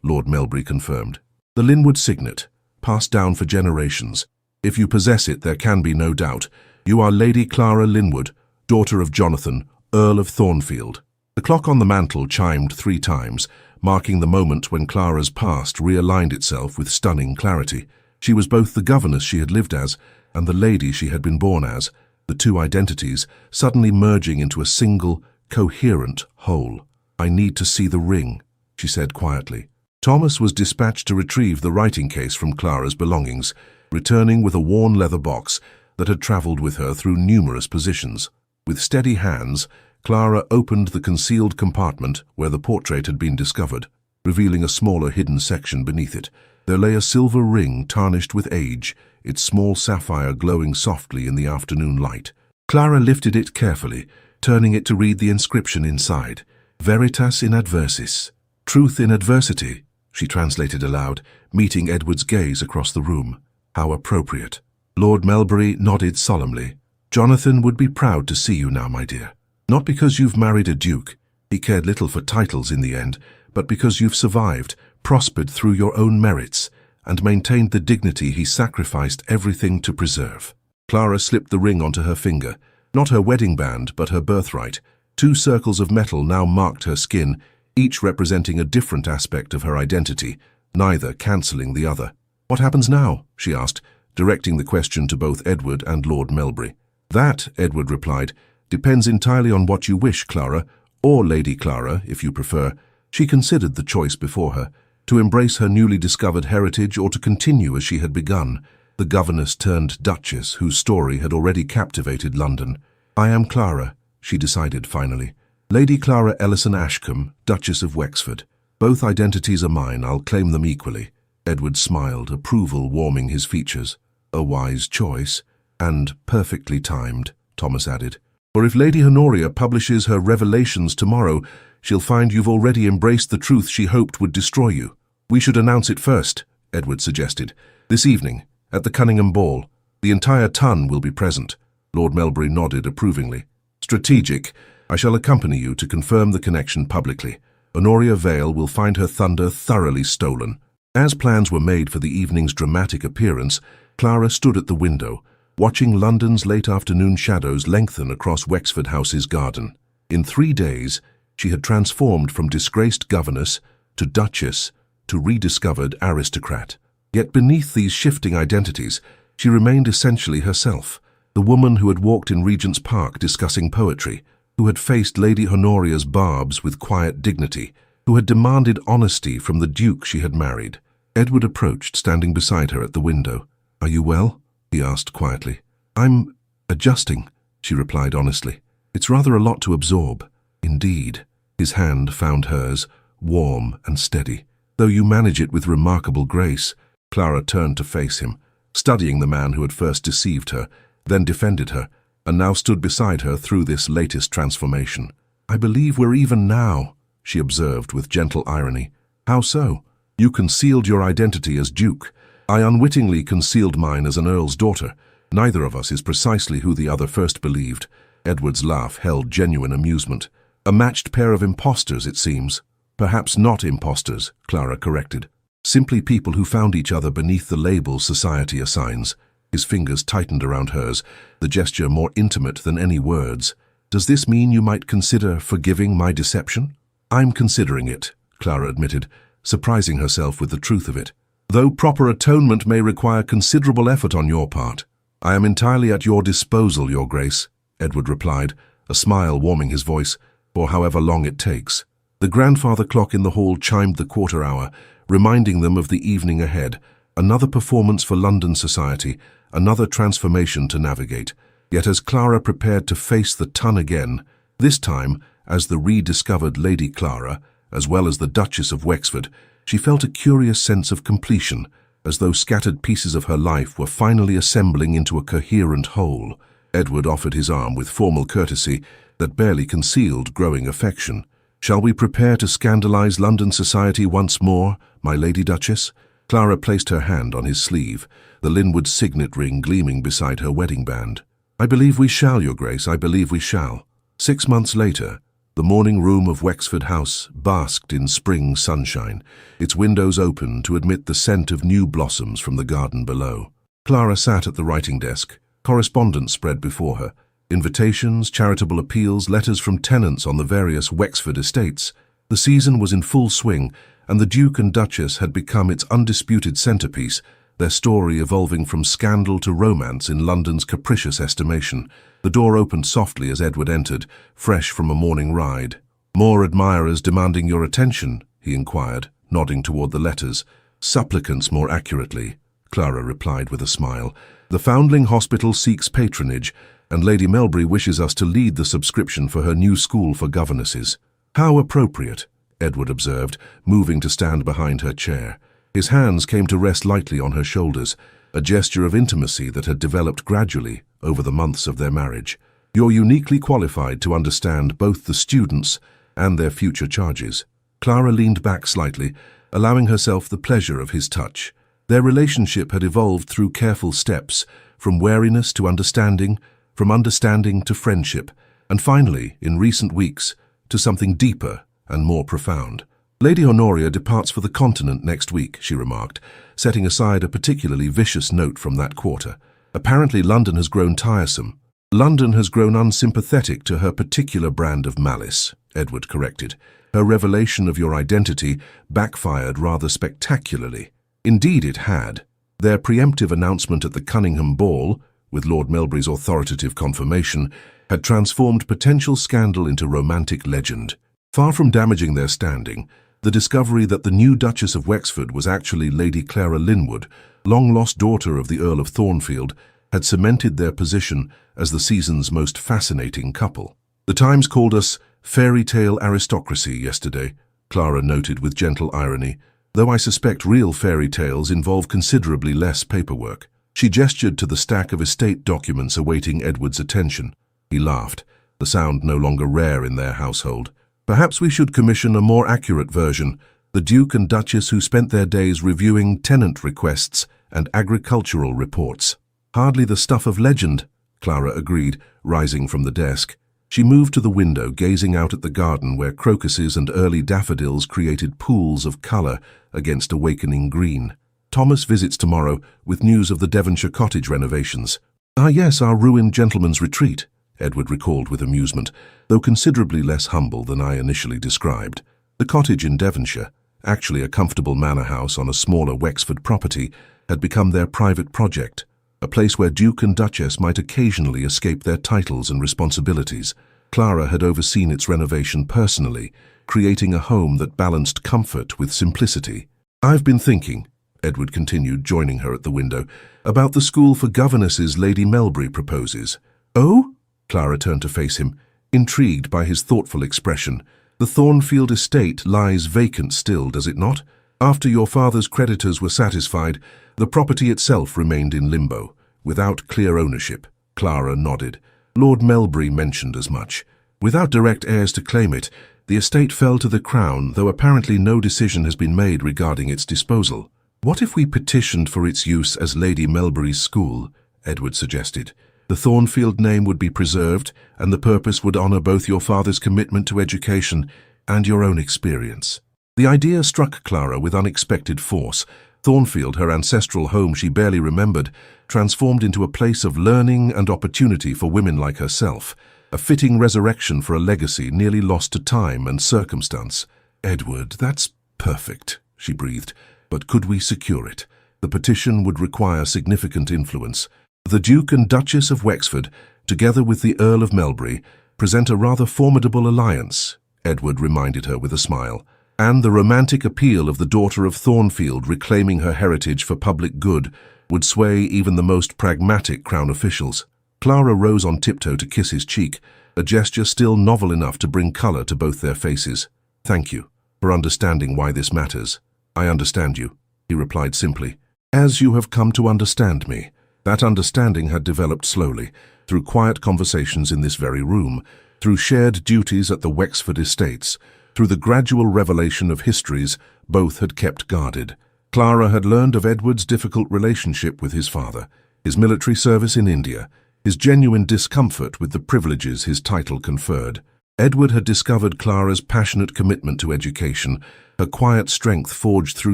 Lord Melbury confirmed. "The Linwood signet, passed down for generations. If you possess it, there can be no doubt. You are Lady Clara Linwood, daughter of Jonathan, Earl of Thornfield." The clock on the mantel chimed 3 times, marking the moment when Clara's past realigned itself with stunning clarity. She was both the governess she had lived as and the lady she had been born as, the two identities suddenly merging into a single, coherent whole. "I need to see the ring," she said quietly. Thomas was dispatched to retrieve the writing case from Clara's belongings, returning with a worn leather box that had travelled with her through numerous positions. With steady hands, Clara opened the concealed compartment where the portrait had been discovered, revealing a smaller hidden section beneath it. There lay a silver ring tarnished with age, its small sapphire glowing softly in the afternoon light. Clara lifted it carefully, turning it to read the inscription inside. "Veritas in adversis, truth in adversity," she translated aloud, meeting Edward's gaze across the room. "How appropriate." Lord Melbury nodded solemnly. "Jonathan would be proud to see you now, my dear. Not because you've married a duke, he cared little for titles in the end, but because you've survived, prospered through your own merits, and maintained the dignity he sacrificed everything to preserve." Clara slipped the ring onto her finger, not her wedding band, but her birthright. 2 circles of metal now marked her skin, each representing a different aspect of her identity, neither cancelling the other. "What happens now?" she asked, directing the question to both Edward and Lord Melbury. "That," Edward replied, "depends entirely on what you wish, Clara, or Lady Clara, if you prefer." She considered the choice before her, to embrace her newly discovered heritage or to continue as she had begun, the governess-turned-duchess whose story had already captivated London. "I am Clara," she decided finally. "Lady Clara Ellison Ashcombe, Duchess of Wexford. Both identities are mine, I'll claim them equally." Edward smiled, approval warming his features. "A wise choice, and perfectly timed," Thomas added. "For if Lady Honoria publishes her revelations tomorrow, she'll find you've already embraced the truth she hoped would destroy you. We should announce it first, Edward suggested. This evening, at the Cunningham Ball. The entire ton will be present. Lord Melbury nodded approvingly. Strategic. I shall accompany you to confirm the connection publicly. Honoria Vale will find her thunder thoroughly stolen. As plans were made for the evening's dramatic appearance, Clara stood at the window, watching London's late afternoon shadows lengthen across Wexford House's garden. In 3 days, she had transformed from disgraced governess to duchess to rediscovered aristocrat. Yet beneath these shifting identities, she remained essentially herself, the woman who had walked in Regent's Park discussing poetry, who had faced Lady Honoria's barbs with quiet dignity, who had demanded honesty from the Duke she had married. Edward approached, standing beside her at the window. "Are you well?" he asked quietly. "I'm adjusting," she replied honestly. "It's rather a lot to absorb." "Indeed." His hand found hers, warm and steady. "Though you manage it with remarkable grace." Clara turned to face him, studying the man who had first deceived her, then defended her, and now stood beside her through this latest transformation. "I believe we're even now," she observed with gentle irony. "How so?" "You concealed your identity as Duke. I unwittingly concealed mine as an Earl's daughter. Neither of us is precisely who the other first believed." Edward's laugh held genuine amusement. "A matched pair of impostors, it seems." "Perhaps not impostors," Clara corrected. "Simply people who found each other beneath the labels society assigns." His fingers tightened around hers, the gesture more intimate than any words. "Does this mean you might consider forgiving my deception?" "I'm considering it," Clara admitted, surprising herself with the truth of it. "Though proper atonement may require considerable effort on your part." "I am entirely at your disposal, Your Grace," Edward replied, a smile warming his voice, "for however long it takes." The grandfather clock in the hall chimed the quarter hour, reminding them of the evening ahead. Another performance for London society, another transformation to navigate. Yet as Clara prepared to face the ton again, this time as the rediscovered Lady Clara, as well as the Duchess of Wexford, she felt a curious sense of completion, as though scattered pieces of her life were finally assembling into a coherent whole. Edward offered his arm with formal courtesy that barely concealed growing affection. "Shall we prepare to scandalize London society once more, my Lady Duchess?" Clara placed her hand on his sleeve, the Linwood signet ring gleaming beside her wedding band. "I believe we shall, Your Grace, I believe we shall." 6 months later, the morning room of Wexford House basked in spring sunshine, its windows open to admit the scent of new blossoms from the garden below. Clara sat at the writing desk, correspondence spread before her. Invitations, charitable appeals, letters from tenants on the various Wexford estates. The season was in full swing, and the Duke and Duchess had become its undisputed centerpiece, their story evolving from scandal to romance in London's capricious estimation. The door opened softly as Edward entered, fresh from a morning ride. "More admirers demanding your attention?" he inquired, nodding toward the letters. "Supplicants, more accurately," Clara replied with a smile. "The Foundling Hospital seeks patronage, and Lady Melbury wishes us to lead the subscription for her new school for governesses." "How appropriate," Edward observed, moving to stand behind her chair. His hands came to rest lightly on her shoulders, a gesture of intimacy that had developed gradually over the months of their marriage. "You're uniquely qualified to understand both the students and their future charges." Clara leaned back slightly, allowing herself the pleasure of his touch. Their relationship had evolved through careful steps, from wariness to understanding, from understanding to friendship, and finally, in recent weeks, to something deeper and more profound. "Lady Honoria departs for the continent next week," she remarked, setting aside a particularly vicious note from that quarter. "Apparently London has grown tiresome." "London has grown unsympathetic to her particular brand of malice," Edward corrected. "Her revelation of your identity backfired rather spectacularly." Indeed it had. Their preemptive announcement at the Cunningham Ball, with Lord Melbury's authoritative confirmation, had transformed potential scandal into romantic legend. Far from damaging their standing, the discovery that the new Duchess of Wexford was actually Lady Clara Linwood, long-lost daughter of the Earl of Thornfield, had cemented their position as the season's most fascinating couple. "The Times called us fairy tale aristocracy yesterday," Clara noted with gentle irony, "though I suspect real fairy tales involve considerably less paperwork." She gestured to the stack of estate documents awaiting Edward's attention. He laughed, the sound no longer rare in their household. Perhaps we should commission a more accurate version, the Duke and Duchess who spent their days reviewing tenant requests and agricultural reports. Hardly the stuff of legend, Clara agreed, rising from the desk. She moved to the window, gazing out at the garden where crocuses and early daffodils created pools of colour against awakening green. Thomas visits tomorrow with news of the Devonshire cottage renovations. Ah yes, our ruined gentleman's retreat, Edward recalled with amusement, though considerably less humble than I initially described. The cottage in Devonshire, actually a comfortable manor house on a smaller Wexford property, had become their private project, a place where Duke and Duchess might occasionally escape their titles and responsibilities. Clara had overseen its renovation personally, creating a home that balanced comfort with simplicity. I've been thinking, Edward continued, joining her at the window, about the school for governesses Lady Melbury proposes. Oh? Clara turned to face him, intrigued by his thoughtful expression. The Thornfield estate lies vacant still, does it not? After your father's creditors were satisfied, the property itself remained in limbo, without clear ownership. Clara nodded. Lord Melbury mentioned as much. Without direct heirs to claim it, the estate fell to the Crown, though apparently no decision has been made regarding its disposal. What if we petitioned for its use as Lady Melbury's school? Edward suggested. The Thornfield name would be preserved, and the purpose would honour both your father's commitment to education and your own experience. The idea struck Clara with unexpected force. Thornfield, her ancestral home she barely remembered, transformed into a place of learning and opportunity for women like herself, a fitting resurrection for a legacy nearly lost to time and circumstance. Edward, that's perfect, she breathed. But could we secure it? The petition would require significant influence. The Duke and Duchess of Wexford, together with the Earl of Melbury, present a rather formidable alliance, Edward reminded her with a smile. And the romantic appeal of the daughter of Thornfield reclaiming her heritage for public good would sway even the most pragmatic Crown officials. Clara rose on tiptoe to kiss his cheek, a gesture still novel enough to bring colour to both their faces. Thank you for understanding why this matters. I understand you, he replied simply. As you have come to understand me. That understanding had developed slowly, through quiet conversations in this very room, through shared duties at the Wexford estates, through the gradual revelation of histories both had kept guarded. Clara had learned of Edward's difficult relationship with his father, his military service in India, his genuine discomfort with the privileges his title conferred. Edward had discovered Clara's passionate commitment to education, her quiet strength forged through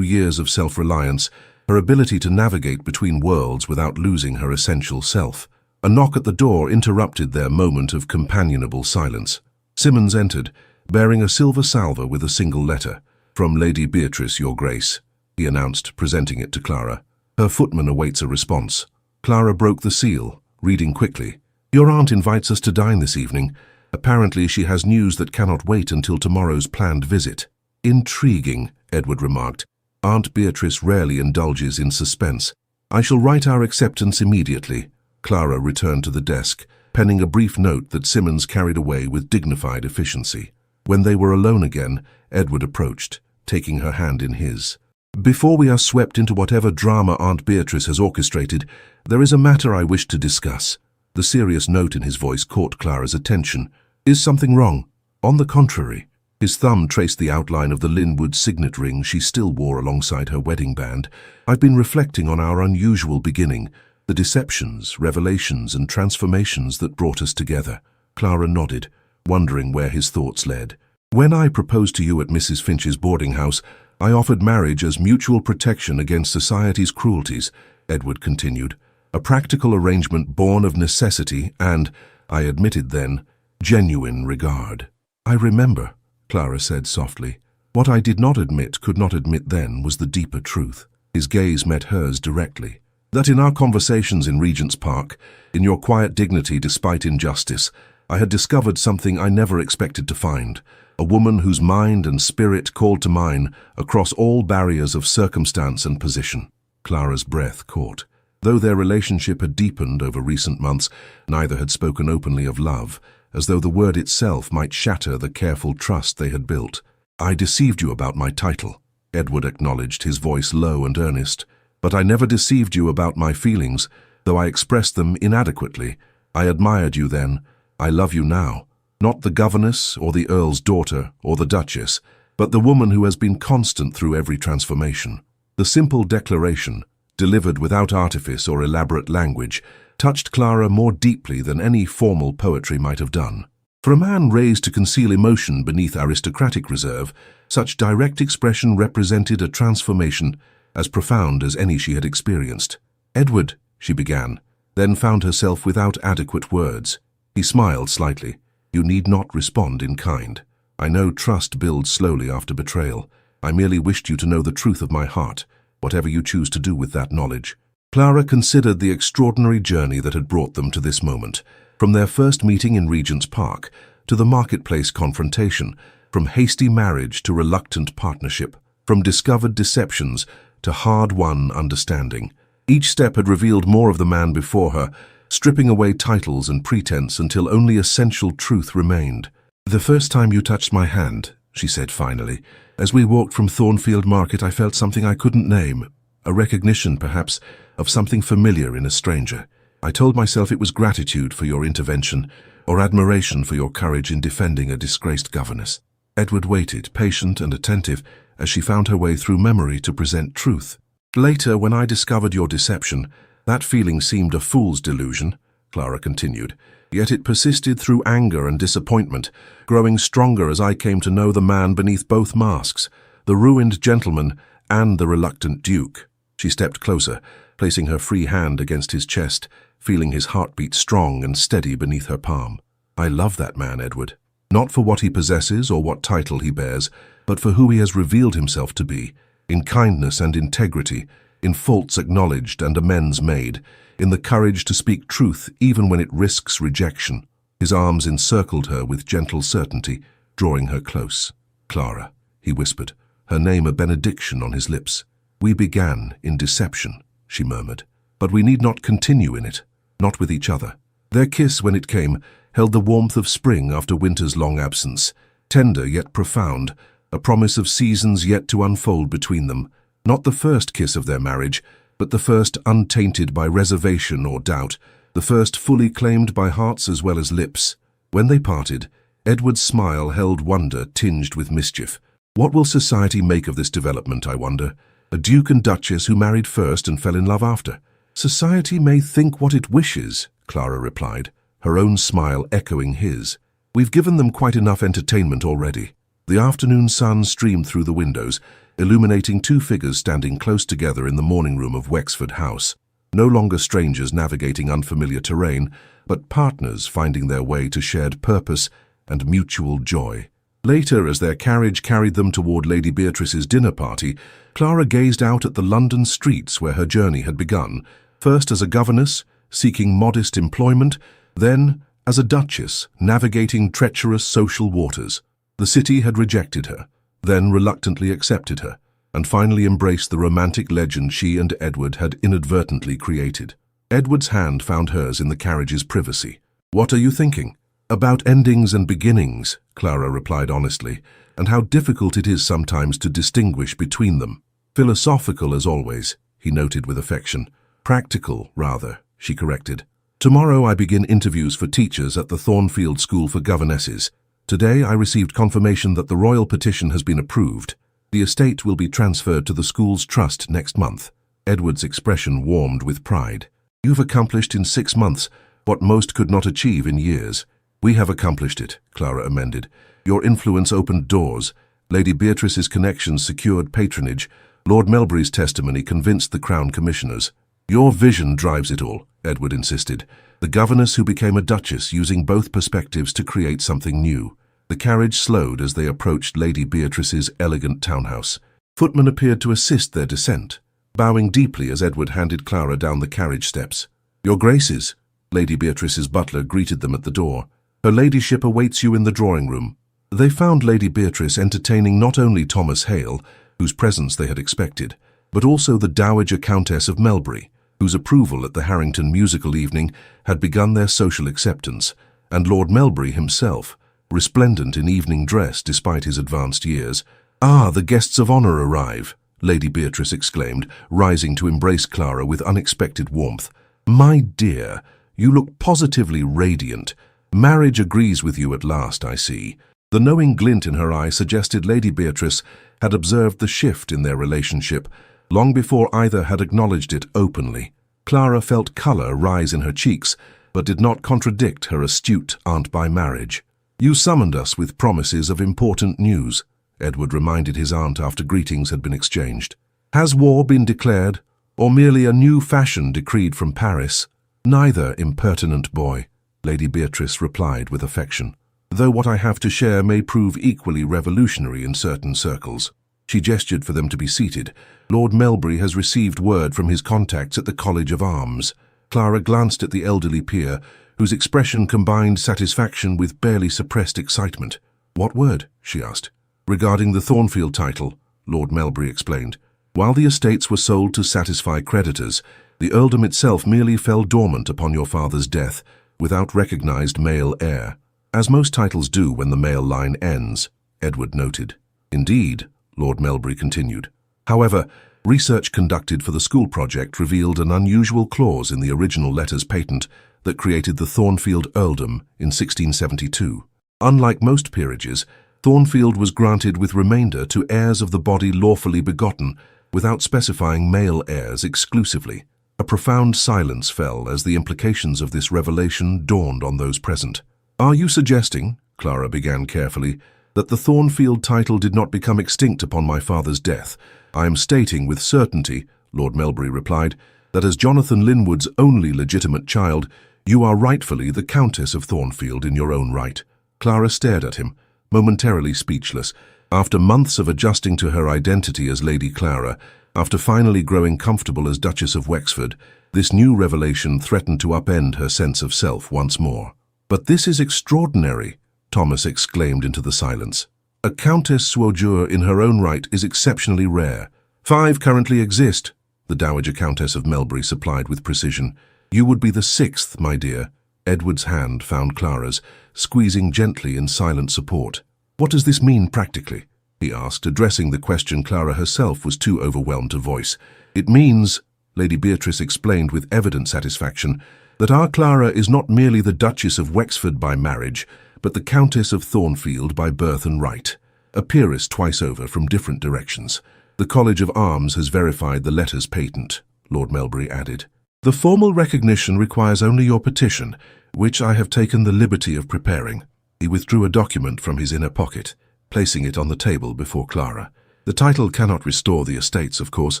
years of self-reliance, her ability to navigate between worlds without losing her essential self. A knock at the door interrupted their moment of companionable silence. Simmons entered, bearing a silver salver with a single letter. From Lady Beatrice, Your Grace, he announced, presenting it to Clara. Her footman awaits a response. Clara broke the seal, reading quickly. Your aunt invites us to dine this evening. Apparently she has news that cannot wait until tomorrow's planned visit. Intriguing, Edward remarked. Aunt Beatrice rarely indulges in suspense. I shall write our acceptance immediately. Clara returned to the desk, penning a brief note that Simmons carried away with dignified efficiency. When they were alone again, Edward approached, taking her hand in his. Before we are swept into whatever drama Aunt Beatrice has orchestrated, there is a matter I wish to discuss. The serious note in his voice caught Clara's attention. Is something wrong? On the contrary. His thumb traced the outline of the Linwood signet ring she still wore alongside her wedding band. I've been reflecting on our unusual beginning, the deceptions, revelations, and transformations that brought us together. Clara nodded, wondering where his thoughts led. When I proposed to you at Mrs. Finch's boarding house, I offered marriage as mutual protection against society's cruelties, Edward continued. A practical arrangement born of necessity and, I admitted then, genuine regard. I remember, Clara said softly. What I did not admit, could not admit then, was the deeper truth. His gaze met hers directly. That in our conversations in Regent's Park, in your quiet dignity despite injustice, I had discovered something I never expected to find. A woman whose mind and spirit called to mine across all barriers of circumstance and position. Clara's breath caught. Though their relationship had deepened over recent months, neither had spoken openly of love, as though the word itself might shatter the careful trust they had built. I deceived you about my title, Edward acknowledged, his voice low and earnest. But I never deceived you about my feelings, though I expressed them inadequately. I admired you then. I love you now. Not the governess or the Earl's daughter or the Duchess, but the woman who has been constant through every transformation. The simple declaration, delivered without artifice or elaborate language, touched Clara more deeply than any formal poetry might have done. For a man raised to conceal emotion beneath aristocratic reserve, such direct expression represented a transformation as profound as any she had experienced. "Edward," she began, then found herself without adequate words. He smiled slightly. "You need not respond in kind. I know trust builds slowly after betrayal. I merely wished you to know the truth of my heart, whatever you choose to do with that knowledge." Clara considered the extraordinary journey that had brought them to this moment, from their first meeting in Regent's Park to the marketplace confrontation, from hasty marriage to reluctant partnership, from discovered deceptions to hard-won understanding. Each step had revealed more of the man before her, stripping away titles and pretense until only essential truth remained. "The first time you touched my hand," she said finally, "as we walked from Thornfield Market, I felt something I couldn't name, a recognition, perhaps, of something familiar in a stranger. I told myself it was gratitude for your intervention, or admiration for your courage in defending a disgraced governess." Edward waited, patient and attentive, as she found her way through memory to present truth. "Later, when I discovered your deception, that feeling seemed a fool's delusion," Clara continued. "Yet it persisted through anger and disappointment, growing stronger as I came to know the man beneath both masks, the ruined gentleman and the reluctant duke." She stepped closer, placing her free hand against his chest, feeling his heartbeat strong and steady beneath her palm. "I love that man, Edward. Not for what he possesses or what title he bears, but for who he has revealed himself to be, in kindness and integrity, in faults acknowledged and amends made, in the courage to speak truth even when it risks rejection." His arms encircled her with gentle certainty, drawing her close. "Clara," he whispered, her name a benediction on his lips. "We began in deception," she murmured, "but we need not continue in it, not with each other." Their kiss, when it came, held the warmth of spring after winter's long absence, tender yet profound, a promise of seasons yet to unfold between them. Not the first kiss of their marriage, but the first untainted by reservation or doubt, the first fully claimed by hearts as well as lips. When they parted, Edward's smile held wonder tinged with mischief. What will society make of this development, I wonder? A duke and duchess who married first and fell in love after. "Society may think what it wishes," Clara replied, her own smile echoing his. "We've given them quite enough entertainment already." The afternoon sun streamed through the windows, illuminating two figures standing close together in the morning room of Wexford House. No longer strangers navigating unfamiliar terrain, but partners finding their way to shared purpose and mutual joy. Later, as their carriage carried them toward Lady Beatrice's dinner party, Clara gazed out at the London streets where her journey had begun, first as a governess, seeking modest employment, then as a duchess, navigating treacherous social waters. The city had rejected her, then reluctantly accepted her, and finally embraced the romantic legend she and Edward had inadvertently created. Edward's hand found hers in the carriage's privacy. "What are you thinking?" "About endings and beginnings," Clara replied honestly, "and how difficult it is sometimes to distinguish between them." "Philosophical as always," he noted with affection. "Practical, rather," she corrected. "Tomorrow I begin interviews for teachers at the Thornfield School for Governesses. Today I received confirmation that the royal petition has been approved. The estate will be transferred to the school's trust next month." Edward's expression warmed with pride. "You've accomplished in 6 months what most could not achieve in years." "We have accomplished it," Clara amended. "Your influence opened doors. Lady Beatrice's connections secured patronage. Lord Melbury's testimony convinced the Crown Commissioners." "Your vision drives it all," Edward insisted. "The governess who became a duchess, using both perspectives to create something new." The carriage slowed as they approached Lady Beatrice's elegant townhouse. Footmen appeared to assist their descent, bowing deeply as Edward handed Clara down the carriage steps. "Your Graces," Lady Beatrice's butler greeted them at the door. "Her ladyship awaits you in the drawing-room." They found Lady Beatrice entertaining not only Thomas Hale, whose presence they had expected, but also the Dowager Countess of Melbury, whose approval at the Harrington musical evening had begun their social acceptance, and Lord Melbury himself, resplendent in evening dress despite his advanced years. "Ah, the guests of honour arrive," Lady Beatrice exclaimed, rising to embrace Clara with unexpected warmth. "My dear, you look positively radiant. Marriage agrees with you at last, I see. The knowing glint in her eye suggested Lady Beatrice had observed the shift in their relationship long before either had acknowledged it openly. Clara felt colour rise in her cheeks, but did not contradict her astute aunt by marriage. "You summoned us with promises of important news," Edward reminded his aunt after greetings had been exchanged. "Has war been declared, or merely a new fashion decreed from Paris?" "Neither, impertinent boy," Lady Beatrice replied with affection, "though what I have to share may prove equally revolutionary in certain circles." She gestured for them to be seated. "Lord Melbury has received word from his contacts at the College of Arms." Clara glanced at the elderly peer, whose expression combined satisfaction with barely suppressed excitement. "What word?" she asked. "Regarding the Thornfield title," Lord Melbury explained. "While the estates were sold to satisfy creditors, the earldom itself merely fell dormant upon your father's death, without recognized male heir. As most titles do when the male line ends," Edward noted. "Indeed," Lord Melbury continued. "However, research conducted for the school project revealed an unusual clause in the original letters patent that created the Thornfield earldom in 1672. Unlike most peerages, Thornfield was granted with remainder to heirs of the body lawfully begotten, without specifying male heirs exclusively. A profound silence fell as the implications of this revelation dawned on those present. "Are you suggesting," Clara began carefully, "that the Thornfield title did not become extinct upon my father's death? I am stating with certainty," Lord Melbury replied, "that as Jonathan Linwood's only legitimate child, you are rightfully the Countess of Thornfield in your own right." Clara stared at him, momentarily speechless. After months of adjusting to her identity as Lady Clara, after finally growing comfortable as Duchess of Wexford, this new revelation threatened to upend her sense of self once more. "But this is extraordinary," Thomas exclaimed into the silence. "A Countess Suaujure in her own right is exceptionally rare. 5 currently exist," the Dowager Countess of Melbury supplied with precision. "You would be the 6th, my dear." Edward's hand found Clara's, squeezing gently in silent support. "What does this mean practically?" he asked, addressing the question Clara herself was too overwhelmed to voice. "It means," Lady Beatrice explained with evident satisfaction, "that our Clara is not merely the Duchess of Wexford by marriage, but the Countess of Thornfield by birth and right, a peeress twice over from different directions. The College of Arms has verified the letters patent," Lord Melbury added. "The formal recognition requires only your petition, which I have taken the liberty of preparing." He withdrew a document from his inner pocket, placing it on the table before Clara. "The title cannot restore the estates, of course,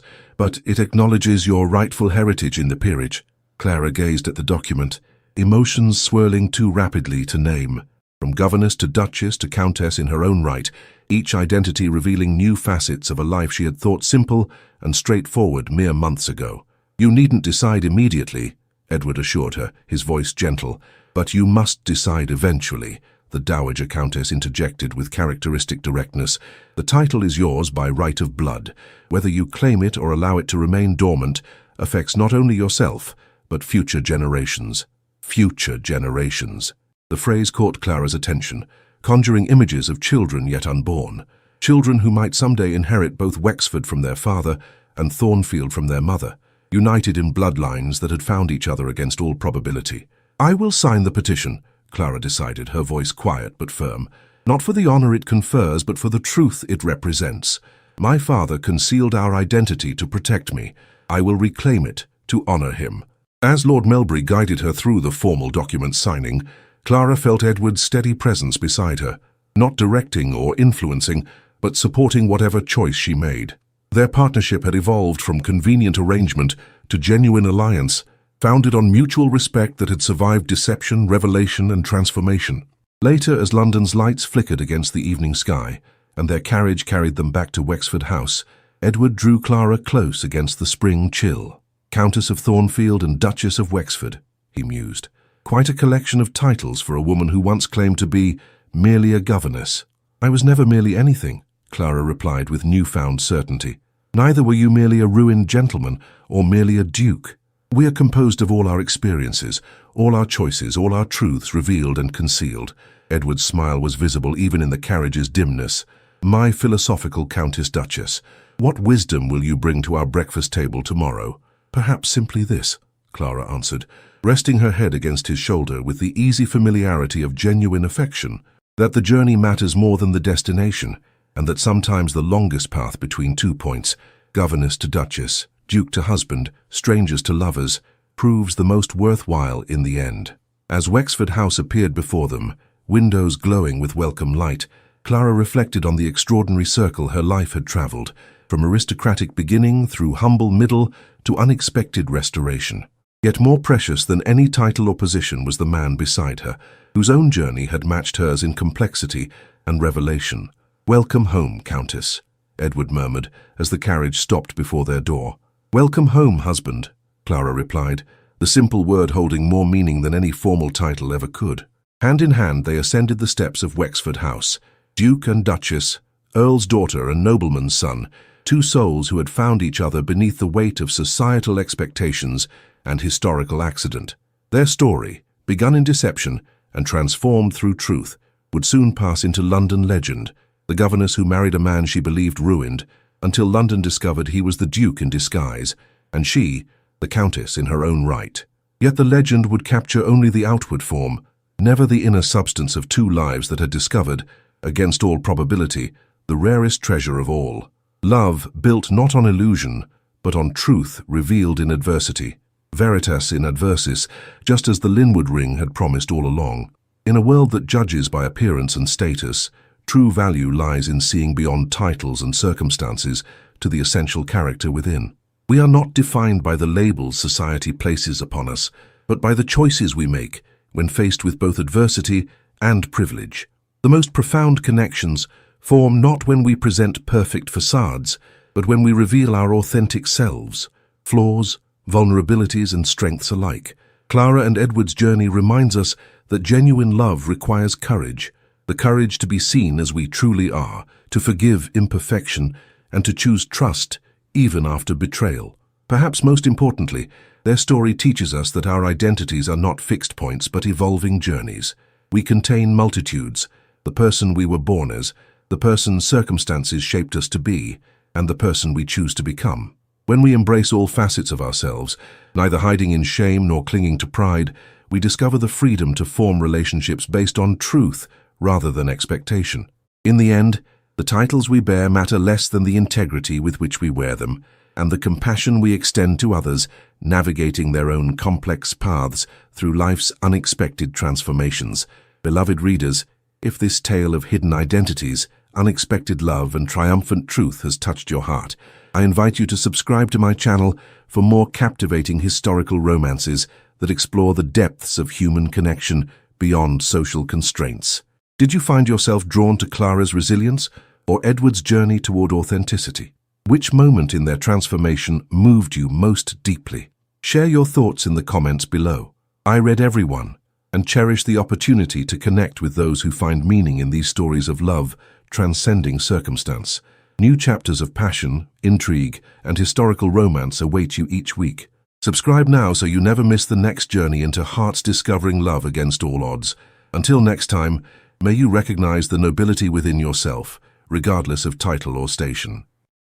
but it acknowledges your rightful heritage in the peerage." Clara gazed at the document, emotions swirling too rapidly to name. From governess to duchess to countess in her own right, each identity revealing new facets of a life she had thought simple and straightforward mere months ago. "You needn't decide immediately," Edward assured her, his voice gentle. "But you must decide eventually," the Dowager Countess interjected with characteristic directness. "The title is yours by right of blood. Whether you claim it or allow it to remain dormant affects not only yourself, but future generations." Future generations. The phrase caught Clara's attention, conjuring images of children yet unborn. Children who might someday inherit both Wexford from their father and Thornfield from their mother, united in bloodlines that had found each other against all probability. "I will sign the petition," Clara decided, her voice quiet but firm. "Not for the honor it confers, but for the truth it represents. My father concealed our identity to protect me. I will reclaim it to honor him." As Lord Melbury guided her through the formal document signing, Clara felt Edward's steady presence beside her, not directing or influencing, but supporting whatever choice she made. Their partnership had evolved from convenient arrangement to genuine alliance, founded on mutual respect that had survived deception, revelation, and transformation. Later, as London's lights flickered against the evening sky, and their carriage carried them back to Wexford House, Edward drew Clara close against the spring chill. "Countess of Thornfield and Duchess of Wexford," he mused. "Quite a collection of titles for a woman who once claimed to be merely a governess." "I was never merely anything," Clara replied with newfound certainty. "Neither were you merely a ruined gentleman or merely a duke. We are composed of all our experiences, all our choices, all our truths revealed and concealed." Edward's smile was visible even in the carriage's dimness. "My philosophical Countess Duchess, what wisdom will you bring to our breakfast table tomorrow?" "Perhaps simply this," Clara answered. resting her head against his shoulder with the easy familiarity of genuine affection, that the journey matters more than the destination, and that sometimes the longest path between 2 points, governess to duchess, duke to husband, strangers to lovers, proves the most worthwhile in the end. As Wexford House appeared before them, windows glowing with welcome light, Clara reflected on the extraordinary circle her life had travelled, from aristocratic beginning through humble middle to unexpected restoration. Yet more precious than any title or position was the man beside her, whose own journey had matched hers in complexity and revelation. "Welcome home, Countess," Edward murmured as the carriage stopped before their door. "Welcome home, husband," Clara replied, the simple word holding more meaning than any formal title ever could. Hand in hand they ascended the steps of Wexford House, Duke and Duchess, Earl's daughter and nobleman's son, two souls who had found each other beneath the weight of societal expectations and historical accident. Their story, begun in deception and transformed through truth, would soon pass into London legend, the governess who married a man she believed ruined, until London discovered he was the Duke in disguise, and she, the Countess in her own right. Yet the legend would capture only the outward form, never the inner substance of two lives that had discovered, against all probability, the rarest treasure of all. Love built not on illusion, but on truth revealed in adversity. Veritas in adversis, just as the Linwood ring had promised all along. In a world that judges by appearance and status, true value lies in seeing beyond titles and circumstances to the essential character within. We are not defined by the labels society places upon us, but by the choices we make when faced with both adversity and privilege. The most profound connections form not when we present perfect facades, but when we reveal our authentic selves, flaws, vulnerabilities and strengths alike. Clara and Edward's journey reminds us that genuine love requires courage, the courage to be seen as we truly are, to forgive imperfection, and to choose trust even after betrayal. Perhaps most importantly, their story teaches us that our identities are not fixed points but evolving journeys. We contain multitudes, the person we were born as, the person circumstances shaped us to be, and the person we choose to become. When we embrace all facets of ourselves, neither hiding in shame nor clinging to pride, we discover the freedom to form relationships based on truth rather than expectation. In the end, the titles we bear matter less than the integrity with which we wear them, and the compassion we extend to others, navigating their own complex paths through life's unexpected transformations. Beloved readers, if this tale of hidden identities, unexpected love and triumphant truth has touched your heart, I invite you to subscribe to my channel for more captivating historical romances that explore the depths of human connection beyond social constraints. Did you find yourself drawn to Clara's resilience or Edward's journey toward authenticity? Which moment in their transformation moved you most deeply? Share your thoughts in the comments below. I read every one and cherish the opportunity to connect with those who find meaning in these stories of love transcending circumstance. New chapters of passion, intrigue, and historical romance await you each week. Subscribe now so you never miss the next journey into hearts discovering love against all odds. Until next time, may you recognize the nobility within yourself, regardless of title or station.